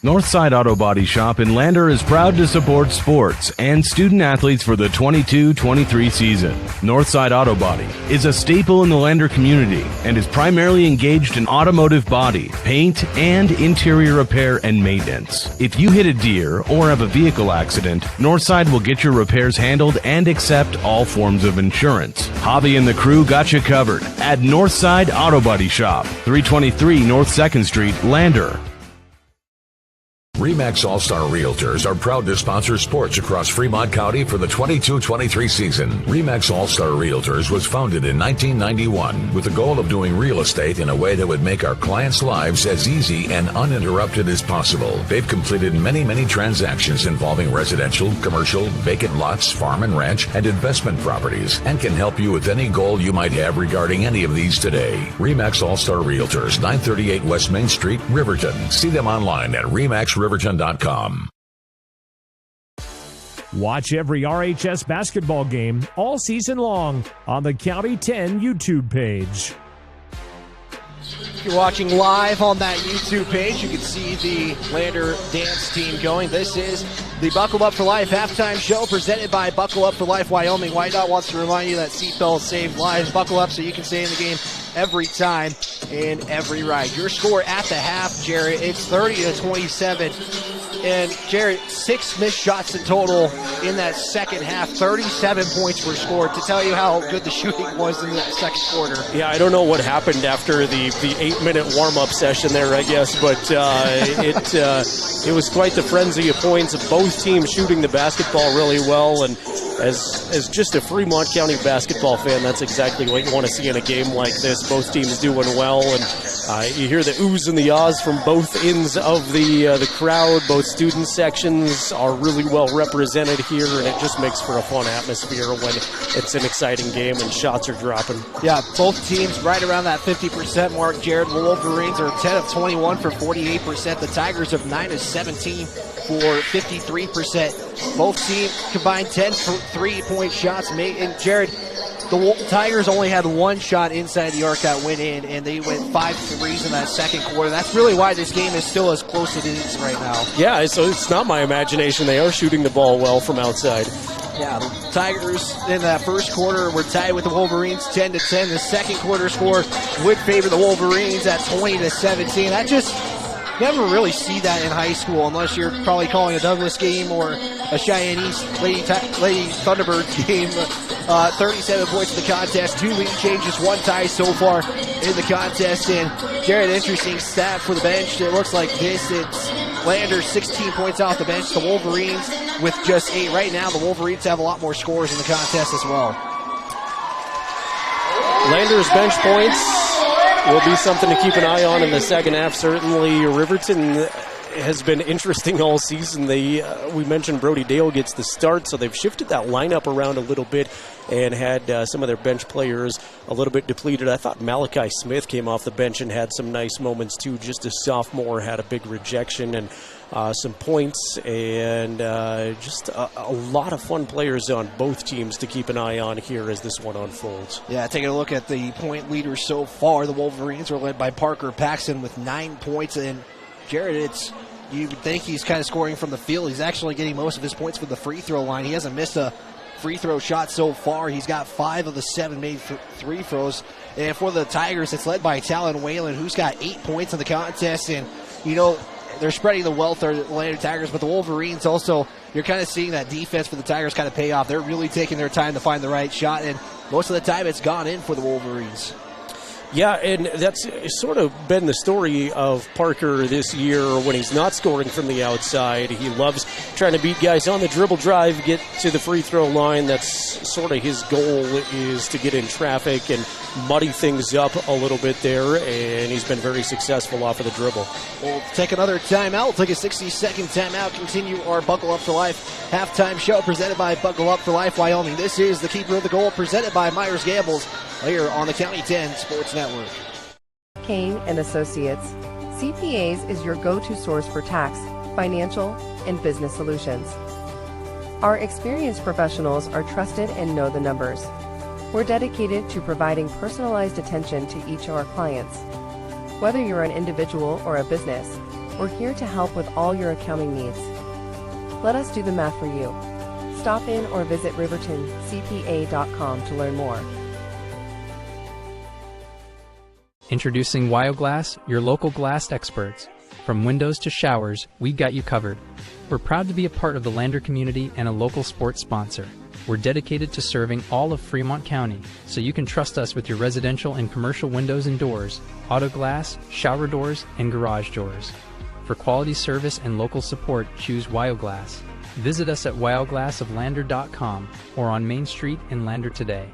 Northside Auto Body Shop in Lander is proud to support sports and student athletes for the 22-23 season. Northside Auto Body is a staple in the Lander community and is primarily engaged in automotive body, paint, and interior repair and maintenance. If you hit a deer or have a vehicle accident, Northside will get your repairs handled and accept all forms of insurance. Hobby and the crew got you covered at Northside Auto Body Shop, 323 North 2nd Street, Lander. RE/MAX All-Star Realtors are proud to sponsor sports across Fremont County for the 22-23 season. RE/MAX All-Star Realtors was founded in 1991 with the goal of doing real estate in a way that would make our clients' lives as easy and uninterrupted as possible. They've completed many transactions involving residential, commercial, vacant lots, farm and ranch, and investment properties, and can help you with any goal you might have regarding any of these today. RE/MAX All-Star Realtors, 938 West Main Street, Riverton. See them online at remaxriverton.com. Watch every RHS basketball game all season long on the County 10 YouTube page. If you're watching live on that YouTube page, you can see the Lander dance team going. This is the Buckle Up for Life halftime show presented by Buckle Up for Life Wyoming. White Dot wants to remind you that seatbelts save lives. Buckle up so you can stay in the game every time in every ride. Your score at the half, Jared, it's 30-27. And Jared, 6 missed shots in total in that second half. 37 points were scored, to tell you how good the shooting was in the second quarter. Yeah, I don't know what happened after the 8-minute warm-up session there, I guess, but it was quite the frenzy of points. Both teams shooting the basketball really well, and as just a Fremont County basketball fan, that's exactly what you want to see in a game like this. Both teams doing well, and you hear the oohs and the ahs from both ends of the crowd. Both student sections are really well represented here, and it just makes for a fun atmosphere when it's an exciting game and shots are dropping. Yeah, both teams right around that 50% mark. Jared, the Wolverines are 10 of 21 for 48%. The Tigers of 9 of 17 for 53%. Both teams combined 10 for 3-point shots made. And Jared, the Tigers only had one shot inside the arc that went in, and they went 5 threes in that second quarter. That's really why this game is still as close as it is right now. Yeah, so it's not my imagination. They are shooting the ball well from outside. Yeah, the Tigers in that first quarter were tied with the Wolverines 10-10. The second quarter score would favor the Wolverines at 20-17. That just never really see that in high school unless you're probably calling a Douglas game or a Cheyenne East Lady Thunderbirds game. 37 points in the contest, 2 lead changes, 1 tie so far in the contest. And Jared, interesting stat for the bench. It looks like this. It's Landers 16 points off the bench. The Wolverines with just 8. Right now, the Wolverines have a lot more scores in the contest as well. Landers bench points will be something to keep an eye on in the second half. Certainly, Riverton has been interesting all season. We mentioned Brody Dale gets the start, so they've shifted that lineup around a little bit and had some of their bench players a little bit depleted. I thought Malachi Smith came off the bench and had some nice moments too. Just a sophomore, had a big rejection and some points, and just a lot of fun players on both teams to keep an eye on here as this one unfolds. Yeah, taking a look at the point leaders so far, the Wolverines are led by Parker Paxton with 9 points, and Jared, you would think he's kind of scoring from the field. He's actually getting most of his points from the free throw line. He hasn't missed a free throw shot so far. He's got 5 of the 7 made free throws. And for the Tigers, it's led by Talon Whalen, who's got 8 points in the contest. And, they're spreading the wealth of the Lander Tigers, but the Wolverines also, you're kind of seeing that defense for the Tigers kind of pay off. They're really taking their time to find the right shot, and most of the time it's gone in for the Wolverines. Yeah, and that's sort of been the story of Parker this year when he's not scoring from the outside. He loves trying to beat guys on the dribble drive, get to the free throw line. That's sort of his goal, is to get in traffic and muddy things up a little bit there, and he's been very successful off of the dribble. We'll take another timeout. We'll take a 60-second timeout. Continue our Buckle Up for Life halftime show presented by Buckle Up for Life Wyoming. This is the Keeper of the Goal presented by Myers Gambles here on the County 10 Sports Network. Kane and Associates, CPAs is your go-to source for tax, financial, and business solutions. Our experienced professionals are trusted and know the numbers. We're dedicated to providing personalized attention to each of our clients. Whether you're an individual or a business, we're here to help with all your accounting needs. Let us do the math for you. Stop in or visit rivertoncpa.com to learn more. Introducing WyoGlass, your local glass experts. From windows to showers, we've got you covered. We're proud to be a part of the Lander community and a local sports sponsor. We're dedicated to serving all of Fremont County, so you can trust us with your residential and commercial windows and doors, auto glass, shower doors, and garage doors. For quality service and local support, choose Wioglass. Visit us at wioglassoflander.com or on Main Street in Lander today.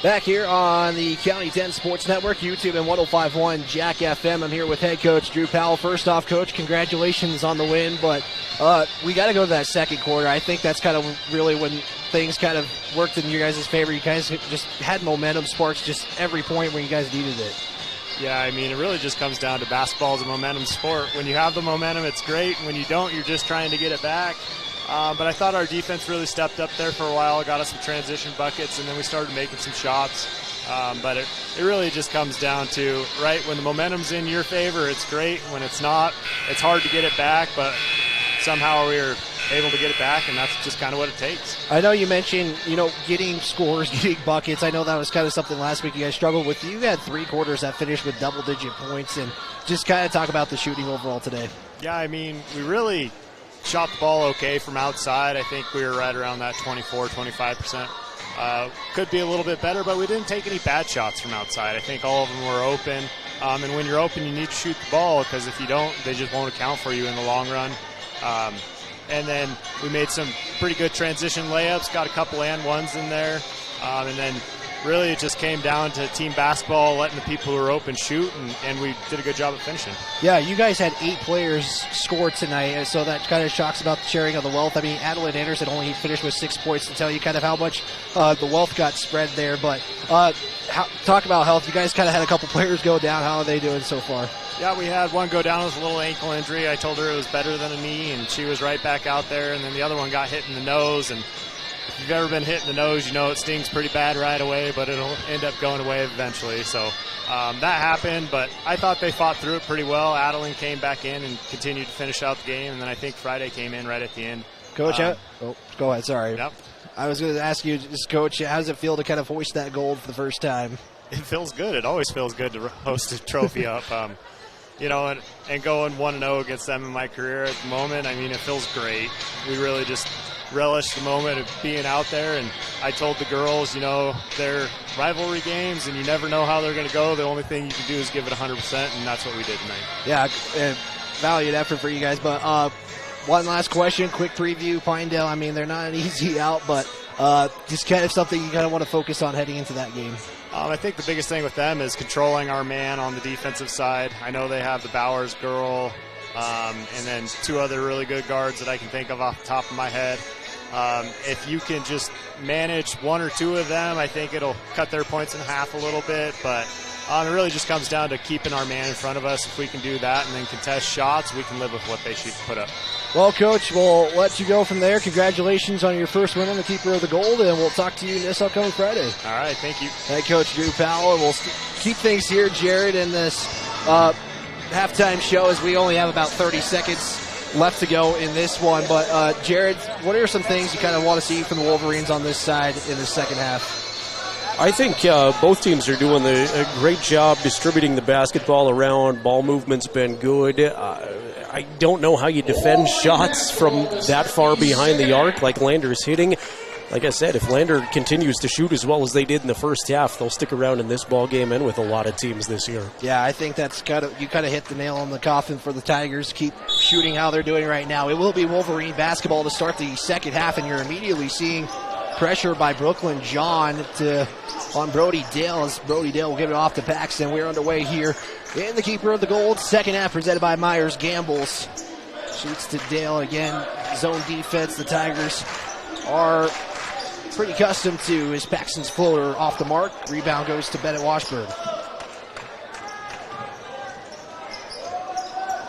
Back here on the County 10 Sports Network, YouTube and 105.1 Jack FM. I'm here with head coach Drew Powell. First off, coach, congratulations on the win, but we got to go to that second quarter. I think that's kind of really when things kind of worked in your guys' favor. You guys just had momentum sparks just every point where you guys needed it. Yeah, I mean, it really just comes down to basketball as a momentum sport. When you have the momentum, it's great. When you don't, you're just trying to get it back. But I thought our defense really stepped up there for a while, got us some transition buckets, and then we started making some shots. But it really just comes down to, right, when the momentum's in your favor, it's great. When it's not, it's hard to get it back, but somehow we were able to get it back, and that's just kind of what it takes. I know you mentioned, getting scores, getting buckets. I know that was kind of something last week you guys struggled with. You had 3 quarters that finished with double-digit points, and just kind of talk about the shooting overall today. Yeah, I mean, we really shot the ball okay from outside. I think we were right around that 24-25%. Could be a little bit better, but we didn't take any bad shots from outside. I think all of them were open. And when you're open, you need to shoot the ball, because if you don't, they just won't account for you in the long run. And then we made some pretty good transition layups, got a couple and ones in there. And then really it just came down to team basketball, letting the people who were open shoot, and we did a good job of finishing. Yeah, you guys had 8 players score tonight, so that kind of shocks about the sharing of the wealth. I mean, Adeline Anderson only finished with 6 points to tell you kind of how much the wealth got spread there. But talk about health. You guys kind of had a couple players go down. How are they doing so far? Yeah, we had one go down with a little ankle injury. I told her it was better than a knee, and she was right back out there. And then the other one got hit in the nose, and if you've ever been hit in the nose, you know it stings pretty bad right away, but it'll end up going away eventually. So that happened, but I thought they fought through it pretty well. Adeline came back in and continued to finish out the game, and then I think Friday came in right at the end. Coach, go ahead, sorry. Yep. I was going to ask you, just Coach, how does it feel to kind of hoist that gold for the first time? It feels good. It always feels good to hoist a trophy up. And going 1-0 against them in my career at the moment, I mean, it feels great. We really just relish the moment of being out there, and I told the girls, they're rivalry games, and you never know how they're going to go. The only thing you can do is give it 100%, and that's what we did tonight. Yeah, valiant effort for you guys, but one last question, quick preview. Pinedale, I mean, they're not an easy out, but just kind of something you kind of want to focus on heading into that game. I think the biggest thing with them is controlling our man on the defensive side. I know they have the Bowers girl, and then 2 other really good guards that I can think of off the top of my head. If you can just manage 1 or 2 of them, I think it'll cut their points in half a little bit. But it really just comes down to keeping our man in front of us. If we can do that and then contest shots, we can live with what they should put up. Well, Coach, we'll let you go from there. Congratulations on your first win on the Keeper of the Gold, and we'll talk to you this upcoming Friday. All right, thank you. Head Coach Drew Powell, and we'll keep things here, Jared, in this halftime show, as we only have about 30 seconds left to go in this one. But, Jared, what are some things you kind of want to see from the Wolverines on this side in the second half? I think both teams are doing a great job distributing the basketball around. Ball movement's been good. I don't know how you defend shots from that far behind the arc like Lander's hitting. Like I said, if Lander continues to shoot as well as they did in the first half, they'll stick around in this ball game and with a lot of teams this year. Yeah, I think that's you kind of hit the nail on the coffin for the Tigers. Keep shooting how they're doing right now. It will be Wolverine basketball to start the second half, and you're immediately seeing pressure by Brooklyn John on Brody Dale, as Brody Dale will give it off to Paxton. We're underway here in the Keeper of the Gold. Second half presented by Myers Gambles. Shoots to Dale again. Zone defense the Tigers are pretty accustomed to, as Paxton's floater off the mark. Rebound goes to Bennett Washburn.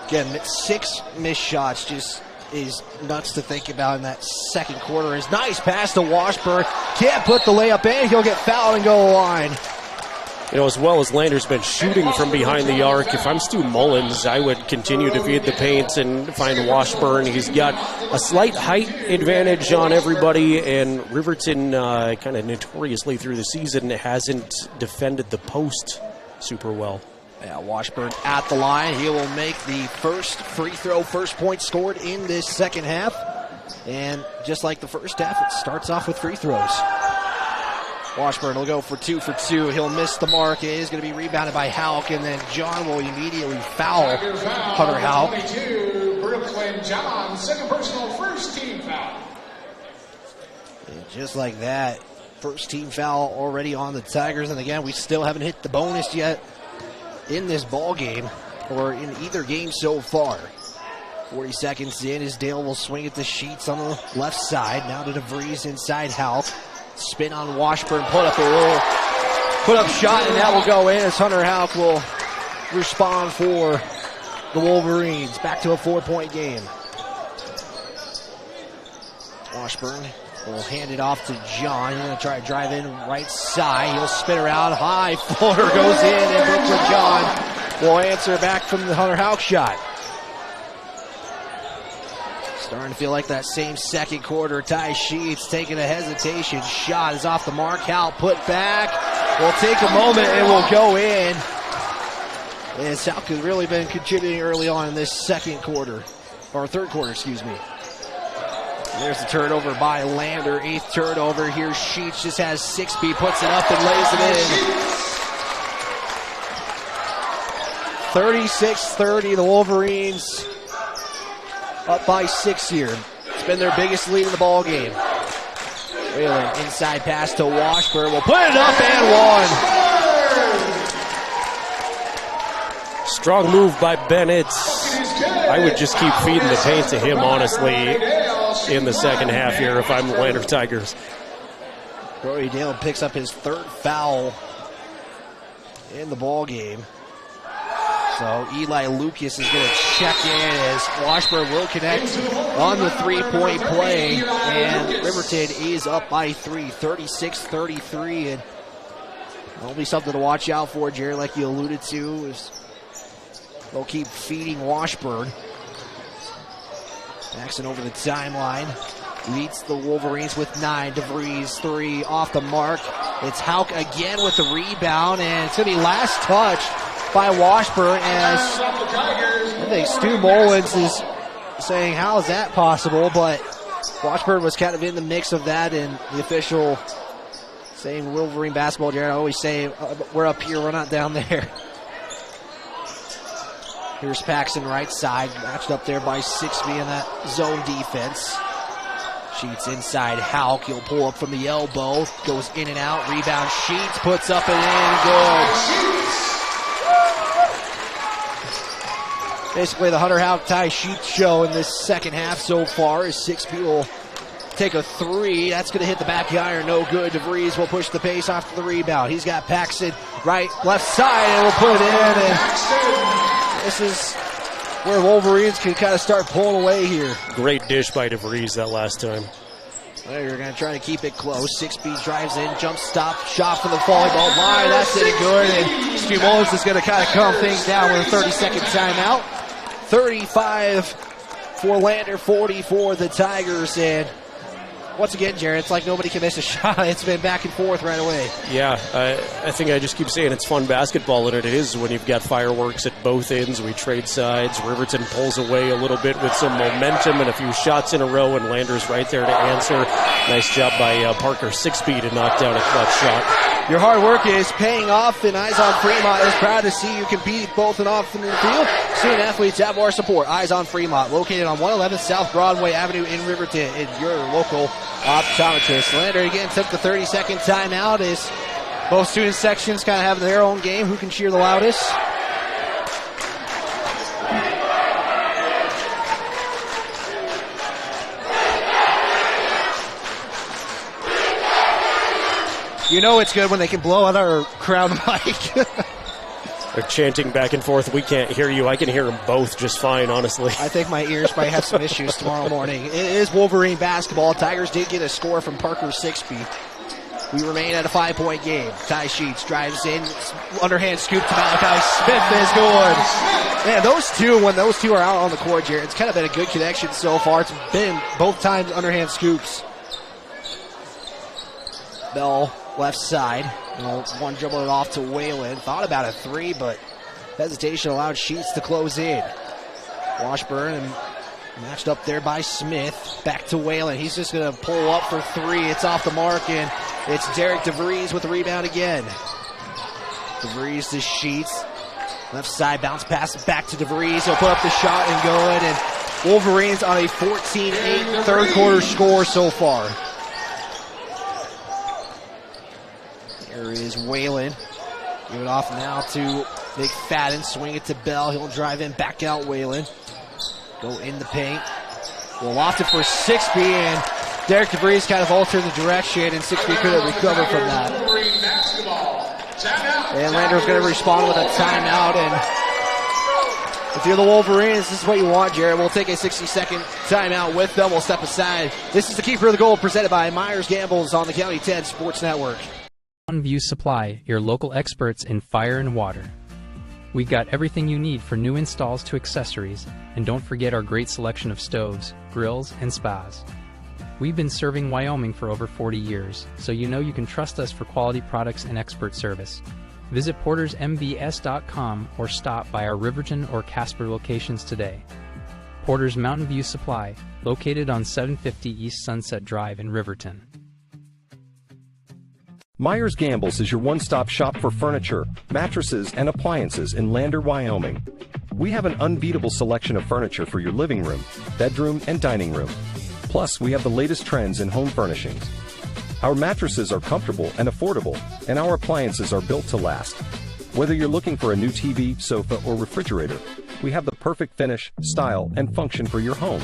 Again, 6 missed shots just is nuts to think about in that second quarter. His nice pass to Washburn. Can't put the layup in. He'll get fouled and go to the line. As well as Lander's been shooting from behind the arc, if I'm Stu Mullins, I would continue to feed the paints and find Washburn. He's got a slight height advantage on everybody, and Riverton kind of notoriously through the season hasn't defended the post super well. Yeah, Washburn at the line. He will make the first free throw, first point scored in this second half. And just like the first half, it starts off with free throws. Washburn will go for 2 for 2. He'll miss the mark. It is going to be rebounded by Houck, and then John will immediately foul Hunter Houck. 22, Brooklyn John, second personal, first team foul. And just like that, first team foul already on the Tigers. And again, we still haven't hit the bonus yet in this ball game, or in either game so far. 40 seconds in as Dale will swing at the Sheets on the left side. Now to DeVries inside Houck. Spin on Washburn, put up shot, and that will go in as Hunter Houck will respond for the Wolverines. Back to a 4-point game. Washburn will hand it off to John. He's going to try to drive in right side. He'll spin around high. Floater goes in, and Brooklyn John will answer back from the Hunter Houck shot. Starting to feel like that same second quarter. Ty Sheets taking a hesitation. Shot is off the mark. Houck put back. Will take a moment and will go in. And Houck has really been contributing early on in this second quarter. Or third quarter, excuse me. There's the turnover by Lander. 8th turnover. Here's Sheets. Just has 6 feet. Puts it up and lays it in. 36-30. The Wolverines up by 6 here. It's been their biggest lead in the ball game. Whalen inside pass to Washburn. Will put it up and one. Strong move by Bennett. I would just keep feeding the paint to him, honestly, in the second half here if I'm the Lander Tigers. Brody Dale picks up his 3rd foul in the ball game. So Eli Lucas is going to check in as Washburn will connect on the 3-point play. And Riverton is up by 3, 36-33. And that'll be something to watch out for, Jerry, like you alluded to. Is they'll keep feeding Washburn. Jackson over the timeline. Leads the Wolverines with 9. DeVries 3 off the mark. It's Houck again with the rebound. And it's going to be last touch by Washburn, as I think Stu Mullins is saying, how is that possible? But Washburn was kind of in the mix of that, and the official saying Wolverine basketball, Jared, I always say, we're up here, we're not down there. Here's Paxson right side, matched up there by 6B in that zone defense. Sheets inside Houck, he'll pull up from the elbow, goes in and out, rebound Sheets, puts up and in, good. Basically, the Hunter Houck Ty Sheets show in this second half so far is 6B will take a 3. That's going to hit the back iron, no good. DeVries will push the pace off to the rebound. He's got Paxson right, left side, and will put it in. And this is where Wolverines can kind of start pulling away here. Great dish by DeVries that last time. Well, you're going to try to keep it close. 6B drives in, jump stop, shot from the volleyball line. That's it, good. And Stu Mullins is going to kind of calm things down with a 30-second timeout. 35 for Lander, 40 for the Tigers. And once again, Jared, it's like nobody can miss a shot. It's been back and forth right away. Yeah, I think I just keep saying it's fun basketball, and it is when you've got fireworks at both ends. We trade sides. Riverton pulls away a little bit with some momentum and a few shots in a row, and Lander's right there to answer. Nice job by Parker 6B to knock down a clutch shot. Your hard work is paying off, and Eyes on Fremont is proud to see you compete both and off in the field. Student athletes have our support. Eyes on Fremont, located on 111 South Broadway Avenue in Riverton, and your local optometrist. Lander again took the 30-second timeout as both student sections kind of have their own game. Who can cheer the loudest? You know it's good when they can blow out our crowd mic. They're chanting back and forth. We can't hear you. I can hear them both just fine, honestly. I think my ears might have some issues tomorrow morning. It is Wolverine basketball. Tigers did get a score from Parker 6B. We remain at a 5-point game. Ty Sheets drives in, underhand scoop to Malachi Smith is good. Man, those two, when those two are out on the court, Jared, it's kind of been a good connection so far. It's been both times underhand scoops. Bell left side. One dribble it off to Whalen. Thought about a 3, but hesitation allowed Sheets to close in. Washburn and Matched up there by Smith. Back to Whalen. He's just going to pull up for three. It's off the mark, and it's Derek DeVries with the rebound again. DeVries to Sheets. Left side bounce pass back to DeVries. He'll put up the shot and go in. And Wolverines on a 14-8 third quarter score so far. There is Whalen. Give it off now to McFadden. Swing it to Bell. He'll drive in. Back out Whalen. Go in the paint. Will loft it for Sixby, and Derek DeVries kind of altered the direction, and Sixby couldn't recover from that. And Lander's going to respond with a timeout, and if you're the Wolverines, this is what you want, Jared. We'll take a 60-second timeout with them. We'll step aside. This is the Keeper of the Goal presented by Myers Gambles on the County 10 Sports Network. View Supply, your local experts in fire and water. We've got everything you need for new installs to accessories, and don't forget our great selection of stoves, grills, and spas. We've been serving Wyoming for over 40 years, so you know you can trust us for quality products and expert service. Visit portersmbs.com or stop by our Riverton or Casper locations today. Porter's Mountain View Supply, located on 750 East Sunset Drive in Riverton. Myers Gambles is your one-stop shop for furniture, mattresses, and appliances in Lander, Wyoming. We have an unbeatable selection of furniture for your living room, bedroom, and dining room. Plus, we have the latest trends in home furnishings. Our mattresses are comfortable and affordable, and our appliances are built to last. Whether you're looking for a new TV, sofa, or refrigerator, we have the perfect finish, style, and function for your home.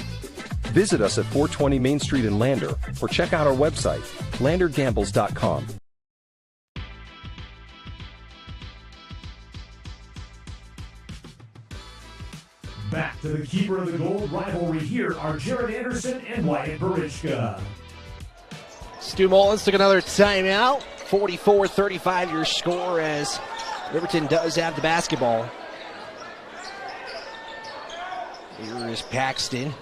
Visit us at 420 Main Street in Lander, or check out our website, landergambles.com. Back to the Keeper of the Gold rivalry. Here are Jared Anderson and Wyatt Barichka. Stu Mullins took another timeout. 44-35 your score as Riverton does have the basketball. Here is Paxton.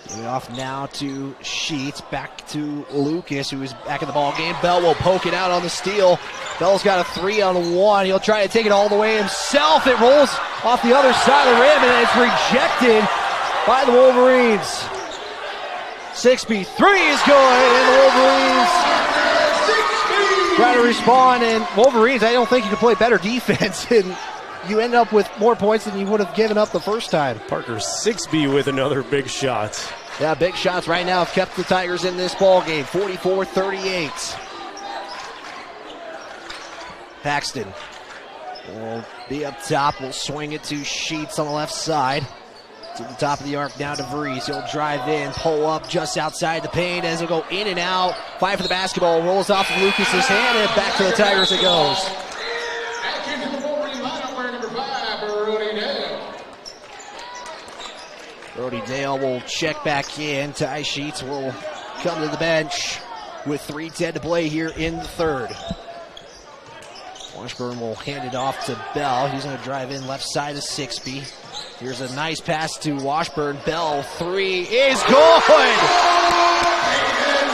Giving it off now to Sheets. Back to Lucas, who is back in the ball game. Bell will poke it out on the steal. Bell's got a 3-on-1. He'll try to take it all the way himself. It rolls off the other side of the rim, and it's rejected by the Wolverines. 6B, 3 is good, and the Wolverines try to respond. And Wolverines, I don't think you can play better defense, and you end up with more points than you would have given up the first time. Parker Sixby with another big shot. Yeah, big shots right now have kept the Tigers in this ball game. 44-38. Paxton will be up top. We'll swing it to Sheets on the left side. To the top of the arc, down to Vreese. He'll drive in, pull up just outside the paint as he'll go in and out. Fight for the basketball, rolls off of Lucas's hand, and back to the Tigers it goes. Back into the Wolverine lineup, wearing number 5, Brody Dale. Brody Dale will check back in. Ty Sheets will come to the bench with 3:10 to play here in the third. Washburn will hand it off to Bell. He's going to drive in left side of Sixby. Here's a nice pass to Washburn. Bell, 3 is good!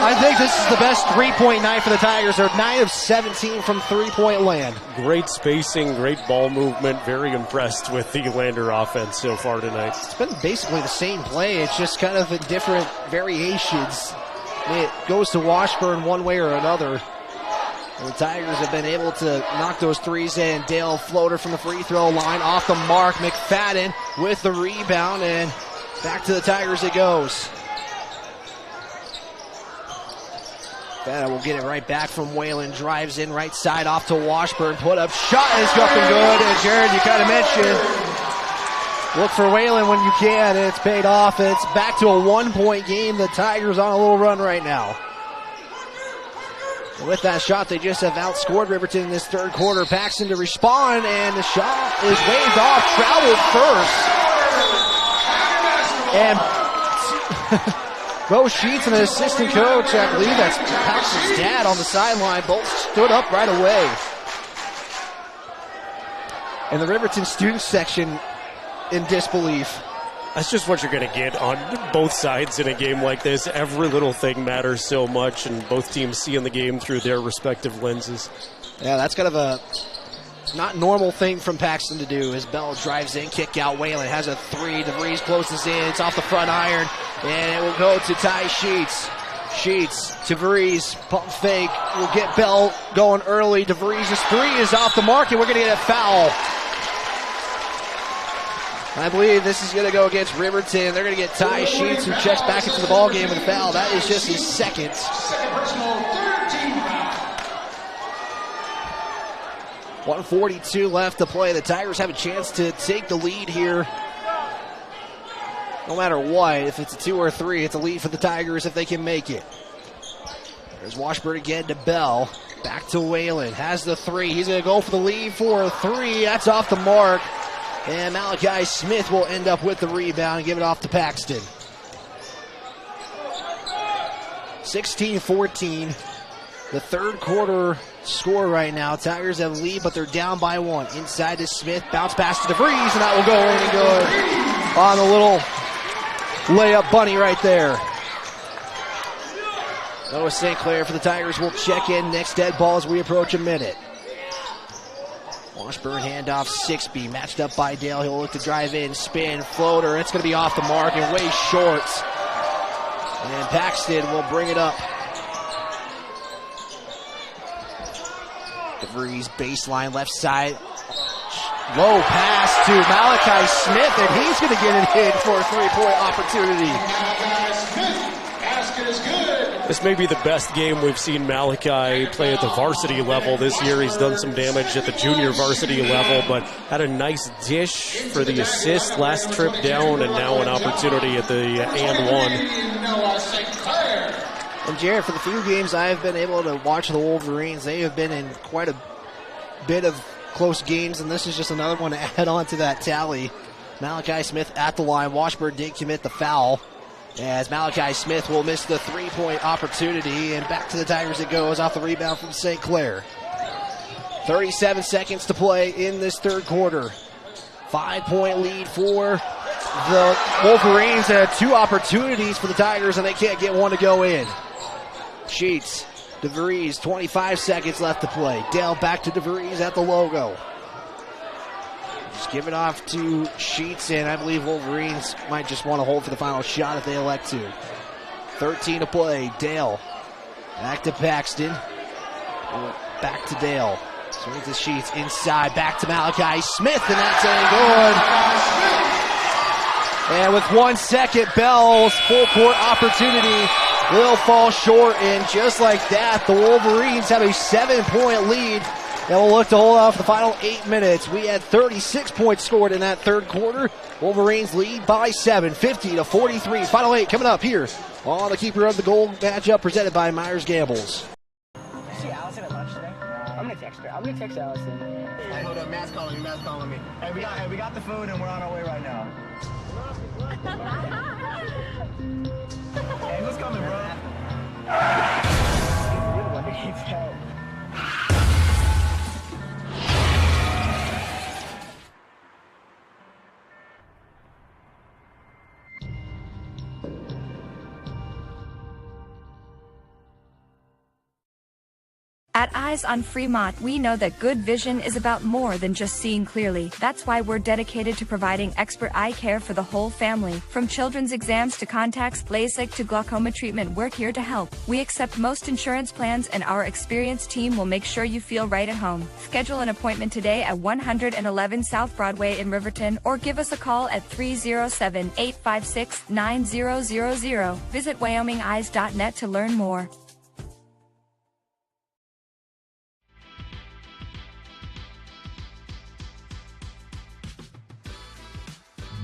I think this is the best three-point night for the Tigers. They're 9 of 17 from three-point land. Great spacing, great ball movement. Very impressed with the Lander offense so far tonight. It's been basically the same play. It's just kind of in different variations. It goes to Washburn one way or another. And the Tigers have been able to knock those threes in. Dale floater from the free throw line off the mark. McFadden with the rebound, and back to the Tigers it goes. McFadden will get it right back from Whalen. Drives in right side off to Washburn. Put up shot is up and good. And Jared, you kind of mentioned, look for Whalen when you can. And it's paid off. It's back to a 1-point game. The Tigers on a little run right now. With that shot, they just have outscored Riverton in this third quarter. Paxton to respond, and the shot is waved off. Traveled first. And Bo Sheets and an assistant coach, I believe that's Paxton's dad, on the sideline. Both stood up right away. And the Riverton student section in disbelief. That's just what you're going to get on both sides in a game like this. Every little thing matters so much, and both teams seeing the game through their respective lenses. Yeah, that's kind of a not normal thing from Paxton to do as Bell drives in, kick out. Whalen has a three. DeVries closes in. It's off the front iron, and it will go to Ty Sheets. Sheets, DeVries, pump fake. Will get Bell going early. DeVries' three is off the mark, and we're going to get a foul. I believe this is going to go against Riverton. They're going to get Ty Sheets, who checks back into the ball game with a foul. That is just his second. Second personal, 13 foul. 1:42 left to play. The Tigers have a chance to take the lead here. No matter what, if it's a 2 or 3, it's a lead for the Tigers if they can make it. There's Washburn again to Bell. Back to Whalen. Has the three. He's going to go for the lead for a three. That's off the mark. And Malachi Smith will end up with the rebound and give it off to Paxton. 16-14. The third quarter score right now. Tigers have a lead, but they're down by 1. Inside to Smith. Bounce pass to DeVries, and that will go in and good on the little layup bunny right there. Noah St. Clair for the Tigers will check in. Next dead ball as we approach a minute. Washburn handoff, Sixby, matched up by Dale. He'll look to drive in, spin, floater. It's going to be off the mark and way short. And Paxton will bring it up. DeVries baseline left side. Low pass to Malachi Smith, and he's going to get it in for a three-point opportunity. Malachi Smith, basket is good. This may be the best game we've seen Malachi play at the varsity level this year. He's done some damage at the junior varsity level, but had a nice dish for the assist last trip down, and now an opportunity at the and one. Noah St. Clair. And Jared, for the few games I have been able to watch the Wolverines, they have been in quite a bit of close games, and this is just another one to add on to that tally. Malachi Smith at the line. Washburn did commit the foul, as Malachi Smith will miss the three-point opportunity, and back to the Tigers it goes off the rebound from St. Clair. 37 seconds to play in this third quarter. 5-point lead for the Wolverines. 2 opportunities for the Tigers, and they can't get one to go in. Sheets, DeVries, 25 seconds left to play. Dale back to DeVries at the logo. Just give it off to Sheets, and I believe Wolverines might just want to hold for the final shot if they elect to. 13 to play. Dale back to Paxton. Back to Dale. Swings the Sheets inside. Back to Malachi Smith, and that's in good. And with 1 second, Bell's full court opportunity will fall short, and just like that, the Wolverines have a 7-point lead. And we'll look to hold off the final 8 minutes. We had 36 points scored in that third quarter. Wolverines lead by 7, 50-43. Final 8 coming up here on the Keeper of the Gold matchup presented by Myers Gambles. See Allison at lunch today? I'm gonna text her. I'm gonna text Allison. Hey, hold up, Matt's calling me. Hey, we got the food and we're on our way right now. Hey, who's coming, bro? You're the one that needs help. At Eyes on Fremont, we know that good vision is about more than just seeing clearly. That's why we're dedicated to providing expert eye care for the whole family. From children's exams to contacts, LASIK to glaucoma treatment, we're here to help. We accept most insurance plans, and our experienced team will make sure you feel right at home. Schedule an appointment today at 111 South Broadway in Riverton, or give us a call at 307-856-9000. Visit WyomingEyes.net to learn more.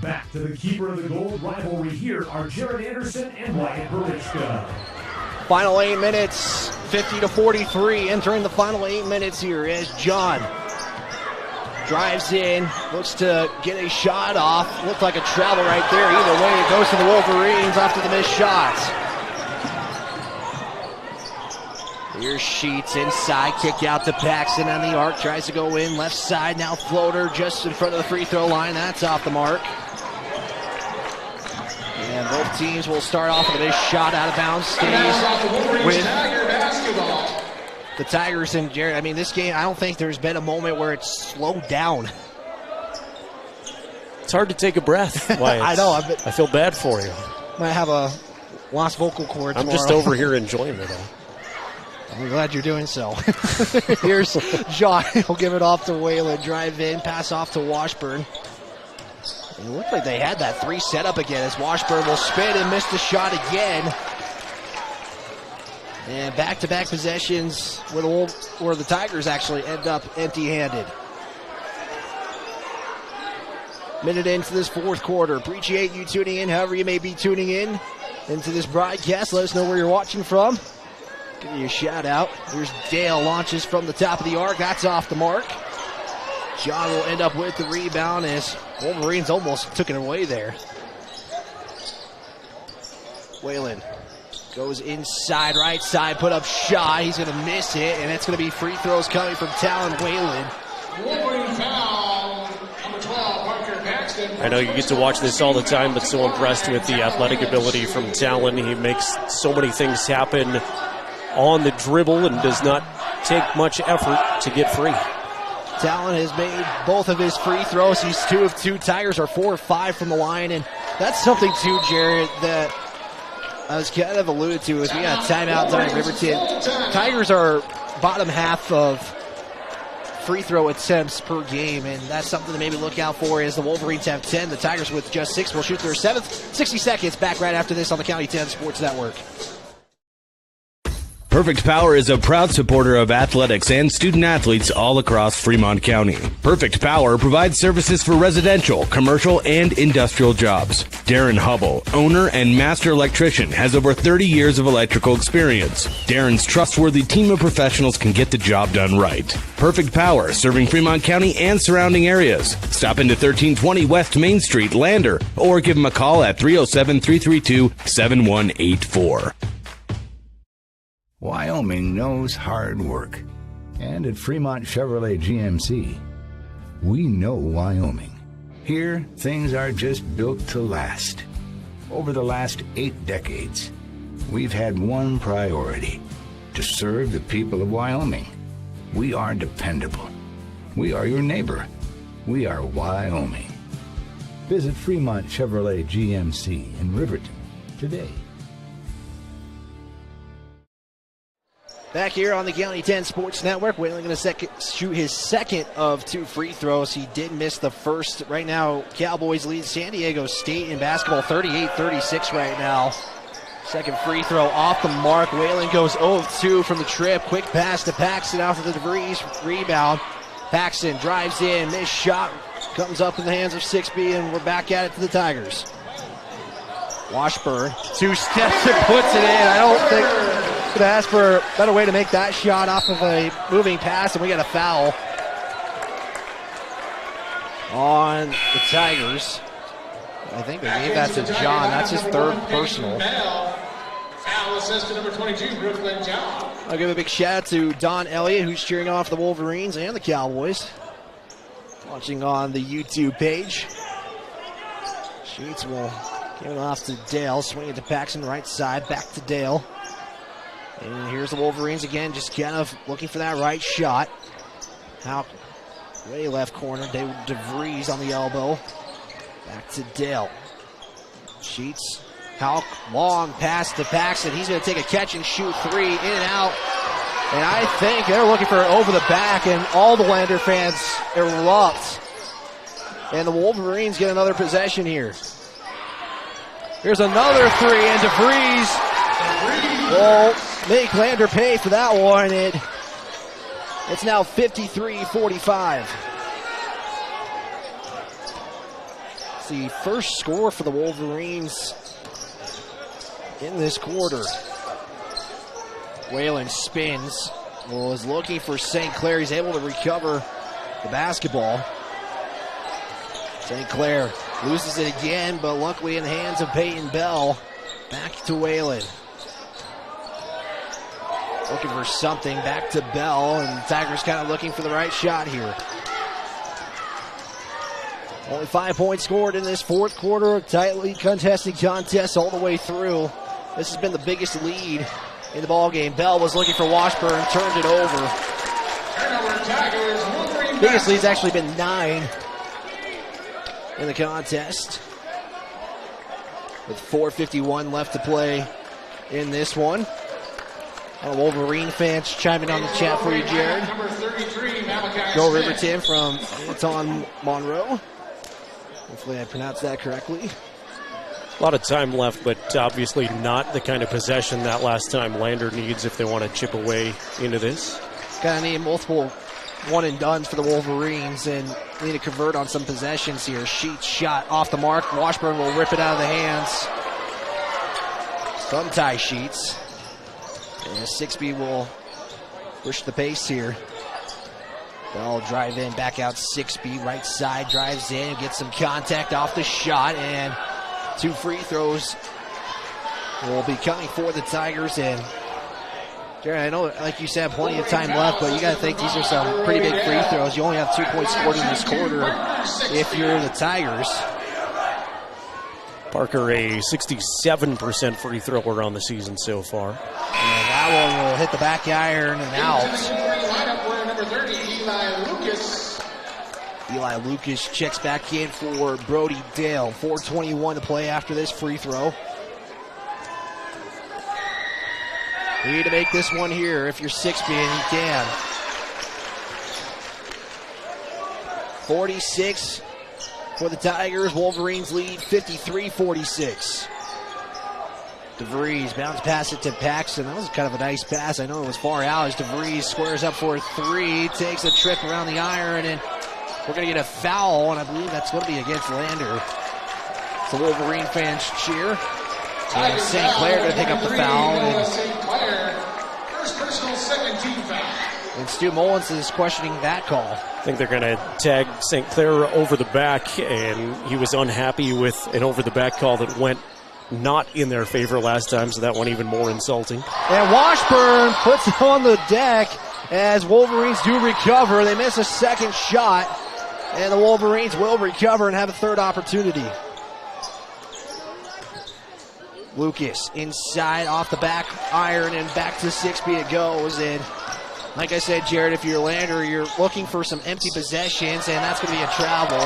Back to the Keeper of the Gold rivalry. Here are Jared Anderson and Wyatt Berichka. Final 8 minutes, 50-43. Entering the final 8 minutes here as John drives in, looks to get a shot off. Looked like a travel right there. Either way, it goes to the Wolverines after the missed shot. Here's Sheets inside, kick out to Paxton on the arc. Tries to go in, left side, now floater just in front of the free throw line. That's off the mark. And both teams will start off with a missed shot out of bounds. Stays with the Tigers and Jared. I mean, this game, I don't think there's been a moment where it's slowed down. It's hard to take a breath, Wyatt. I know. I feel bad for you. Might have a lost vocal cord I'm tomorrow. just over here enjoying it all. I'm glad you're doing so. Here's John. He'll give it off to Whalen. Drive in, pass off to Washburn. It looked like they had that 3 set up again as Washburn will spin and miss the shot again. And back-to-back possessions where the Tigers actually end up empty-handed. Minute into this fourth quarter. Appreciate you tuning in, however you may be tuning in into this broadcast. Let us know where you're watching from. Give you a shout out. Here's Dale, launches from the top of the arc. That's off the mark. John will end up with the rebound as Wolverines almost took it away there. Whalen goes inside, right side, put up shot. He's going to miss it, and it's going to be free throws coming from Talon Whalen. Wolverine foul, number 12, Parker Paxton. I know you get to watch this all the time, but so impressed with the athletic ability from Talon. He makes so many things happen on the dribble and does not take much effort to get free. Talon has made both of his free throws. He's 2 of 2. Tigers are 4 of 5 from the line, and that's something too, Jared, that I was kind of alluded to as we got a timeout down at Riverton. Tigers are bottom half of free throw attempts per game, and that's something to maybe look out for as the Wolverines have 10. The Tigers with just 6 will shoot their 7th. 60 seconds back right after this on the County 10 Sports Network. Perfect Power is a proud supporter of athletics and student athletes all across Fremont County. Perfect Power provides services for residential, commercial, and industrial jobs. Darren Hubble, owner and master electrician, has over 30 years of electrical experience. Darren's trustworthy team of professionals can get the job done right. Perfect Power, serving Fremont County and surrounding areas. Stop into 1320 West Main Street, Lander, or give them a call at 307-332-7184. Wyoming knows hard work. And at Fremont Chevrolet GMC, we know Wyoming. Here, things are just built to last. Over the last 8 decades, we've had one priority: to serve the people of Wyoming. We are dependable. We are your neighbor. We are Wyoming. Visit Fremont Chevrolet GMC in Riverton today. Back here on the County 10 Sports Network, Whalen going to shoot his second of 2 free throws. He did miss the first. Right now, Cowboys lead San Diego State in basketball 38-36 right now. Second free throw off the mark. Whalen goes 0 of 2 from the trip. Quick pass to Paxton out for the DeVries rebound. Paxton drives in. Missed shot comes up in the hands of 6B, and we're back at it to the Tigers. Washburn, 2 steps and puts it in. I don't think... Could ask for a better way to make that shot off of a moving pass, and we got a foul on the Tigers. I think they gave that to John. That's his 3rd personal. Foul assist to number 22, Brooklyn John. I'll give a big shout out to Don Elliott, who's cheering off the Wolverines and the Cowboys. Watching on the YouTube page. Sheets will give it off to Dale. Swing it to Paxton, right side, back to Dale. And here's the Wolverines again, just kind of looking for that right shot. Now, way left corner, DeVries on the elbow. Back to Dale. Sheets, Hauk, long pass to Paxton. He's going to take a catch and shoot 3, in and out. And I think they're looking for it over the back, and all the Lander fans erupt. And the Wolverines get another possession here. Here's another 3, and DeVries will make Lander pay for that one. It's now 53-45. It's the first score for the Wolverines in this quarter. Whalen spins. Was looking for St. Clair. He's able to recover the basketball. St. Clair loses it again, but luckily in the hands of Peyton Bell. Back to Whalen. Looking for something, back to Bell, and the Tigers kind of looking for the right shot here. Only 5 points scored in this fourth quarter, tightly contested contest all the way through. This has been the biggest lead in the ball game. Bell was looking for Washburn, turned it over. Biggest lead's actually been 9 in the contest, with 4:51 left to play in this one. Wolverine fans chiming on the chat for you, Jared. Go Riverton from Anton Monroe. Hopefully I pronounced that correctly. A lot of time left, but obviously not the kind of possession that last time Lander needs if they want to chip away into this. Gonna need multiple one and done for the Wolverines and need to convert on some possessions here. Sheets shot off the mark. Washburn will rip it out of the hands. Some tie Sheets. And 6B will push the pace here. They'll drive in, back out 6B, right side, drives in, gets some contact off the shot, and 2 free throws will be coming for the Tigers. And Jared, I know, like you said, plenty of time left, but you got to think these are some pretty big free throws. You only have 2 points scored in this quarter if you're the Tigers. Parker, a 67% free thrower on the season so far. And that one will hit the back iron and out. Eli Lucas checks back in for Brody Dale. 4:21 to play after this free throw. You need to make this one here if you're 6B, and you can. 46 for the Tigers. Wolverines lead 53-46. DeVries bounce pass it to Paxton. That was kind of a nice pass. I know it was far out as DeVries squares up for a 3. Takes a trip around the iron, and we're going to get a foul, and I believe that's going to be against Lander. So Wolverine fans cheer. And St. Clair going to pick up the foul. St. Clair, first personal, second team foul. And Stu Mullins is questioning that call. I think they're going to tag St. Clair over the back, and he was unhappy with an over-the-back call that went not in their favor last time, so that one even more insulting. And Washburn puts it on the deck as Wolverines do recover. They miss a second shot, and the Wolverines will recover and have a third opportunity. Lucas inside off the back iron and back to 6B it goes. And like I said, Jared, if you're Lander, you're looking for some empty possessions, and that's going to be a travel.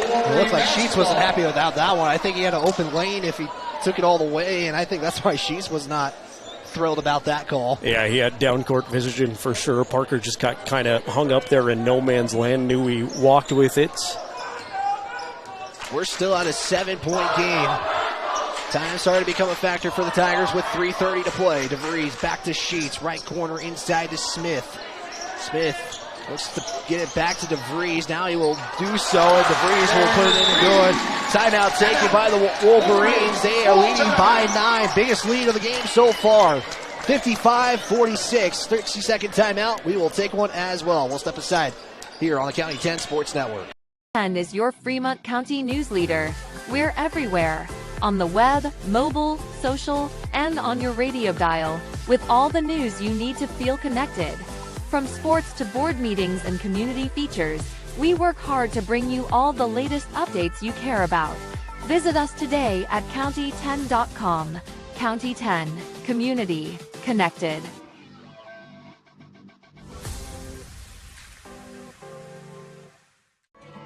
It looked like Sheets wasn't happy without that one. I think he had an open lane if he took it all the way, and I think that's why Sheets was not thrilled about that call. Yeah, he had down court vision for sure. Parker just got kind of hung up there in no man's land, knew he walked with it. We're still at a 7-point game. Time started to become a factor for the Tigers with 3:30 to play. DeVries back to Sheets, right corner inside to Smith. Smith looks to get it back to DeVries. Now he will do so, and DeVries will put it in and good. Timeout taken by the Wolverines. They are leading by 9. Biggest lead of the game so far. 55-46. 30-second timeout. We will take one as well. We'll step aside here on the County 10 Sports Network. 10 is your Fremont County news leader. We're everywhere. On the web, mobile, social, and on your radio dial, with all the news you need to feel connected. From sports to board meetings and community features, we work hard to bring you all the latest updates you care about. Visit us today at county10.com. County 10, community connected.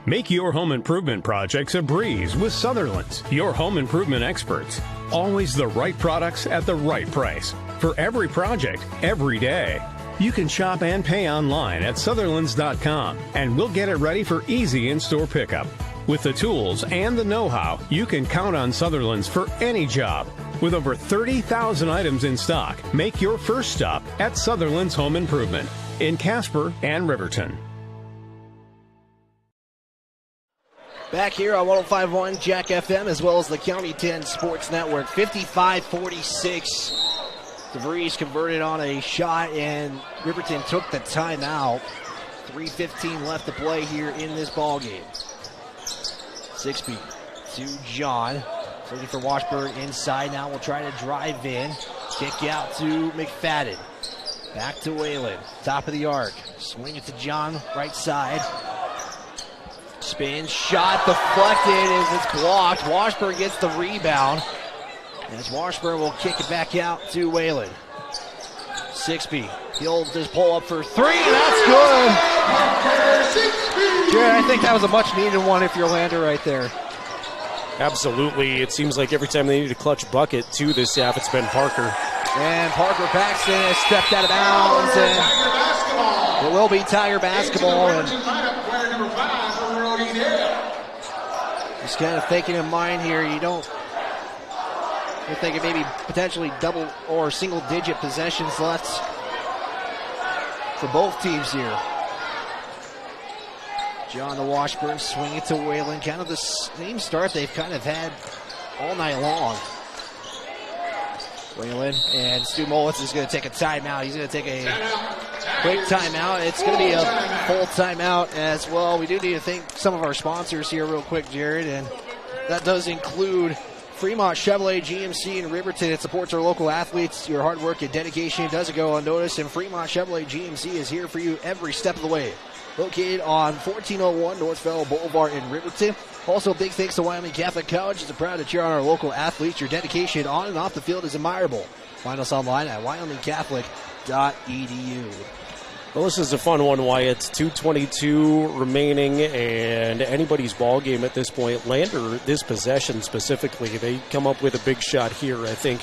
Make your home improvement projects a breeze with Sutherland's, your home improvement experts. Always the right products at the right price for every project, every day. You can shop and pay online at Sutherlands.com, and we'll get it ready for easy in-store pickup. With the tools and the know-how, you can count on Sutherlands for any job. With over 30,000 items in stock, make your first stop at Sutherland's Home Improvement in Casper and Riverton. Back here on 105.1 Jack FM as well as the County 10 Sports Network. 55-46. DeVries converted on a shot, and Riverton took the timeout. 3:15 left to play here in this ballgame. 6B to John. Looking for Washburn inside now. We'll try to drive in. Kick out to McFadden. Back to Whalen. Top of the arc. Swing it to John, right side. Spin, shot deflected as it's blocked. Washburn gets the rebound. As Washburn will kick it back out to Whalen. 6B. He'll just pull up for three. That's good. Jared, I think that was a much needed one if you're Lander right there. Absolutely. It seems like every time they need a clutch bucket to this half, it's been Parker. And Parker Paxton has stepped out of bounds. And it will be Tiger basketball. And just kind of thinking in mind here, you're thinking maybe potentially double or single-digit possessions left for both teams here. John the Washburn swing it to Whalen. Kind of the same start they've kind of had all night long. Whalen and Stu Mollitz is going to take a timeout. He's going to take a quick timeout. It's going to be a full timeout as well. We do need to thank some of our sponsors here real quick, Jared, and that does include Fremont Chevrolet GMC in Riverton. It supports our local athletes. Your hard work and dedication doesn't go unnoticed, and Fremont Chevrolet GMC is here for you every step of the way. Located on 1401 North Federal Boulevard in Riverton. Also, big thanks to Wyoming Catholic College. It's proud to cheer on our local athletes. Your dedication on and off the field is admirable. Find us online at wyomingcatholic.edu. Well, this is a fun one, Wyatt. 2:22 remaining, and anybody's ball game at this point. Lander, this possession specifically, they come up with a big shot here, I think.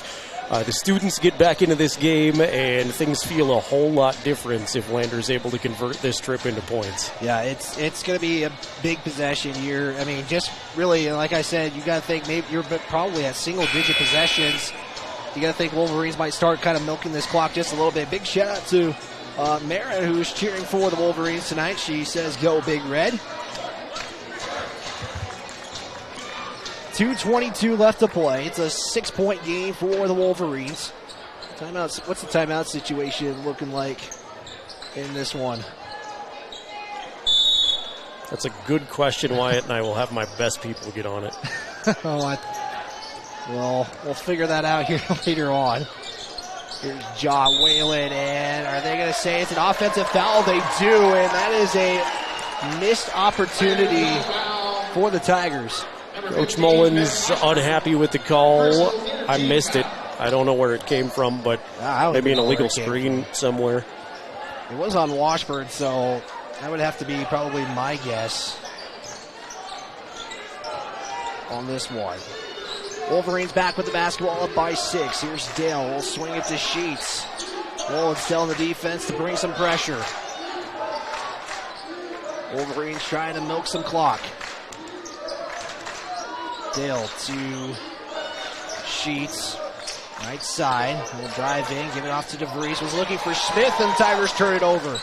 The students get back into this game, and things feel a whole lot different if Lander's able to convert this trip into points. Yeah, it's going to be a big possession here. I mean, just really, like I said, you got to think maybe you're probably at single-digit possessions. You got to think Wolverines might start kind of milking this clock just a little bit. Big shout out to Mara, who's cheering for the Wolverines tonight. She says, "Go Big Red." 2:22 left to play. It's a 6-point game for the Wolverines. Timeouts. What's the timeout situation looking like in this one? That's a good question, Wyatt, and I will have my best people get on it. Well, we'll figure that out here later on. Here's John Whalen, and are they going to say it's an offensive foul? They do, and that is a missed opportunity for the Tigers. Coach Mullins unhappy with the call. I missed it. I don't know where it came from, but maybe an illegal screen somewhere. It was on Washburn, so that would have to be probably my guess on this one. Wolverines back with the basketball up by 6. Here's Dale. We'll swing it to Sheets. Mullins telling the defense to bring some pressure. Wolverines trying to milk some clock. Dale to Sheets, right side. He'll drive in, give it off to DeVries. Was looking for Smith, and the Tigers turn it over.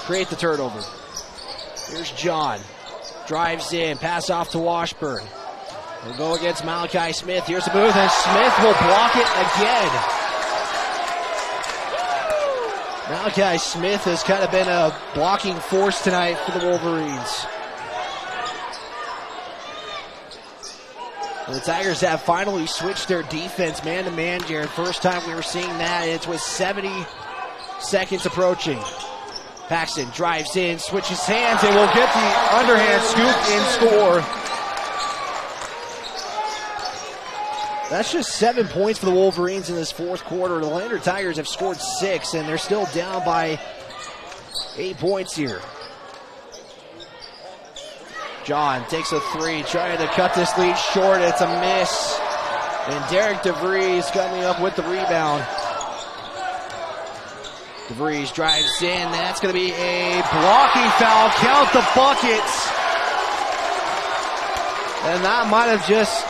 Create the turnover. Here's John. Drives in, pass off to Washburn. We'll go against Malachi Smith. Here's the move, and Smith will block it again. Malachi Smith has kind of been a blocking force tonight for the Wolverines. The Tigers have finally switched their defense man-to-man, Jared. First time we were seeing that. It's with 70 seconds approaching. Paxton drives in, switches hands, and will get the underhand scoop and score. That's just 7 points for the Wolverines in this fourth quarter. The Lander Tigers have scored 6, and they're still down by 8 points here. John takes a 3, trying to cut this lead short. It's a miss. And Derek DeVries coming up with the rebound. DeVries drives in. That's going to be a blocking foul. Count the buckets. And that might have just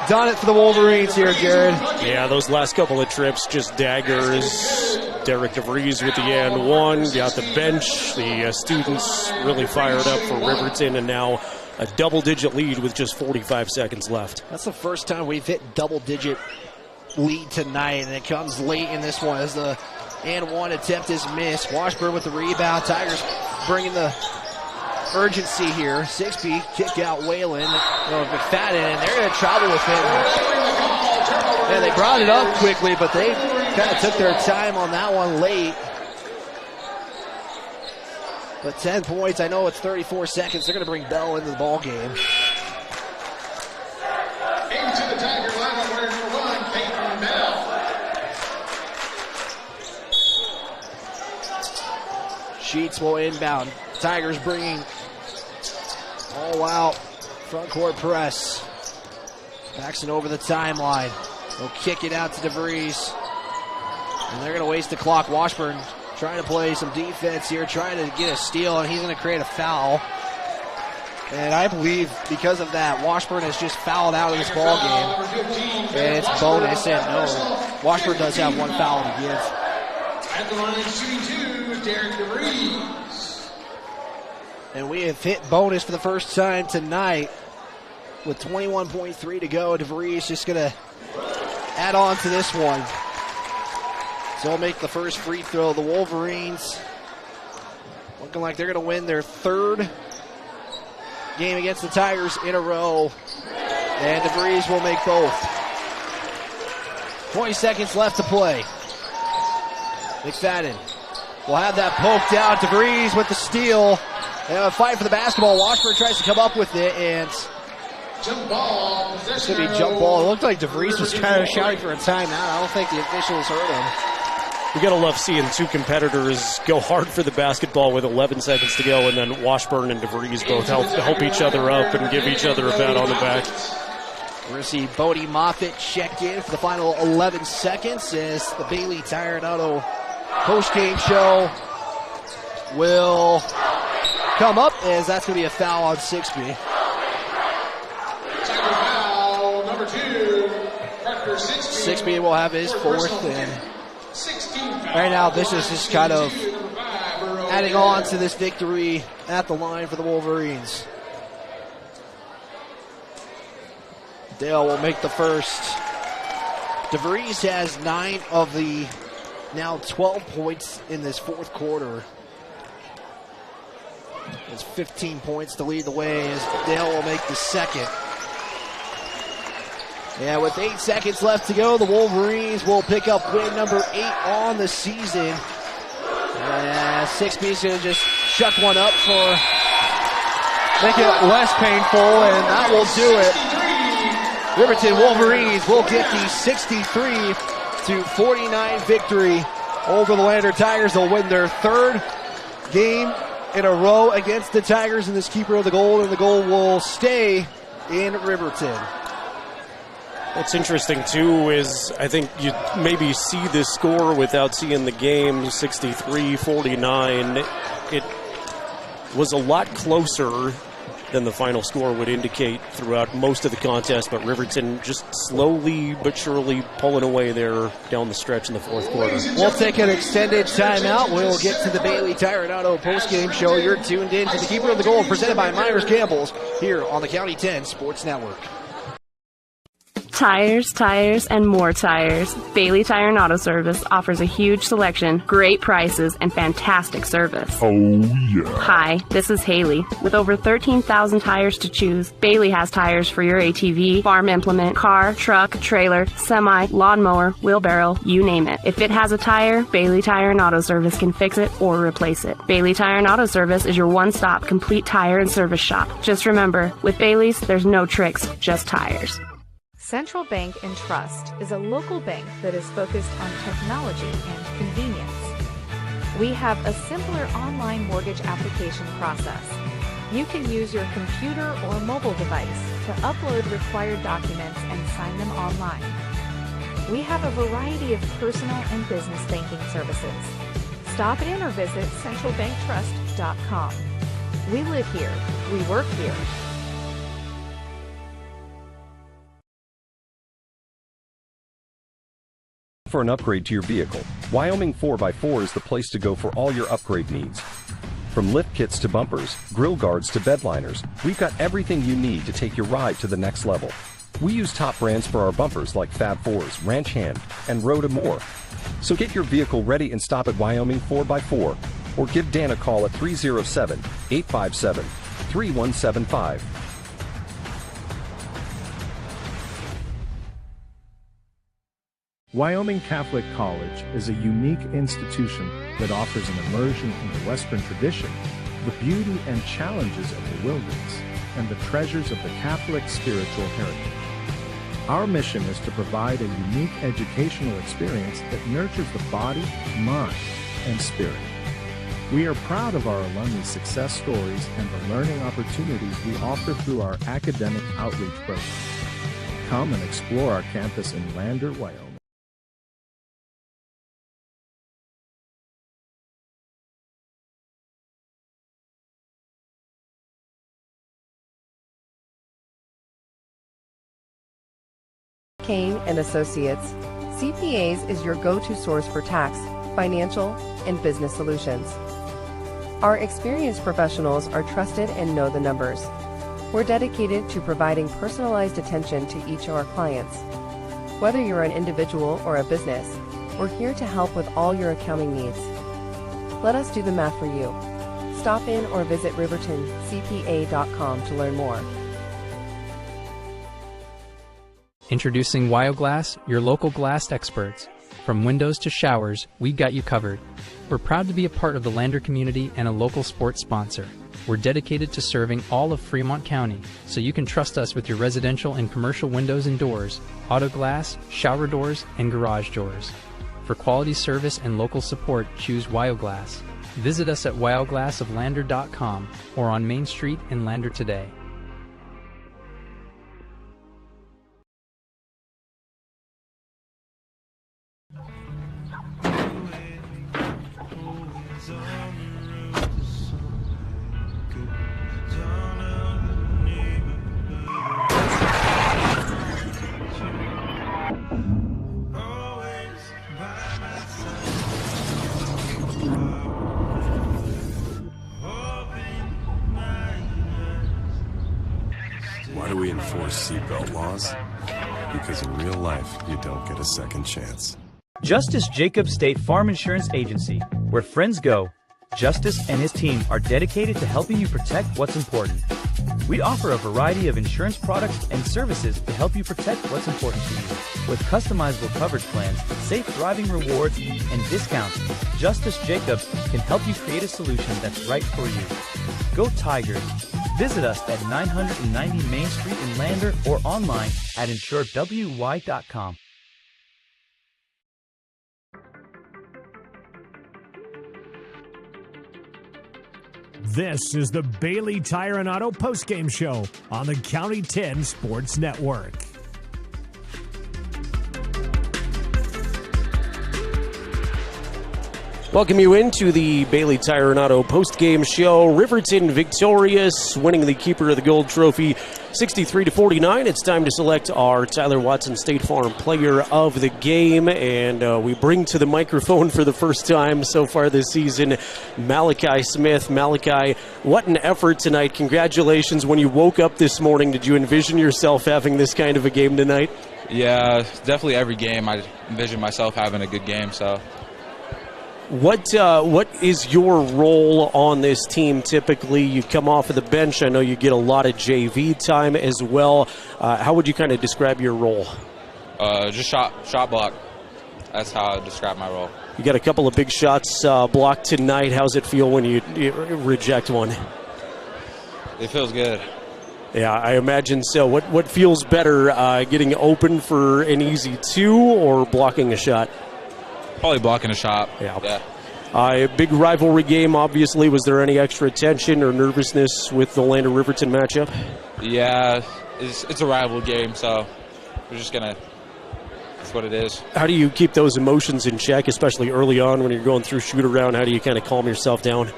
done it for the Wolverines here, Jared. Yeah, those last couple of trips, just daggers. Derek DeVries with the and one. Got the bench. The students really fired up for Riverton, and now a double-digit lead with just 45 seconds left. That's the first time we've hit double-digit lead tonight, and it comes late in this one as the and one attempt is missed. Washburn with the rebound. Tigers bringing the urgency here. 6B kick out Whalen or McFadden, and they're going to travel with him. And they brought it up quickly, but they kind of took their time on that one late. But 10 points, I know it's 34 seconds. They're going to bring Bell into the ball game. Into the Tiger lineup, wearing number 1, Sheets will inbound. Tigers bringing all out front court press. Paxton over the timeline. They'll kick it out to DeVries. And they're going to waste the clock. Washburn trying to play some defense here, trying to get a steal, and he's going to create a foul. And I believe because of that, Washburn has just fouled out of this ball game. And it's bonus, and no, Washburn does have one foul to give. At the line, shooting 2, Derek DeVries. And we have hit bonus for the first time tonight with 21.3 to go. DeVries just going to add on to this one. So he'll make the first free throw. The Wolverines looking like they're going to win their third game against the Tigers in a row. And DeVries will make both. 20 seconds left to play. McFadden will have that poked out. DeVries with the steal. And a fight for the basketball. Washburn tries to come up with it, and jump ball. It's going to be jump ball. It looked like DeVries was kind of shouting for a timeout. I don't think the officials heard him. We got to love seeing two competitors go hard for the basketball with 11 seconds to go, and then Washburn and DeVries both help each other up and give each other a pat on the back. We're going to see Bodie Moffitt check in for the final 11 seconds as the Bailey Tire and Auto postgame show will come up, as that's going to be a foul on Sixby. Foul number 2, Parker Sixby. Sixby will have his fourth, and right now this is just kind of adding on to this victory at the line for the Wolverines. Dale will make the first. DeVries has 9 of the now 12 points in this fourth quarter. It's 15 points to lead the way as Dale will make the second. Yeah, with 8 seconds left to go, the Wolverines will pick up win number 8 on the season. Sixby's going to just chuck one up for make it less painful, and that will do it. Riverton Wolverines will get the 63-49 victory over the Lander Tigers. They'll win their third game in a row against the Tigers in this Keeper of the Gold, and the gold will stay in Riverton. What's interesting, too, is I think you maybe see this score without seeing the game, 63-49. It was a lot closer than the final score would indicate throughout most of the contest, but Riverton just slowly but surely pulling away there down the stretch in the fourth quarter. We'll take an extended timeout. We'll get to the Bailey Tire and Auto postgame show. You're tuned in to the Keeper of the Gold, presented by Myers Gambles, here on the County 10 Sports Network. Tires, tires, and more tires. Bailey Tire and Auto Service offers a huge selection, great prices, and fantastic service. Oh, yeah. Hi, this is Haley. With over 13,000 tires to choose, Bailey has tires for your ATV, farm implement, car, truck, trailer, semi, lawnmower, wheelbarrow, you name it. If it has a tire, Bailey Tire and Auto Service can fix it or replace it. Bailey Tire and Auto Service is your one-stop complete tire and service shop. Just remember, with Bailey's, there's no tricks, just tires. Central Bank and Trust is a local bank that is focused on technology and convenience. We have a simpler online mortgage application process. You can use your computer or mobile device to upload required documents and sign them online. We have a variety of personal and business banking services. Stop in or visit centralbanktrust.com. We live here. We work here. For an upgrade to your vehicle, Wyoming 4x4 is the place to go for all your upgrade needs. From lift kits to bumpers, grill guards to bed liners, we've got everything you need to take your ride to the next level. We use top brands for our bumpers like Fab 4s, Ranch Hand, and Road and more. So get your vehicle ready and stop at Wyoming 4x4, or give Dan a call at 307-857-3175. Wyoming Catholic College is a unique institution that offers an immersion into Western tradition, the beauty and challenges of the wilderness, and the treasures of the Catholic spiritual heritage. Our mission is to provide a unique educational experience that nurtures the body, mind, and spirit. We are proud of our alumni success stories and the learning opportunities we offer through our academic outreach program. Come and explore our campus in Lander, Wyoming. Kane and Associates, CPAs is your go-to source for tax, financial, and business solutions. Our experienced professionals are trusted and know the numbers. We're dedicated to providing personalized attention to each of our clients. Whether you're an individual or a business, we're here to help with all your accounting needs. Let us do the math for you. Stop in or visit rivertoncpa.com to learn more. Introducing WyoGlass, your local glass experts. From windows to showers, we've got you covered. We're proud to be a part of the Lander community and a local sports sponsor. We're dedicated to serving all of Fremont County, so you can trust us with your residential and commercial windows and doors, auto glass, shower doors, and garage doors. For quality service and local support, choose WyoGlass. Visit us at wyoglassoflander.com or on Main Street in Lander today. Why do we enforce seatbelt laws? Because in real life, you don't get a second chance. Justice Jacobs State Farm Insurance Agency, where friends go. Justice and his team are dedicated to helping you protect what's important. We offer a variety of insurance products and services to help you protect what's important to you. With customizable coverage plans, safe driving rewards, and discounts, Justice Jacobs can help you create a solution that's right for you. Go Tigers! Visit us at 990 Main Street in Lander or online at insuredwy.com. This is the Bailey Tire and Auto Postgame Show on the County 10 Sports Network. Welcome you into the Bailey Tire and Auto Postgame Show. Riverton victorious, winning the Keeper of the Gold Trophy 63-49. It's time to select our Tyler Watson State Farm Player of the Game, and we bring to the microphone for the first time so far this season Malachi Smith. Malachi, what an effort tonight. Congratulations. When you woke up this morning, did you envision yourself having this kind of a game tonight? Yeah, definitely every game I envision myself having a good game, so... What is your role on this team typically? You come off of the bench. I know you get a lot of JV time as well. How would you kind of describe your role? Just shot block. That's how I describe my role. You got a couple of big shots blocked tonight. How's it feel when you reject one? It feels good. Yeah, I imagine so. What feels better, getting open for an easy two or blocking a shot? Probably blocking a shot. Yeah. Big rivalry game, obviously. Was there any extra tension or nervousness with the Lander Riverton matchup? Yeah, it's a rival game, so we're just going to... That's what it is. How do you keep those emotions in check, especially early on when you're going through shoot-around? How do you kind of calm yourself down?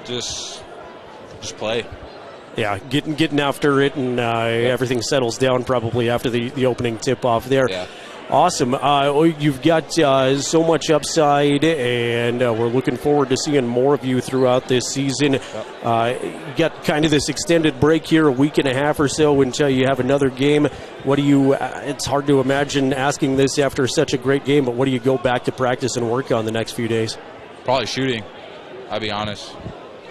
Just play. Yeah, getting after it, and everything settles down probably after the opening tip-off there. Yeah. Awesome. You've got so much upside, and we're looking forward to seeing more of you throughout this season. You got kind of this extended break here, a week and a half or so until you have another game. What do you, it's hard to imagine asking this after such a great game, but what do you go back to practice and work on the next few days? Probably shooting, I'll be honest.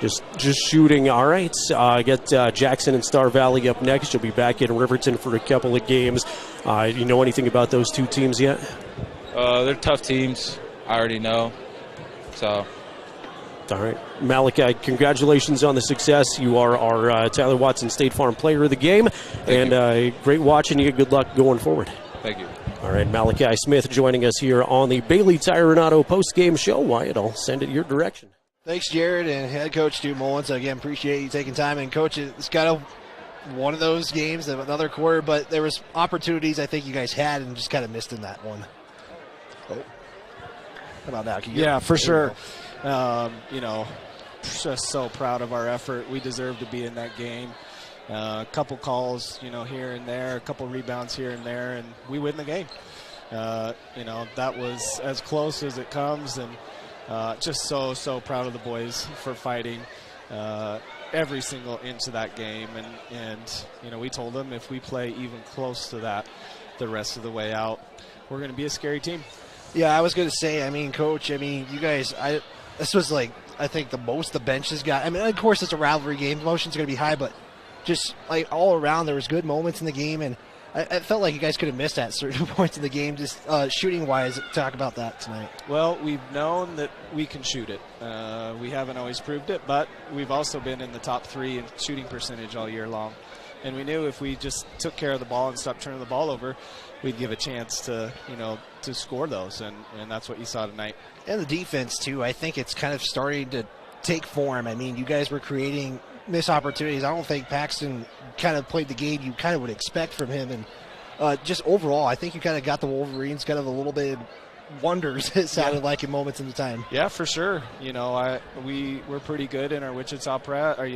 Just shooting. All right. I got Jackson and Star Valley up next. You'll be back in Riverton for a couple of games. You know anything about those two teams yet? They're tough teams. I already know. So. All right. Malachi, congratulations on the success. You are our Tyler Watson State Farm Player of the Game. Great watching you. Good luck going forward. Thank you. All right, Malachi Smith joining us here on the Bailey Tire and Auto post-game show. Wyatt, I'll send it your direction. Thanks, Jared, and head coach Stu Mullins. Again, appreciate you taking time. And coach, it's kind of one of those games, another quarter, but there was opportunities I think you guys had and just kind of missed in that one. Oh. How about now? Yeah, for sure. Just so proud of our effort. We deserve to be in that game. A couple calls, here and there, a couple rebounds here and there, and we win the game. That was as close as it comes, and just so proud of the boys for fighting every single inch of that game. And we told them if we play even close to that the rest of the way out, we're going to be a scary team. Yeah, I was going to say, Coach, you guys, this was I think the most the benches got. Of course, it's a rivalry game. Emotions are going to be high, but just all around, there was good moments in the game, and I felt like you guys could have missed at certain points in the game, just shooting-wise. Talk about that tonight. Well, we've known that we can shoot it. We haven't always proved it, but we've also been in the top 3 in shooting percentage all year long. And we knew if we just took care of the ball and stopped turning the ball over, we'd give a chance to, to score those, and that's what you saw tonight. And the defense, too. I think it's kind of starting to take form. You guys were creating missed opportunities. I don't think Paxton kind of played the game you kind of would expect from him. And just overall, I think you kind of got the Wolverines kind of a little bit wonders, it sounded like, in moments in the time. Yeah, for sure. We were pretty good in our Wichita press, or, our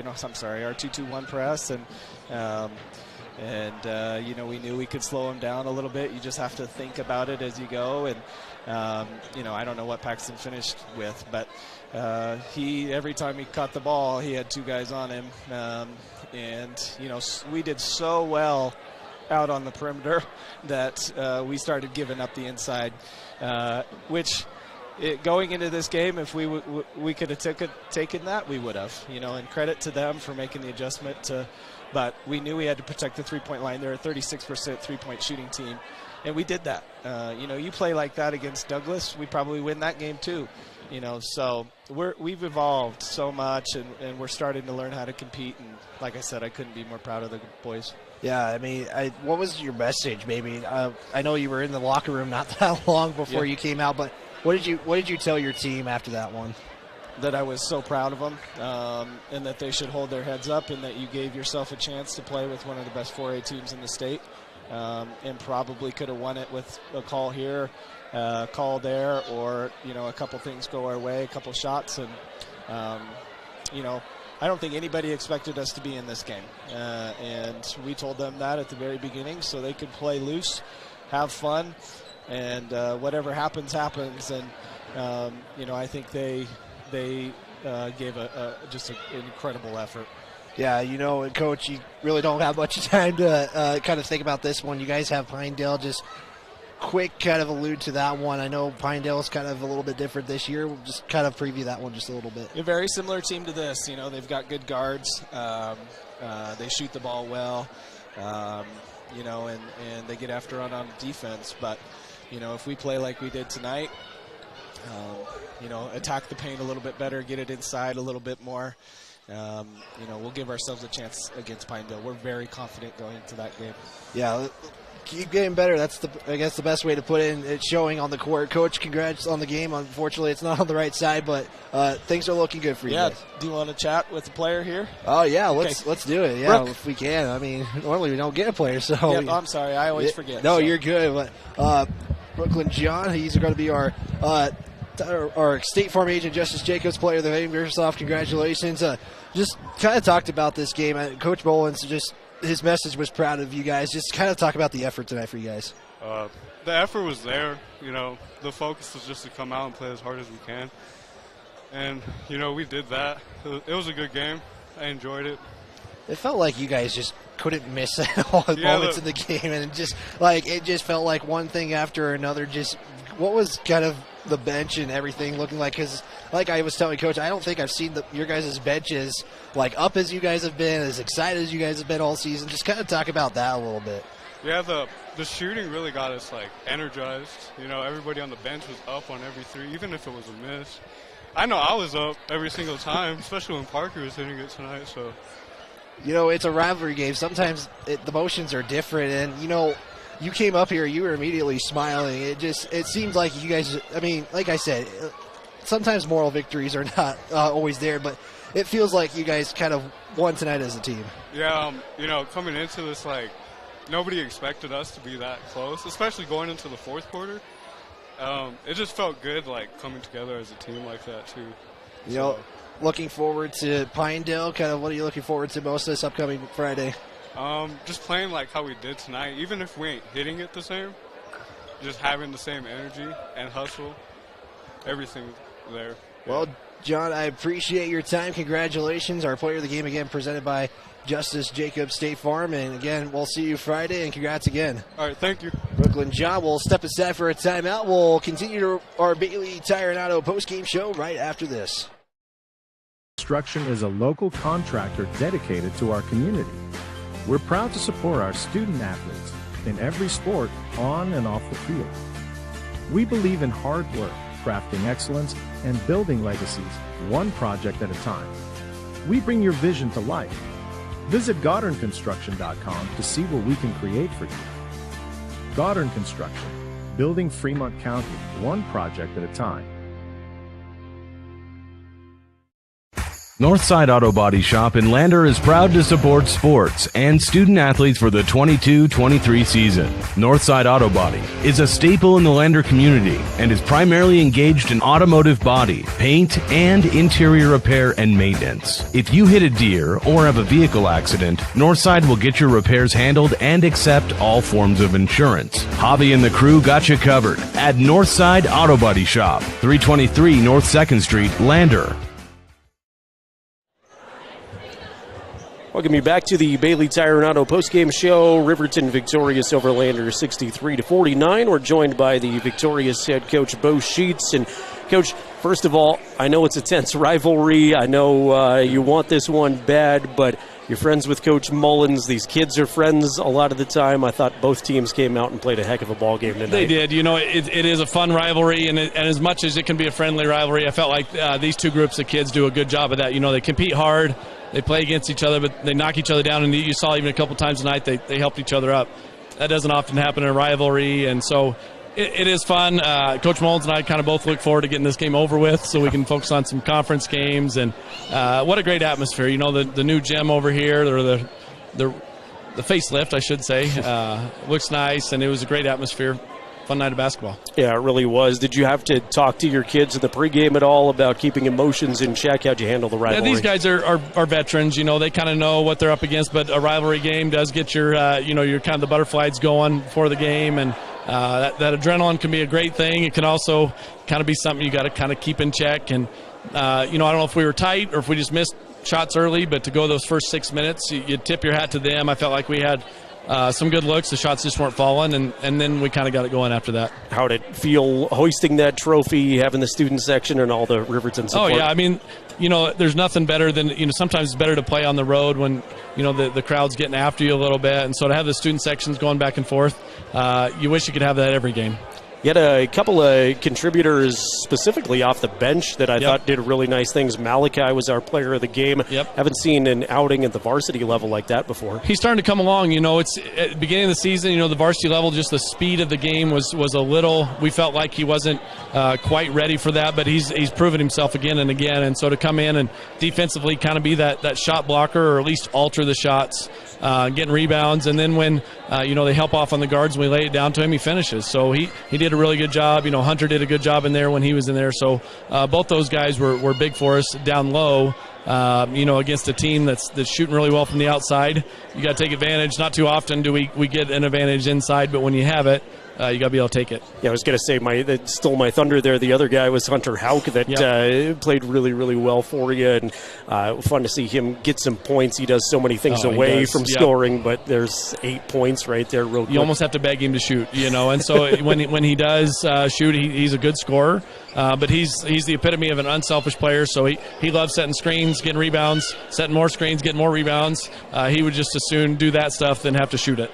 2-2-1 press, and we knew we could slow him down a little bit. You just have to think about it as you go. And, I don't know what Paxton finished with, but every time he caught the ball, he had 2 guys on him. We did so well out on the perimeter that we started giving up the inside, which going into this game, if we could have taken that, we would have. And credit to them for making the adjustment but we knew we had to protect the three-point line. They're a 36% three-point shooting team, and we did that. You play like that against Douglas, we probably win that game too. So we've evolved so much, and we're starting to learn how to compete. And like I said, I couldn't be more proud of the boys. Yeah, what was your message, maybe? I know you were in the locker room not that long before you came out, but what did you tell your team after that one? That I was so proud of them, and that they should hold their heads up, and that you gave yourself a chance to play with one of the best 4A teams in the state, and probably could have won it with a call here, call there, or a couple things go our way, a couple shots, and I don't think anybody expected us to be in this game, and we told them that at the very beginning so they could play loose, have fun, and whatever happens. And I think they gave just an incredible effort. Yeah, and Coach, you really don't have much time to kind of think about this one. You guys have Pinedale. Just quick kind of allude to that one. I know Pinedale is kind of a little bit different this year. We'll just kind of preview that one just a little bit. A very similar team to this. They've got good guards. They shoot the ball well, and they get after on defense. But, if we play like we did tonight, attack the paint a little bit better, get it inside a little bit more. We'll give ourselves a chance against Pinedale. We're very confident going into that game. Yeah, keep getting better. That's I guess the best way to put it. It's showing on the court. Coach, congrats on the game. Unfortunately, it's not on the right side, but things are looking good for you guys. Do you want to chat with the player here? Oh yeah, let's do it. Yeah, Brooke. If we can. Normally we don't get a player, so. Yeah, I'm sorry, I always forget. No, you're good. But Brooklyn John, he's going to be our State Farm agent, Justice Jacobs, player of the game. Microsoft, congratulations. Just kind of talked about this game. Coach Bolins, just his message was proud of you guys. Just kind of talk about the effort tonight for you guys. The effort was there. The focus was just to come out and play as hard as we can. And, we did that. It was a good game. I enjoyed it. It felt like you guys just couldn't miss all the moments in the game. And it just felt like one thing after another. Just what was kind of the bench and everything looking like? Because like I was telling Coach, I don't think I've seen your guys' benches up as you guys have been, as excited as you guys have been all season. Just kind of talk about that a little bit. Yeah, the shooting really got us energized. Everybody on the bench was up on every three, even if it was a miss. I know I was up every single time, especially when Parker was hitting it tonight. So, it's a rivalry game. Sometimes the motions are different, and you came up here, you were immediately smiling. It seemed like you guys, I mean, like I said, sometimes moral victories are not always there, but it feels like you guys kind of won tonight as a team. Yeah, coming into this, nobody expected us to be that close, especially going into the fourth quarter. It just felt good, coming together as a team like that, too. Looking forward to Pinedale, kind of what are you looking forward to most this upcoming Friday? Just playing how we did tonight, even if we ain't hitting it the same, just having the same energy and hustle, everything there. Well, John, I appreciate your time. Congratulations. Our player of the game again presented by Justice Jacob State Farm. And again, we'll see you Friday, and congrats again. All right, thank you. Brooklyn John will step aside for a timeout. We'll continue our Bailey Tire and Auto postgame show right after this. Construction is a local contractor dedicated to our community. We're proud to support our student athletes in every sport on and off the field. We believe in hard work, crafting excellence, and building legacies one project at a time. We bring your vision to life. Visit GoddardConstruction.com to see what we can create for you. Goddard Construction, building Fremont County one project at a time. Northside Auto Body Shop in Lander is proud to support sports and student athletes for the 22-23 season. Northside Auto Body is a staple in the Lander community and is primarily engaged in automotive body, paint, and interior repair and maintenance. If you hit a deer or have a vehicle accident, Northside will get your repairs handled and accept all forms of insurance. Hobby and the crew got you covered at Northside Auto Body Shop, 323 North 2nd Street, Lander. Welcome you back to the Bailey Tire and Auto postgame show. Riverton victorious over Lander 63-49. We're joined by the victorious head coach Bo Sheets. And Coach, first of all, I know it's a tense rivalry. I know you want this one bad, but you're friends with Coach Mullins. These kids are friends a lot of the time. I thought both teams came out and played a heck of a ball game tonight. They did. It is a fun rivalry, and as much as it can be a friendly rivalry, I felt like these two groups of kids do a good job of that. They compete hard. They play against each other, but they knock each other down, and you saw even a couple times tonight they helped each other up. That doesn't often happen in a rivalry, and so it is fun. Coach Mullins and I kind of both look forward to getting this game over with so we can focus on some conference games, and what a great atmosphere. The new gym over here, or the facelift, I should say, looks nice, and it was a great atmosphere. Fun night of basketball. Yeah, it really was. Did you have to talk to your kids in the pregame at all about keeping emotions in check? How'd you handle the rivalry? Yeah, these guys are veterans. They kind of know what they're up against, but a rivalry game does get your your kind of the butterflies going for the game, and that adrenaline can be a great thing. It can also kind of be something you got to kind of keep in check. And I don't know if we were tight or if we just missed shots early, but to go those first 6 minutes, you tip your hat to them. I felt like we had some good looks. The shots just weren't falling, and then we kind of got it going after that. How did it feel hoisting that trophy, having the student section and all the Riverton support? Oh, yeah. I mean, there's nothing better than, sometimes it's better to play on the road when, the crowd's getting after you a little bit. And so to have the student sections going back and forth, you wish you could have that every game. You had a couple of contributors specifically off the bench that I thought did really nice things. Malachi was our player of the game. Haven't seen an outing at the varsity level like that before. He's starting to come along. It's at the beginning of the season, the varsity level, just the speed of the game was a little, we felt like he wasn't quite ready for that, but he's proven himself again and again. And so to come in and defensively kind of be that shot blocker, or at least alter the shots, getting rebounds, and then when they help off on the guards and we lay it down to him, he finishes. So he did a really good job. Hunter did a good job in there when he was in there. So both those guys were big for us down low. Against a team that's shooting really well from the outside, you got to take advantage. Not too often do we get an advantage inside, but when you have it, you got to be able to take it. Yeah, I was going to say that stole my thunder there. The other guy was Hunter Hauk that played really, really well for you, and fun to see him get some points. He does so many things away from scoring, but there's 8 points right there. Real quick. You almost have to beg him to shoot, and so when he does shoot, he's a good scorer. But he's the epitome of an unselfish player. So he loves setting screens, getting rebounds, setting more screens, getting more rebounds. He would just as soon do that stuff than have to shoot it.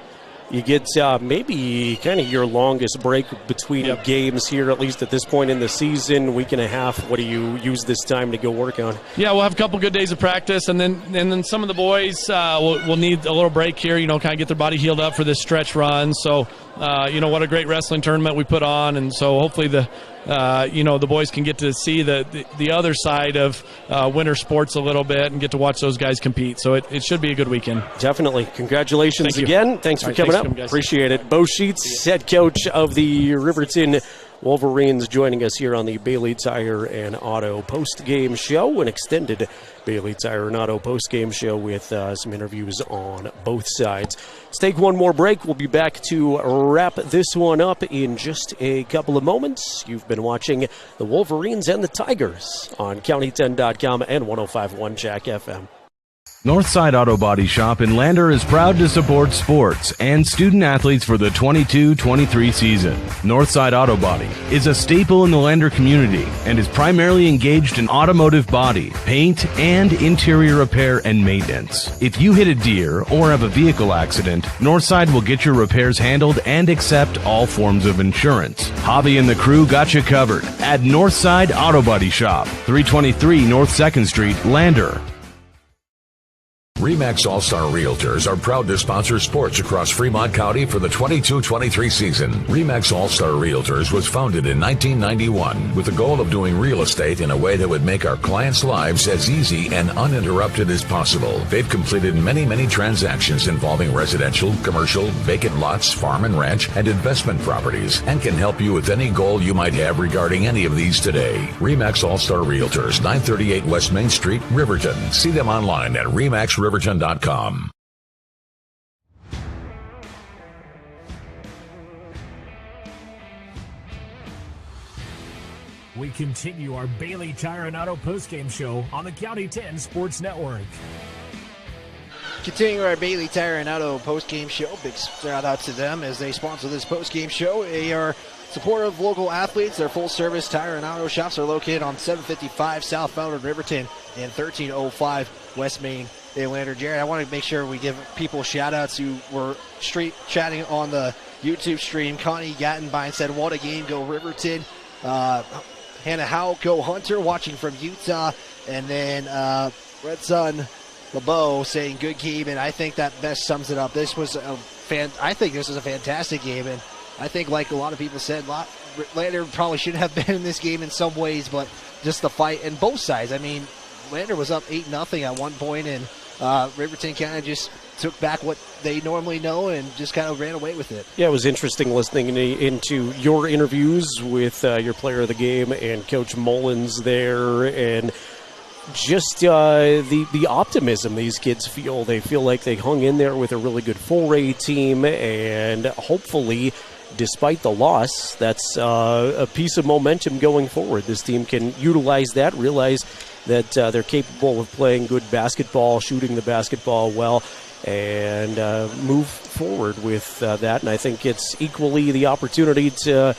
You get maybe kind of your longest break between games here, at least at this point in the season, week and a half. What do you use this time to go work on? Yeah, we'll have a couple good days of practice, and then some of the boys will need a little break here, kind of get their body healed up for this stretch run. So, what a great wrestling tournament we put on, and so hopefully the boys can get to see the other side of winter sports a little bit and get to watch those guys compete. So it should be a good weekend. Definitely. Congratulations again. Thanks for coming up. Appreciate it. Bo Sheets, head coach of the Riverton Wolverines, joining us here on the Bailey Tire and Auto post-game show, an extended Bailey Tire and Auto post-game show with some interviews on both sides. Let's take one more break. We'll be back to wrap this one up in just a couple of moments. You've been watching the Wolverines and the Tigers on County10.com and 105.1 Jack FM. Northside Auto Body Shop in Lander is proud to support sports and student athletes for the 22-23 season. Northside Auto Body is a staple in the Lander community and is primarily engaged in automotive body, paint, and interior repair and maintenance. If you hit a deer or have a vehicle accident, Northside will get your repairs handled and accept all forms of insurance. Javi and the crew got you covered at Northside Auto Body Shop, 323 North 2nd Street, Lander. RE/MAX All-Star Realtors are proud to sponsor sports across Fremont County for the 22-23 season. RE/MAX All-Star Realtors was founded in 1991 with the goal of doing real estate in a way that would make our clients' lives as easy and uninterrupted as possible. They've completed many transactions involving residential, commercial, vacant lots, farm and ranch, and investment properties, and can help you with any goal you might have regarding any of these today. RE/MAX All-Star Realtors, 938 West Main Street, Riverton. See them online at RE/MAXRiverton.com. We continue our Bailey Tire and Auto postgame show on the County 10 Sports Network. Continuing our Bailey Tire and Auto postgame show. Big shout out to them as they sponsor this postgame show. They are supportive of local athletes. Their full-service tire and auto shops are located on 755 southbound in Riverton and 1305 West Main in Lander. Jared, I want to make sure we give people shout-outs who were street chatting on the YouTube stream. Connie Gattenbein said, what a game, go Riverton. Hannah Howe, go Hunter, watching from Utah. And then Red Sun LeBeau saying, good game, and I think that best sums it up. This was I think this was a fantastic game, and I think, like a lot of people said, Lander probably should have been in this game in some ways, but just the fight and both sides. I mean, Lander was up 8-0 at one point, and Riverton kind of just took back what they normally know and just kind of ran away with it. Yeah, it was interesting listening into your interviews with your player of the game and Coach Mullins there, and just the optimism these kids feel. They feel like they hung in there with a really good 4A team, and hopefully, despite the loss, that's a piece of momentum going forward. This team can utilize that, realize that they're capable of playing good basketball, shooting the basketball well, and move forward with that. And I think it's equally the opportunity to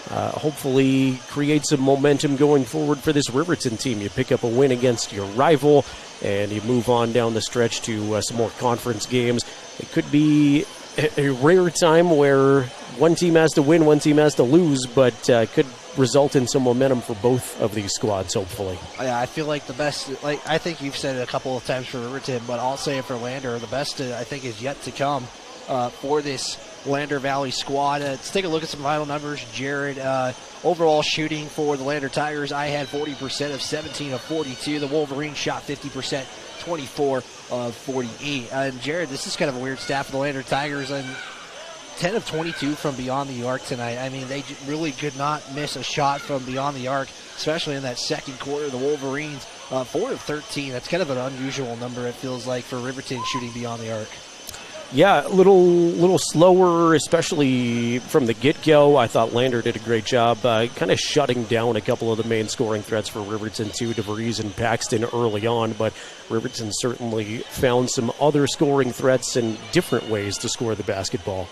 hopefully create some momentum going forward for this Riverton team. You pick up a win against your rival, and you move on down the stretch to some more conference games. It could be a rare time where one team has to win, one team has to lose, but could result in some momentum for both of these squads, hopefully. Yeah, I feel like the best, I think you've said it a couple of times for Riverton, but I'll say it for Lander, the best I think is yet to come for this Lander Valley squad. Let's take a look at some final numbers. Jared, overall shooting for the Lander Tigers, I had 40% of 17 of 42. The Wolverines shot 50%, 24 of 48. And Jared, this is kind of a weird stat for the Lander Tigers, and 10 of 22 from beyond the arc tonight. I mean, they really could not miss a shot from beyond the arc, especially in that second quarter. The Wolverines, 4 of 13. That's kind of an unusual number, it feels like, for Riverton shooting beyond the arc. Yeah, a little slower, especially from the get-go. I thought Lander did a great job kind of shutting down a couple of the main scoring threats for Riverton, too, DeVries and Paxton early on, but Riverton certainly found some other scoring threats and different ways to score the basketball.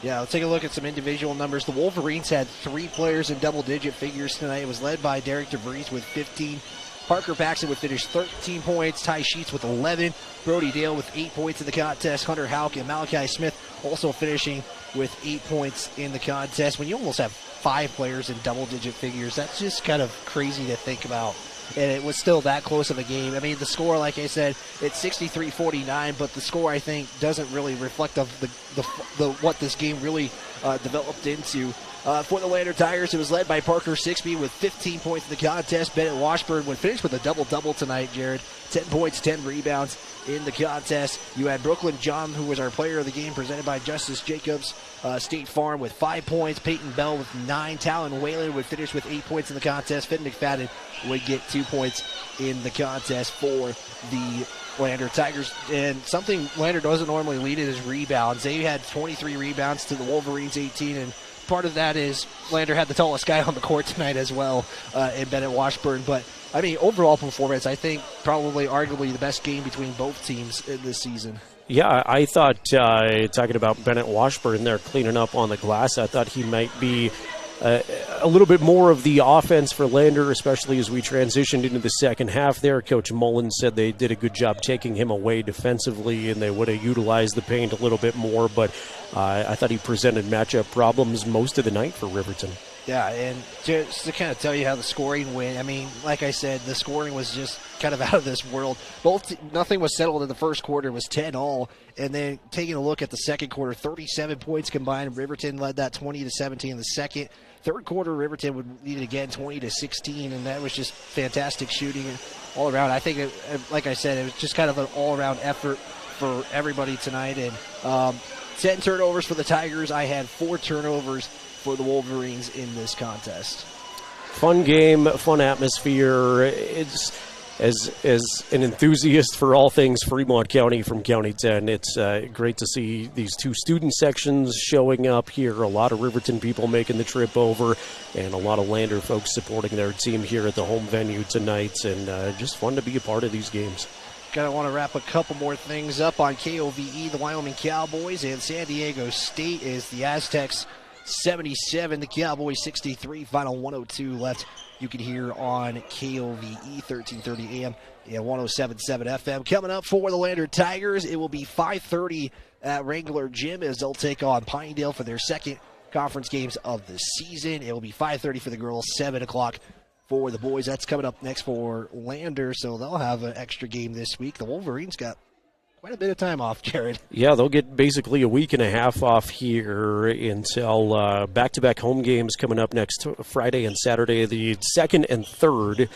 Yeah, let's take a look at some individual numbers. The Wolverines had 3 players in double-digit figures tonight. It was led by Derek DeVries with 15. Parker Paxton would finish 13 points. Ty Sheets with 11. Brody Dale with 8 points in the contest. Hunter Houck and Malachi Smith also finishing with 8 points in the contest. When you almost have 5 players in double-digit figures, that's just kind of crazy to think about. And it was still that close of a game. I mean, the score, like I said, it's 63-49, but the score, I think, doesn't really reflect of the what this game really developed into. For the Lander Tigers, it was led by Parker Sixby with 15 points in the contest. Bennett Washburn would finish with a double-double tonight, Jared. 10 points, 10 rebounds in the contest. You had Brooklyn John, who was our player of the game, presented by Justice Jacobs State Farm with 5 points. Peyton Bell with 9. Talon Whalen would finish with 8 points in the contest. Finn McFadden would get 2 points in the contest for the Lander Tigers. And something Lander doesn't normally lead in is rebounds. They had 23 rebounds to the Wolverines 18, and part of that is Lander had the tallest guy on the court tonight as well in Bennett Washburn. But, I mean, overall performance, I think probably arguably the best game between both teams in this season. Yeah, I thought, talking about Bennett Washburn there cleaning up on the glass, I thought he might be a little bit more of the offense for Lander, especially as we transitioned into the second half there. Coach Mullen said they did a good job taking him away defensively, and they would have utilized the paint a little bit more, but I thought he presented matchup problems most of the night for Riverton. Yeah, and just to kind of tell you how the scoring went, I mean, like I said, the scoring was just kind of out of this world. Nothing was settled in the first quarter. It was 10-all. And then taking a look at the second quarter, 37 points combined. Riverton led that 20-17 in the second. Third quarter, Riverton would lead it again 20-16, and that was just fantastic shooting all around. I think, like I said, it was just kind of an all-around effort for everybody tonight. And 10 turnovers for the Tigers. I had 4 turnovers for the Wolverines in this contest. Fun game, fun atmosphere. It's as an enthusiast for all things Fremont County from County 10, it's great to see these 2 student sections showing up here. A lot of Riverton people making the trip over, and a lot of Lander folks supporting their team here at the home venue tonight, and just fun to be a part of these games. Kind of want to wrap a couple more things up on KOVE. The Wyoming Cowboys and San Diego State is the Aztecs 77, the Cowboys 63, final 102 left. You can hear on KOVE 1330 AM and 107.7 FM. Coming up for the Lander Tigers, it will be 5:30 at Wrangler Gym as they'll take on Pinedale for their second conference games of the season. It will be 5:30 for the girls, 7 o'clock for the boys. That's coming up next for Lander, so they'll have an extra game this week. The Wolverines got quite a bit of time off, Jared. Yeah, they'll get basically a week and a half off here until back-to-back home games coming up next Friday and Saturday, the 2nd and 3rd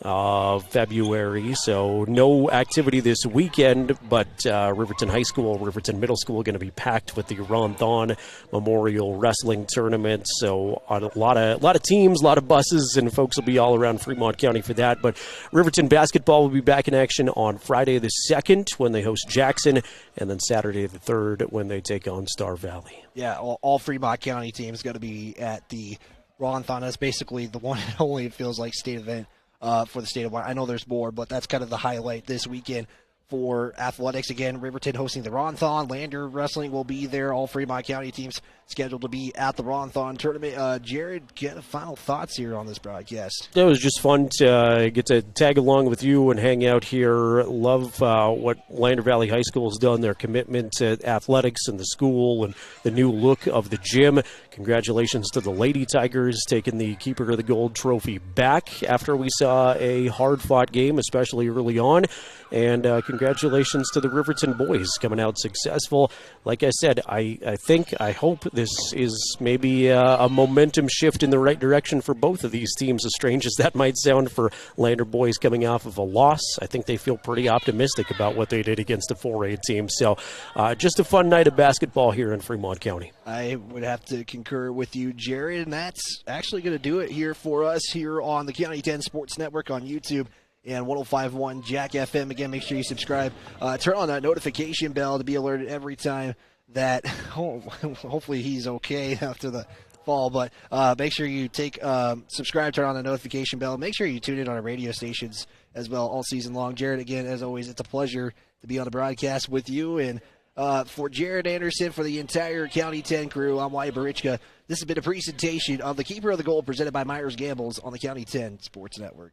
of February. So no activity this weekend, but Riverton High School, Riverton Middle School going to be packed with the Ron Thon Memorial Wrestling Tournament. So on a lot of teams, a lot of buses, and folks will be all around Fremont County for that. But Riverton basketball will be back in action on Friday the 2nd when they host Jackson, and then Saturday the 3rd when they take on Star Valley. Yeah, all Fremont County teams got to be at the Ron Thon. That's basically the one and only, it feels like, state event for the state of Wyoming. I know there's more, but that's kind of the highlight this weekend for athletics. Again, Riverton hosting the Ron-Thon. Lander Wrestling will be there. All Fremont County teams scheduled to be at the Ron-Thon tournament. Jared, get final thoughts here on this broadcast. It was just fun to get to tag along with you and hang out here. Love what Lander Valley High School has done, their commitment to athletics and the school and the new look of the gym. Congratulations to the Lady Tigers taking the Keeper of the Gold trophy back after we saw a hard-fought game, especially early on. And congratulations to the Riverton boys coming out successful. Like I said, I hope this is maybe a momentum shift in the right direction for both of these teams, as strange as that might sound for Lander boys coming off of a loss. I think they feel pretty optimistic about what they did against a 4A team. So just a fun night of basketball here in Fremont County. I would have to concur with you, Jared, and that's actually going to do it here for us here on the County 10 Sports Network on YouTube and 105.1 Jack FM. Again, make sure you subscribe. Turn on that notification bell to be alerted every time that hopefully he's okay after the fall. But make sure you subscribe, turn on the notification bell. Make sure you tune in on our radio stations as well all season long. Jared, again, as always, it's a pleasure to be on the broadcast with you. And for Jared Anderson, for the entire County 10 crew, I'm Wyatt Barichka. This has been a presentation of the Keeper of the Gold presented by Myers Gambles on the County 10 Sports Network.